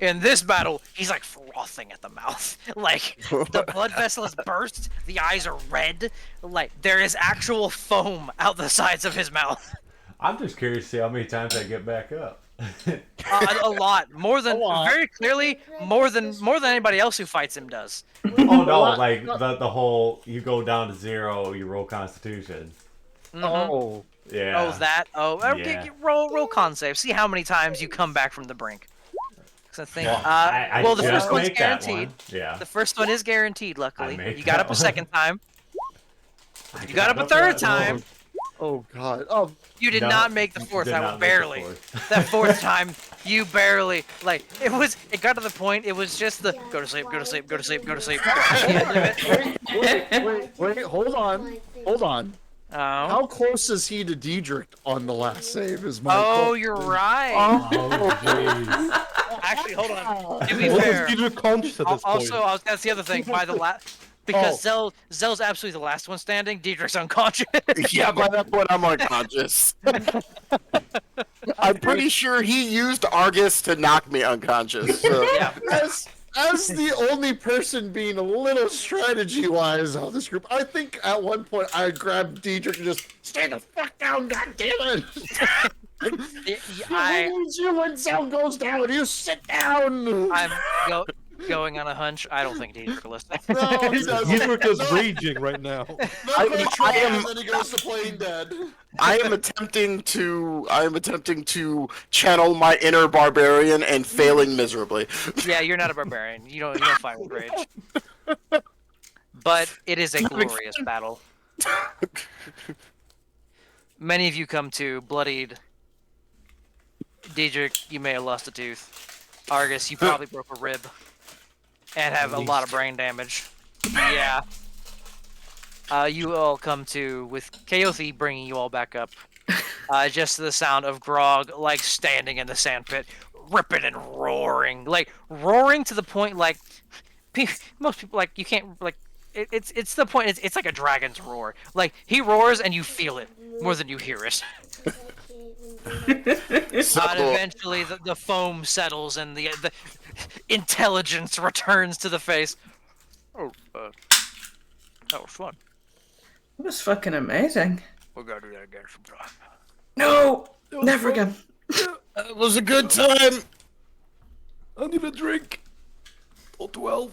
In this battle, he's like frothing at the mouth. Like, the blood vessel is burst, the eyes are red, like, there is actual foam out the sides of his mouth. I'm just curious to see how many times I get back up. A lot. More than, very clearly, more than anybody else who fights him does. Oh no, like the whole, you go down to 0, you roll Constitution. Mhm. Oh, Yeah. Okay, Yeah. roll con save. See how many times you come back from the brink. 'Cause I think, I well, the just first one's make that guaranteed. one. Yeah. The first one is guaranteed, luckily. make You got that up a one. second time. I You got up a for third that time. one. oh God. Oh, You did No, not make the fourth did time. not make the Barely. fourth. That fourth time, you barely. Like, it got to the point, it was just the go to sleep, go to sleep, go to sleep, go to sleep. At the end of it. wait. Hold on. Oh. How close is he to Daedric on the last save? Is my Oh, question. you're right. Oh, jeez. actually, hold on. To be Well, fair, is Deidre conscious at this also, point? that's the other thing. By the because Zell's absolutely the last one standing. Diedrich's unconscious. Yeah, by that point I'm unconscious. I'm pretty sure he used Argus to knock me unconscious. So. Yeah. As the only person being a little strategy wise on this group, I think at one point I grabbed Diedrich and just stay the fuck down, goddammit! When sound goes down, you sit down. I'm going on a hunch. I don't think Diedrich will listen. No, he doesn't. Deidre is raging right now. No, I I am- and then he goes to playing dead. I am attempting to channel my inner barbarian and failing miserably. Yeah, you're not a barbarian. You don't fight with rage. But it is a glorious battle. Many of you come to bloodied. Diedrich, you may have lost a tooth. Argus, you probably broke a rib. And have a lot of brain damage. Yeah. You all come to, with Kaothi bringing you all back up. Just the sound of Grog, like, standing in the sandpit, ripping and roaring. Like, roaring to the point, like, most people, like, you can't, like, it's the point, it's like a dragon's roar. Like, he roars and you feel it more than you hear it. And eventually the foam settles and the intelligence returns to the face. Oh, that was fun. It was fucking amazing. We're gonna do that again sometime. No, never again. It was a good time. I need a drink. Or 12.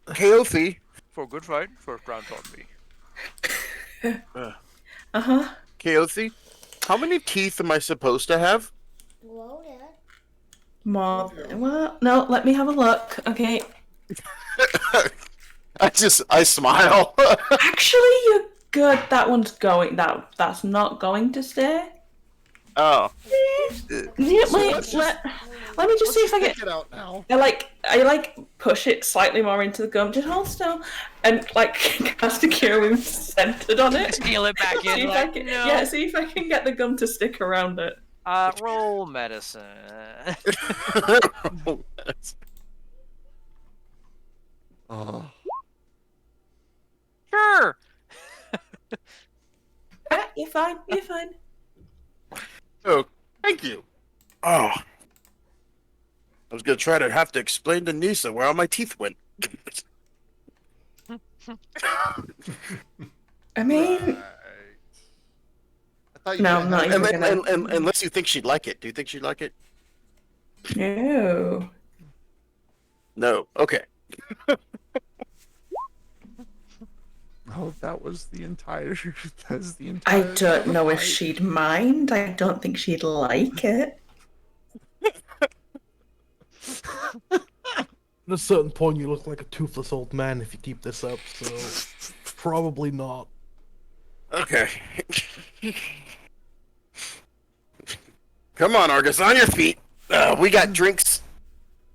Kaothi. For a good fight, first round's on me. Uh-huh. Kaothi, how many teeth am I supposed to have? More. Well, no, let me have a look. Okay. I smile. Actually, you're good. That one's going. That's not going to stay. Oh. Yeah, let me just see if I Take get. it out now. I push it slightly more into the gum. Just hold still, and like cast a cure wound centered on it. Steal it back See in. if I Like, can, no. yeah, see if I can get the gum to stick around it. Roll medicine. Oh. Sure. You're fine. You're fine. Oh, thank you. Oh. I was gonna try to have to explain to Nisa where all my teeth went. I mean, Right. I thought you No, were not gonna even have- gonna- Unless you think she'd like it. Do you think she'd like it? no. No. Okay. Oh, that was the entire. That's the I entire. don't know if fight. she'd mind. I don't think she'd like it. At a certain point, you look like a toothless old man if you keep this up, so probably not. Okay. Come on, Argus, on your feet. We got drinks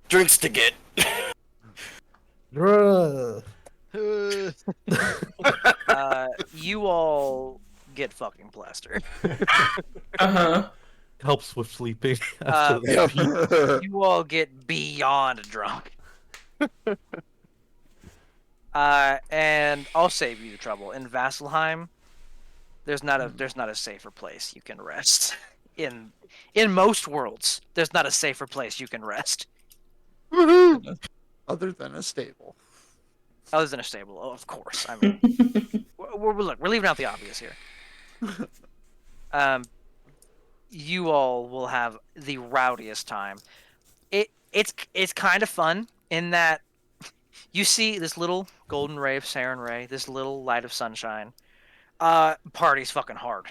to get. Bruh. You all get fucking plastered. Uh-huh. Helps with sleeping. Uh, after that. You all get beyond drunk. And I'll save you the trouble. In Vasselheim, there's not a safer place you can rest. In most worlds, there's not a safer place you can rest. Other than a stable. Other than a stable, of course. I mean, we're leaving out the obvious here. You all will have the rowdiest time. It's kind of fun in that you see this little golden ray of Saren Ray, this little light of sunshine. Party's fucking hard.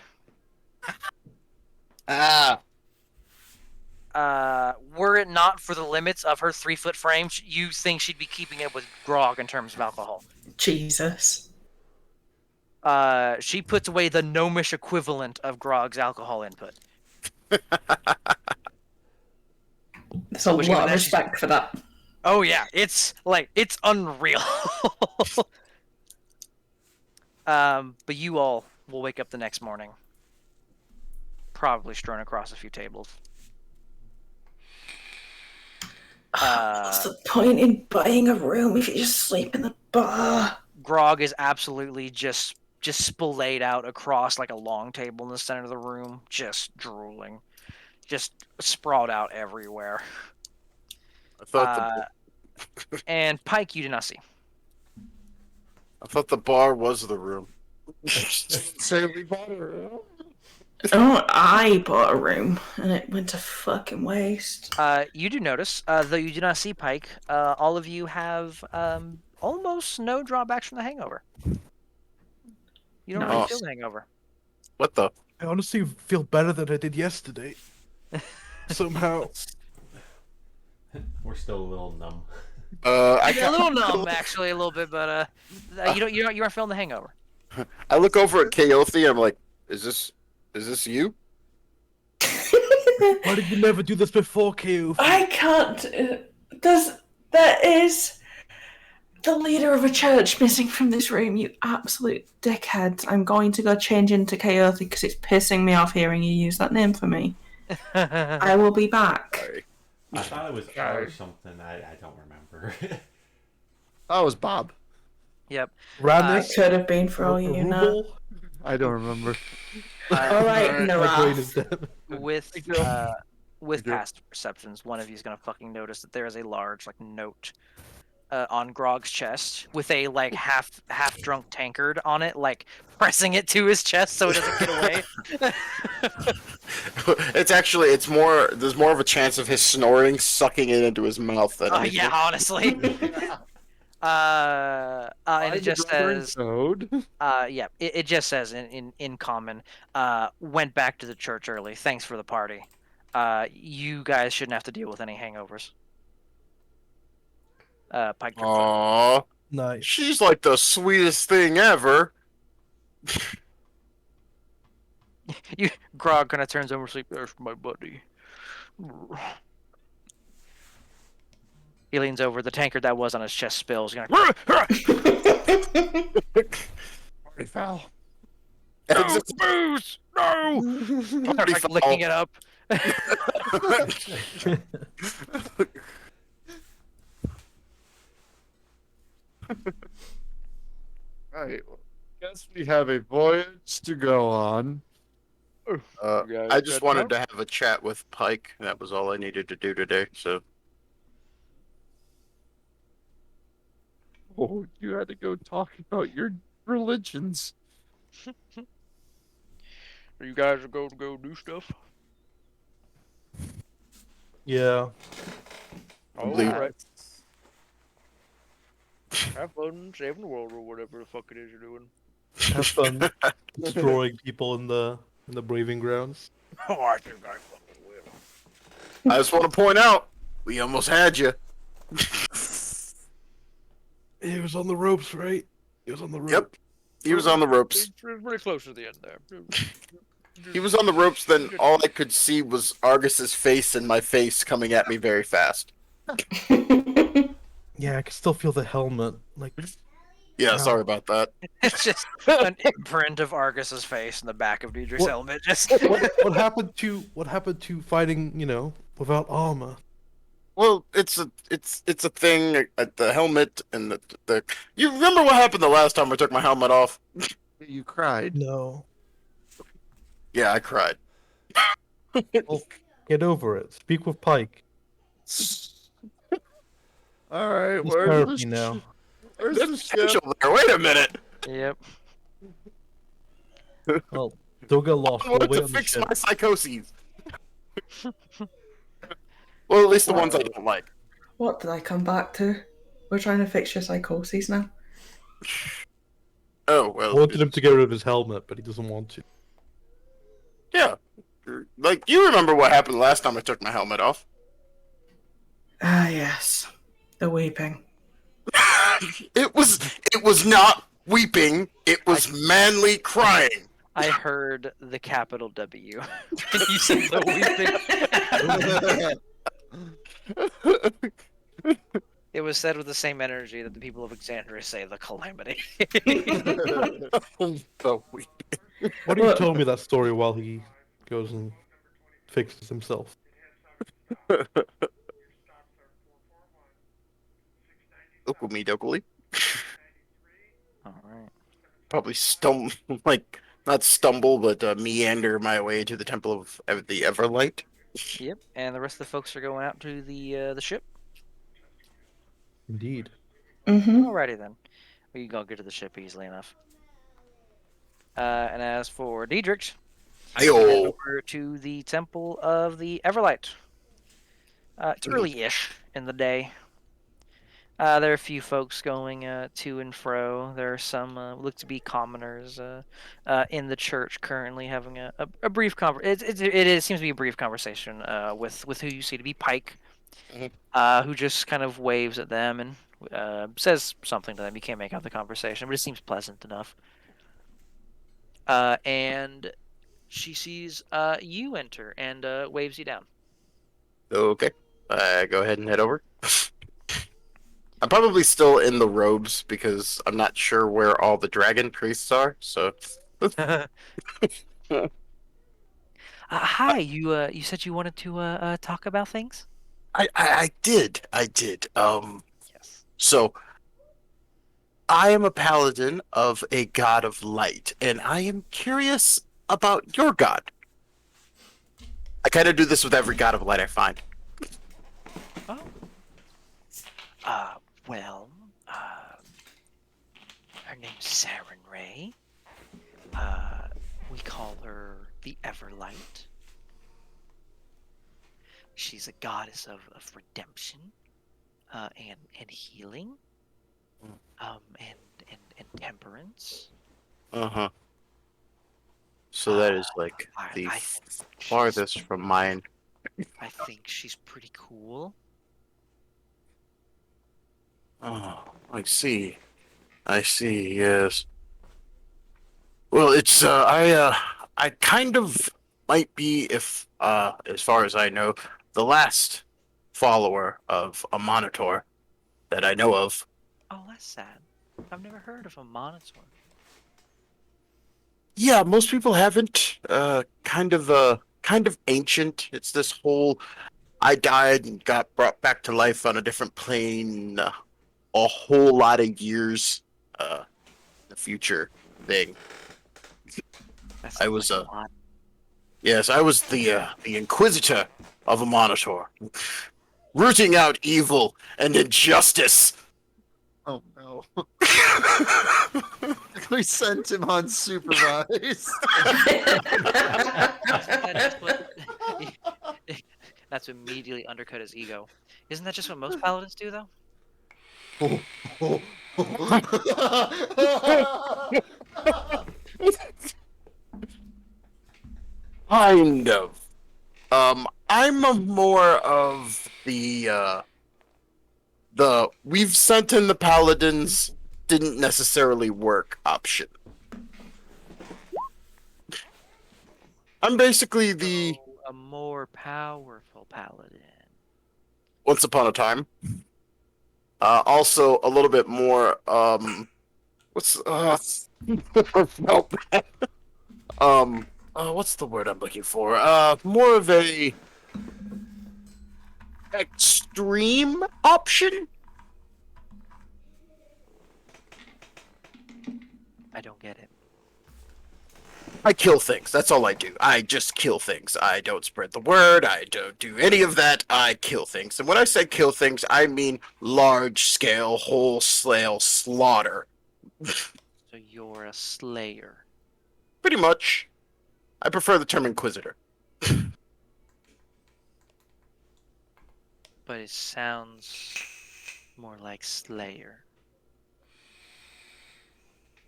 Were it not for the limits of her 3-foot frame, you think she'd be keeping up with Grog in terms of alcohol. Jesus. She puts away the gnomish equivalent of Grog's alcohol input. There's a Which even lot of that she's- respect for that. Oh yeah, it's unreal. But you all will wake up the next morning, probably strewn across a few tables. What's the point in buying a room if you just sleep in the bar? Grog is absolutely just splayed out across like a long table in the center of the room, just drooling, just sprawled out everywhere. I thought And Pike, you did not see. the bar was the room. Say we bought a room. Oh, I bought a room and it went to fucking waste. You do notice, though you do not see Pike, all of you have almost no drawbacks from the hangover. You don't really Nice. feel the hangover. What the? I honestly feel better than I did yesterday. Somehow. We're still a little numb. I You're a little numb, actually, a little bit, but you aren't feeling the hangover. I look over at Kaothi. I'm like, is this you? Why did you never do this before, KO? I can't. There is the leader of a church missing from this room, you absolute dickhead. I'm going to go change into Kaothi because it's pissing me off hearing you use that name for me. I will be back. Sorry. I thought it was R or something. I don't remember. That was Bob. Yep. It Radness? could have been for all you know. Rubel? I don't remember. All right, My no. brain is dead. With past perceptions, one of you is gonna fucking notice that there is a large like note on Grog's chest with a like half drunk tankard on it, like pressing it to his chest so it doesn't get away. It's more. There's more of a chance of his snoring sucking it into his mouth than anything. Yeah, honestly. And it just says, yeah, it just says in common, went back to the church early. Thanks for the party. You guys shouldn't have to deal with any hangovers. Pike. Aww, Nice. she's like the sweetest thing ever. Grog kind of turns over, sleep. There's my buddy. He leans over. The tankard that was on his chest spills. He's gonna. Party foul. No, booze! No! Party Like foul. licking it up. Right. Well, guess we have a voyage to go on. I just wanted to have a chat with Pike. That was all I needed to do today. So Oh, you had to go talk about your religions. You guys are going to go do stuff? Yeah. Believe- Alright. Have fun saving the world or whatever the fuck it is you're doing. Have fun destroying people in the braving grounds. Oh, I think I fucking will. I just want to point out, we almost had you. He was on the ropes, right? He was on the ropes. Yep, he was on the ropes. It's pretty close to the end there. He was on the ropes. Then all I could see was Argus's face and my face coming at me very fast. Yeah, I can still feel the helmet. Like, Yeah, Wow. sorry about that. It's just an imprint of Argus's face in the back of Diedrich's What- helmet. Just what happened to fighting? Without armor. Well, it's a thing at the helmet and the. You remember what happened the last time I took my helmet off? You cried. No. Yeah, I cried. Get over it. Speak with Pike. All right, He's where's therapy the now. Where's the There's ship? potential there. Wait a minute. yep. Well, don't get lost. I We'll wanted wait to on the fix ship. my psychoses. Well, at least the ones I don't like. What did I come back to? We're trying to fix your psychoses now. Oh I well. wanted him to get rid of his helmet, but he doesn't want to. Yeah. Like you remember what happened last time I took my helmet off? Ah, yes. The weeping. It was not weeping. It was manly crying. I heard the capital W when you said the weeping. It was said with the same energy that the people of Exandria say the calamity. The weeping. Why don't you tell me that story while he goes and fixes himself? Gumi Dokuli. All right. Probably not stumble, but meander my way to the Temple of the Everlight. Yep. And the rest of the folks are going out to the ship. Indeed. Mm-hmm. Alrighty then. We can go get to the ship easily enough. And as for Diedrich, you head Ayo. over to the Temple of the Everlight. It's early-ish in the day. There are a few folks going to and fro. There are some look to be commoners in the church currently having a brief conversation. It seems to be a brief conversation with who you see to be Pike, who just kind of waves at them and says something to them. You can't make out the conversation, but it seems pleasant enough. And she sees you enter and waves you down. Okay. Go ahead and head over. I'm probably still in the robes because I'm not sure where all the dragon priests are. So. Hi, you said you wanted to talk about things? I did. Yes. So I am a paladin of a god of light, and I am curious about your god. I kind of do this with every god of light I find. Oh. Well, her name's Saren Ray. We call her the Everlight. She's a goddess of redemption, and healing, and temperance. Uh-huh. So that is like the I think farthest from mine. I think she's pretty cool. Oh, I see. Yes. Well, it's I kind of might be, if as far as I know, the last follower of a Monitor that I know of. Oh, that's sad. I've never heard of a Monitor. Yeah, most people haven't. Kind of ancient. It's this whole I died and got brought back to life on a different plane a whole lot of years the future thing. I was yes, I was the Inquisitor of a Monitor, rooting out evil and injustice. Oh no. We sent him unsupervised. That's immediately undercut his ego. Isn't that just what most paladins do, though? Kind of. I'm a more of the we've sent in the paladins didn't necessarily work option. I'm basically the So, a more powerful paladin. once upon a time. Also a little bit more what's what's the word I'm looking for? More of a extreme option. I don't get it. I kill things. That's all I do. I just kill things. I don't spread the word. I don't do any of that. I kill things. And when I say kill things, I mean large-scale, wholesale slaughter. So you're a slayer. Pretty much. I prefer the term Inquisitor. But it sounds more like slayer.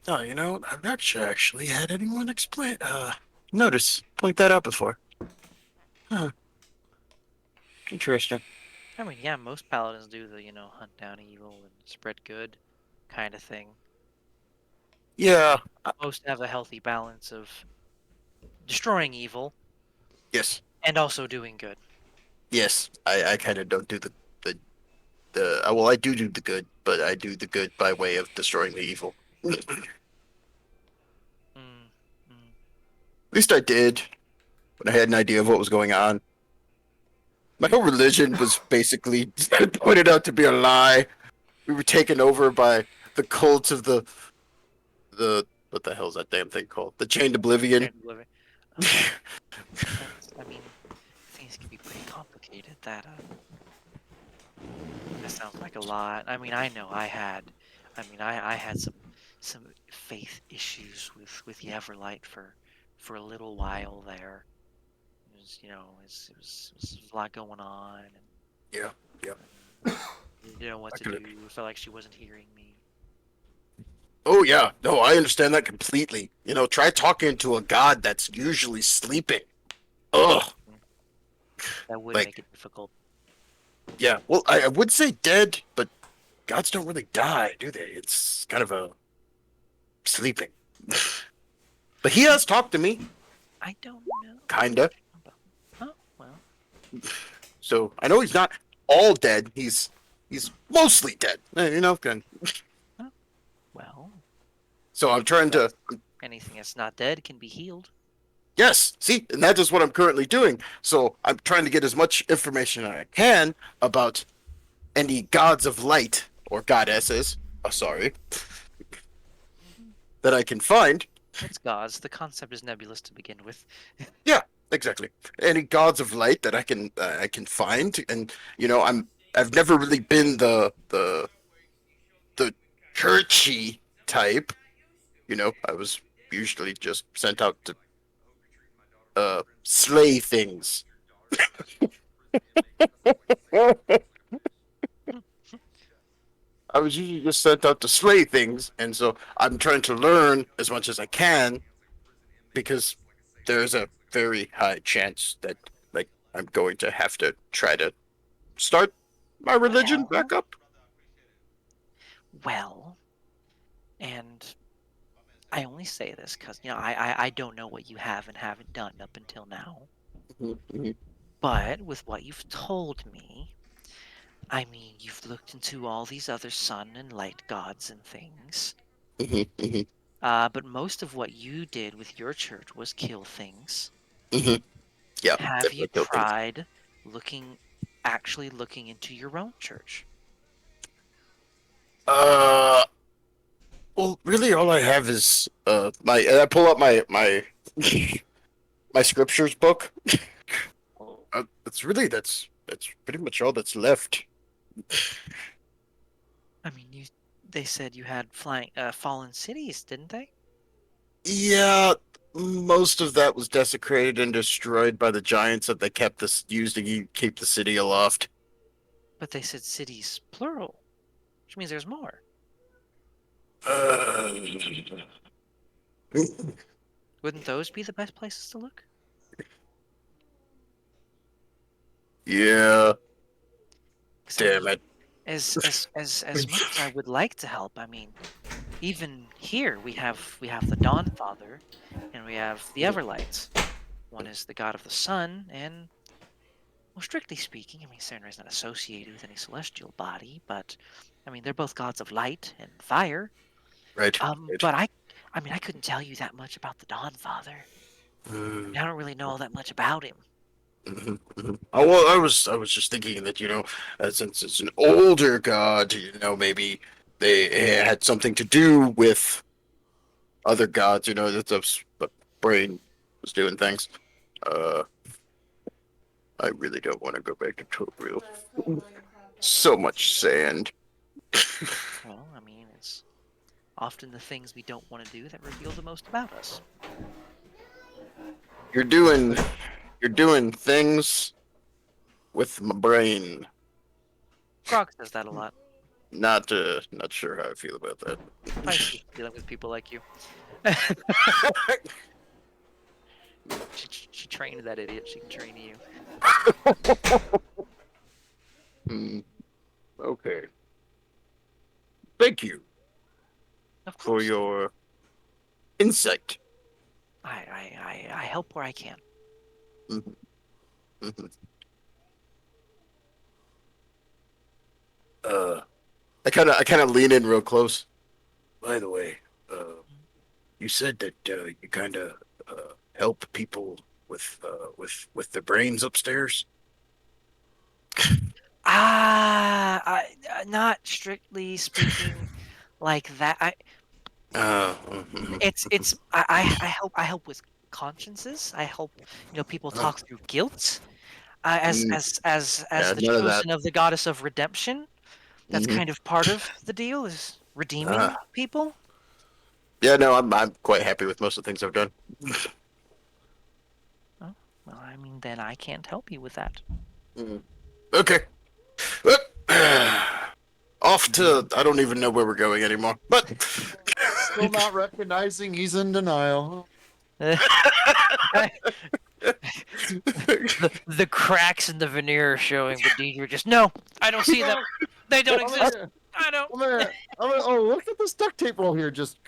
Oh, I've not actually had anyone point that out before. Huh. Interesting. I mean, yeah, most paladins do the, hunt down evil and spread good kind of thing. Yeah. Most have a healthy balance of destroying evil Yes. and also doing good. Yes. I kind of don't do the well, I do the good, but I do the good by way of destroying the evil. At least I did when I had an idea of what was going on. My whole religion was basically pointed out to be a lie. we were taken over by the cult of the what the hell's that damn thing called? The Chained Oblivion. Can't believe it. I mean, things can be pretty complicated. That sounds like a lot. I mean, I know I had some faith issues with the Everlight for a little while there. It was, it was a lot going on, and Yeah, yeah. didn't know what I to could've- do. Felt like she wasn't hearing me. Oh yeah, no, I understand that completely. Try talking to a god that's usually sleeping. Ugh. That would Like- make it difficult. Yeah. Well, I would say dead, but gods don't really die, do they? It's kind of a sleeping. But he has talked to me, I don't know. kinda. Oh well. So I know he's not all dead. He's mostly dead. Kind. Well, So I'm trying to. anything that's not dead can be healed. Yes, see, and that is what I'm currently doing. So I'm trying to get as much information as I can about any gods of light or goddesses. Sorry, that I can find. It's gods. The concept is nebulous to begin with. Exactly. Any gods of light that I can find, and I've never really been the churchy type. I was usually just sent out to slay things. I was usually just sent out to slay things, and so I'm trying to learn as much as I can because there's a very high chance that I'm going to have to try to start my religion Well. back up. Well, and I only say this because I don't know what you have and haven't done up until now. Mhm, But with what you've told me, I mean, you've looked into all these other sun and light gods and things. mhm, mhm, But most of what you did with your church was kill things. mhm. Yeah. Have you definitely killed things. tried actually looking into your own church? Well, really, all I have is and I pull up my my scriptures book. That's pretty much all that's left. I mean, they said you had fallen cities, didn't they? Yeah, most of that was desecrated and destroyed by the giants that they used to keep the city aloft. But they said cities plural, which means there's more. Uh, Wouldn't those be the best places to look? yeah, 'Cause, I damn mean, it. as much as I would like to help, I mean, even here we have the Dawn Father, and we have the Everlights. One is the god of the sun, and well, strictly speaking, I mean, Cernra is not associated with any celestial body, but I mean, they're both gods of light and fire. Right. right. But I mean, I couldn't tell you that much about the Dawn Father. Mm, I don't really know all that much about him. mhm, mhm. Oh well, I was just thinking that since it's an older god, maybe they had something to do with other gods. That's what brain was doing things. I really don't want to go back to Tobril. So much sand. Well, I mean, it's often the things we don't want to do that reveal the most about us. You're doing things with my brain. Grog says that a lot. Not sure how I feel about that. I hate dealing with people like you. She trained that idiot. She can train you. Okay. Thank you Of for course. your insight. I help where I can. Mhm. I kind of lean in real close. By the way, you said that you kind of help people with their brains upstairs. not strictly speaking like that. I help with consciences. I help people talk through guilt. As Yeah, the none of that. chosen of the goddess of redemption. That's Mhm. kind of part of the deal is redeeming people. Yeah, no, I'm quite happy with most of the things I've done. Oh, well, I mean, then I can't help you with that. Okay. Off to I don't even know where we're going anymore. But Still not recognizing he's in denial. The cracks in the veneer are showing, but Deidre just no, I don't see them. They don't exist. I don't. Oh, look at this duct tape roll here. Just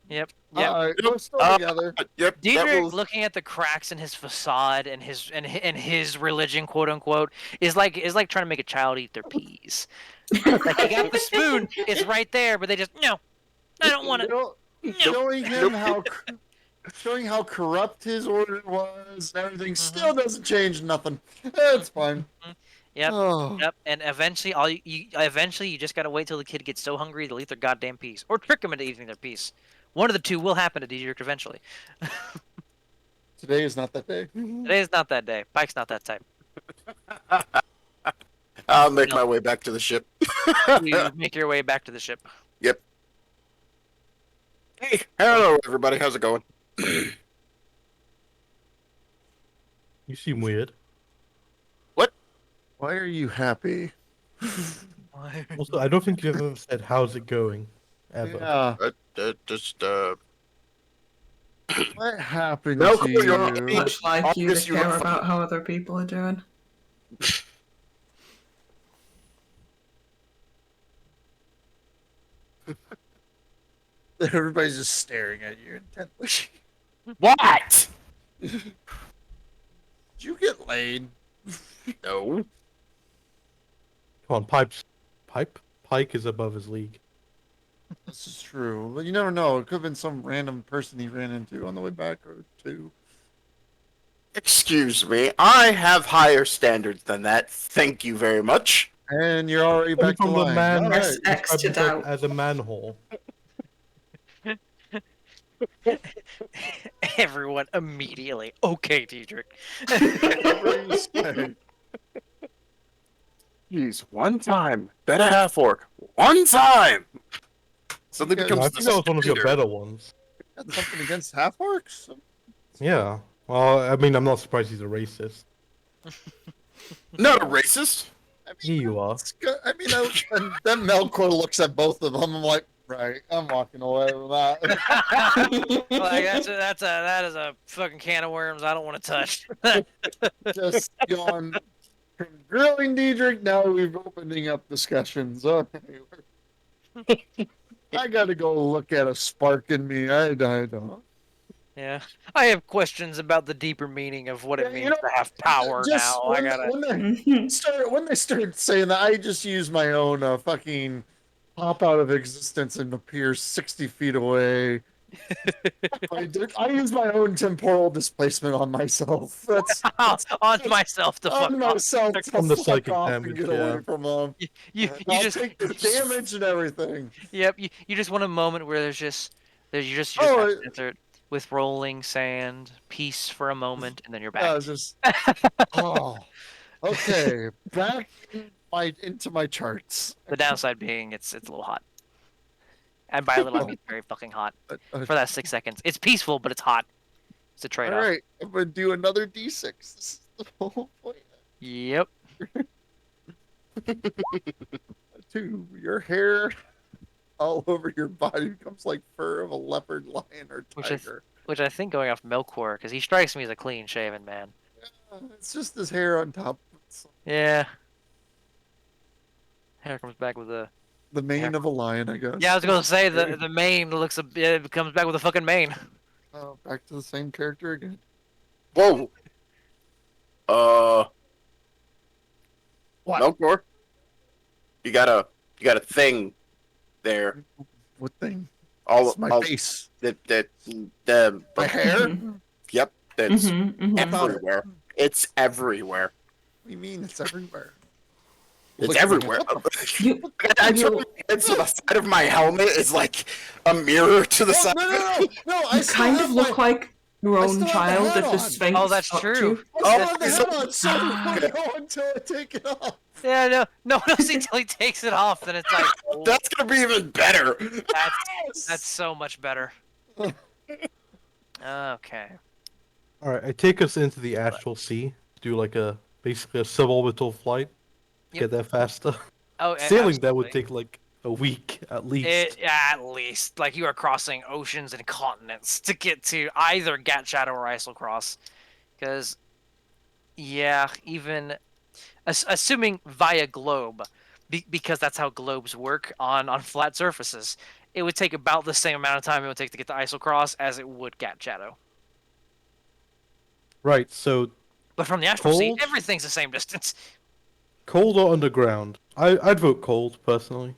Yep. all right, we're still together. yep, that Diedrich was looking at the cracks in his facade and his religion, quote unquote, is like trying to make a child eat their peas. Like you got the spoon, it's right there, but they just no, I don't want it. No. Showing him showing how corrupt his order was and everything still doesn't change nothing. It's fine. Yep. Oh. Yep. And eventually, you just gotta wait till the kid gets so hungry they'll eat their goddamn peas, or trick them into eating their peas. One of the two will happen to Diedrich eventually. Today is not that day. Today is not that day. Pike's not that type. I'll make my way back to the ship. You make your way back to the ship. Yep. Hey, hello everybody. How's it going? You seem weird. Why are you happy? Also, I don't think you've ever said how's it going, ever. Yeah. Just What happened No, to you're you? Much like you to Obvious you care were about how other people are doing. Everybody's just staring at you intently. what? Did you get laid? No. Come on, Pike is above his league. This is true. But you never know. It could have been some random person he ran into on the way back or two. Excuse me. I have higher standards than that. Thank you very much. And you're already back to From the line. man All Press right. X to described himself doubt. as a manhole. Everyone immediately. Okay, Diedrich. Whatever you say. Jeez, one time. Better half orc. One time. Something Okay. No, I becomes think that was one of your standard. better ones. Got something against half orcs? Yeah. Well, I mean, I'm not surprised he's a racist. Not a racist. I Here mean, you are. it's good. I mean, and then Melkor looks at both of them. I'm like, right, I'm walking away from that. Like that is a fucking can of worms I don't want to touch. Just going from grilling Diedrich. Now we're opening up discussions. Okay. I gotta go look at a spark in me. I don't. Yeah, I have questions about the deeper meaning of what Yeah, it you means know, to have power Just now. I gotta. when they start saying that, I just use my own fucking pop out of existence and appear 60 feet away. I use my own temporal displacement on myself. That's on myself to fuck on off. myself to From the fuck psychic off damage, and get yeah. away from them. You I'll just take the damage and everything. Yep, you just want a moment where you just Oh, have desert with rolling sand, peace for a moment, and then you're back. just oh, okay, back into my charts. The downside being it's a little hot. And by a little I mean very fucking hot. For that 6 seconds. It's peaceful, but it's hot. It's a All trade-off. right, I'm gonna do another D6. This is the whole point. Yep. 2. Your hair all over your body becomes like fur of a leopard, lion, or Which is- tiger. Which I think going off Melkor, because he strikes me as a clean-shaven man. It's just his hair on top. It's Yeah. Hair comes back with a. the mane of a lion, I guess. Yeah, I was gonna say the mane looks it comes back with a fucking mane. Oh, back to the same character again. Whoa. What? Melkor? You got a thing there. What thing? All It's my all face. the My hair? Mhm, Yep, that's mhm, mhm. everywhere. It's everywhere. What do you mean it's everywhere? It's Look, everywhere. You, I you- turn my head so the side of my helmet is like a mirror to the Oh, side. no! you kind of look like your I own still have the child hat if the on. Sphinx Oh, that's fucked true. you. I still Oh, have the he's hat on, so Ah. we go until I take it off. Yeah, no one will see till he takes it off. Then it's like, oh, That's gonna be even better. that's so much better. Okay. All right, I take us into the astral sea. Do like basically a suborbital flight. Yep. Get there faster. Oh, Sailing that would absolutely. take like a week at least. At least, like, you are crossing oceans and continents to get to either Gat Shadow or Isle Cross, because, yeah, even assuming via globe, because that's how globes work on flat surfaces, it would take about the same amount of time it would take to get to Isle Cross as it would Gat Shadow. Right. So But from the astral sea, Cold? everything's the same distance. cold or underground? I'd vote cold personally.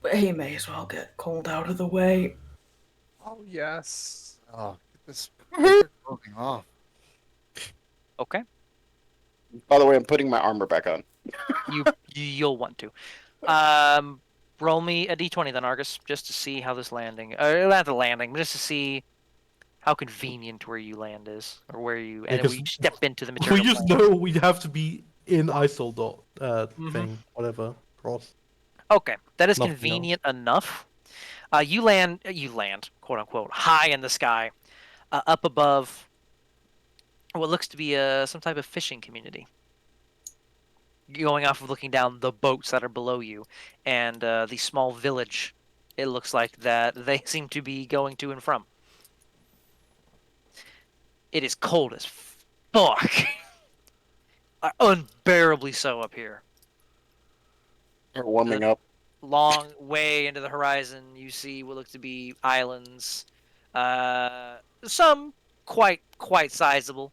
But he may as well get cold out of the way. Oh yes. Oh, get this Mhm. clothing off. Okay, By the way, I'm putting my armor back on. you'll want to. Roll me a d20 then, Argus, just to see how this landing, not the landing, but just to see how convenient where you land is, or where you, and then 'cause we step into the We material just plane. know we have to be in Isol dot Mhm. thing, whatever cross. Okay, that is Nothing else. convenient enough. You land, quote unquote, high in the sky, up above what looks to be some type of fishing community. Going off of looking down the boats that are below you, and the small village, it looks like that they seem to be going to and from. It is cold as fuck, unbearably so up here. We're warming up. Long way into the horizon, you see what look to be islands, some quite sizable,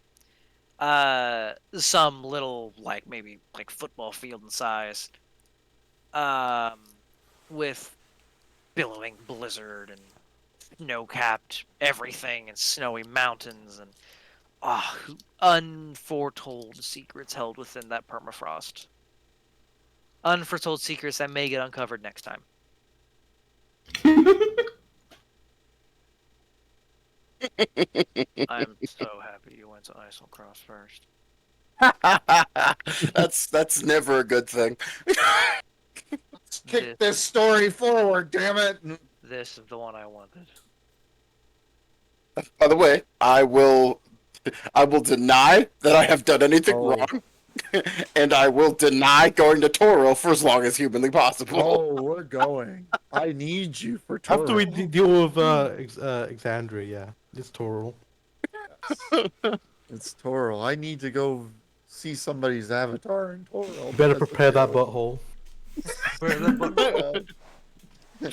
some little, like maybe like football field in size, with billowing blizzard and snow-capped everything and snowy mountains and unforetold secrets held within that permafrost. Unforetold secrets that may get uncovered next time. I'm so happy you went to Isle Cross first. That's never a good thing. Let's kick this story forward, damn it. This is the one I wanted. By the way, I will deny that I have done anything Oh. wrong, and I will deny going to Toro for as long as humanly possible. Oh, we're going. I need you for Toro. After we deal with Exandria, yeah, it's Toro. It's Toro. I need to go see somebody's avatar in Toro. You better because of prepare that you. butthole. Yeah.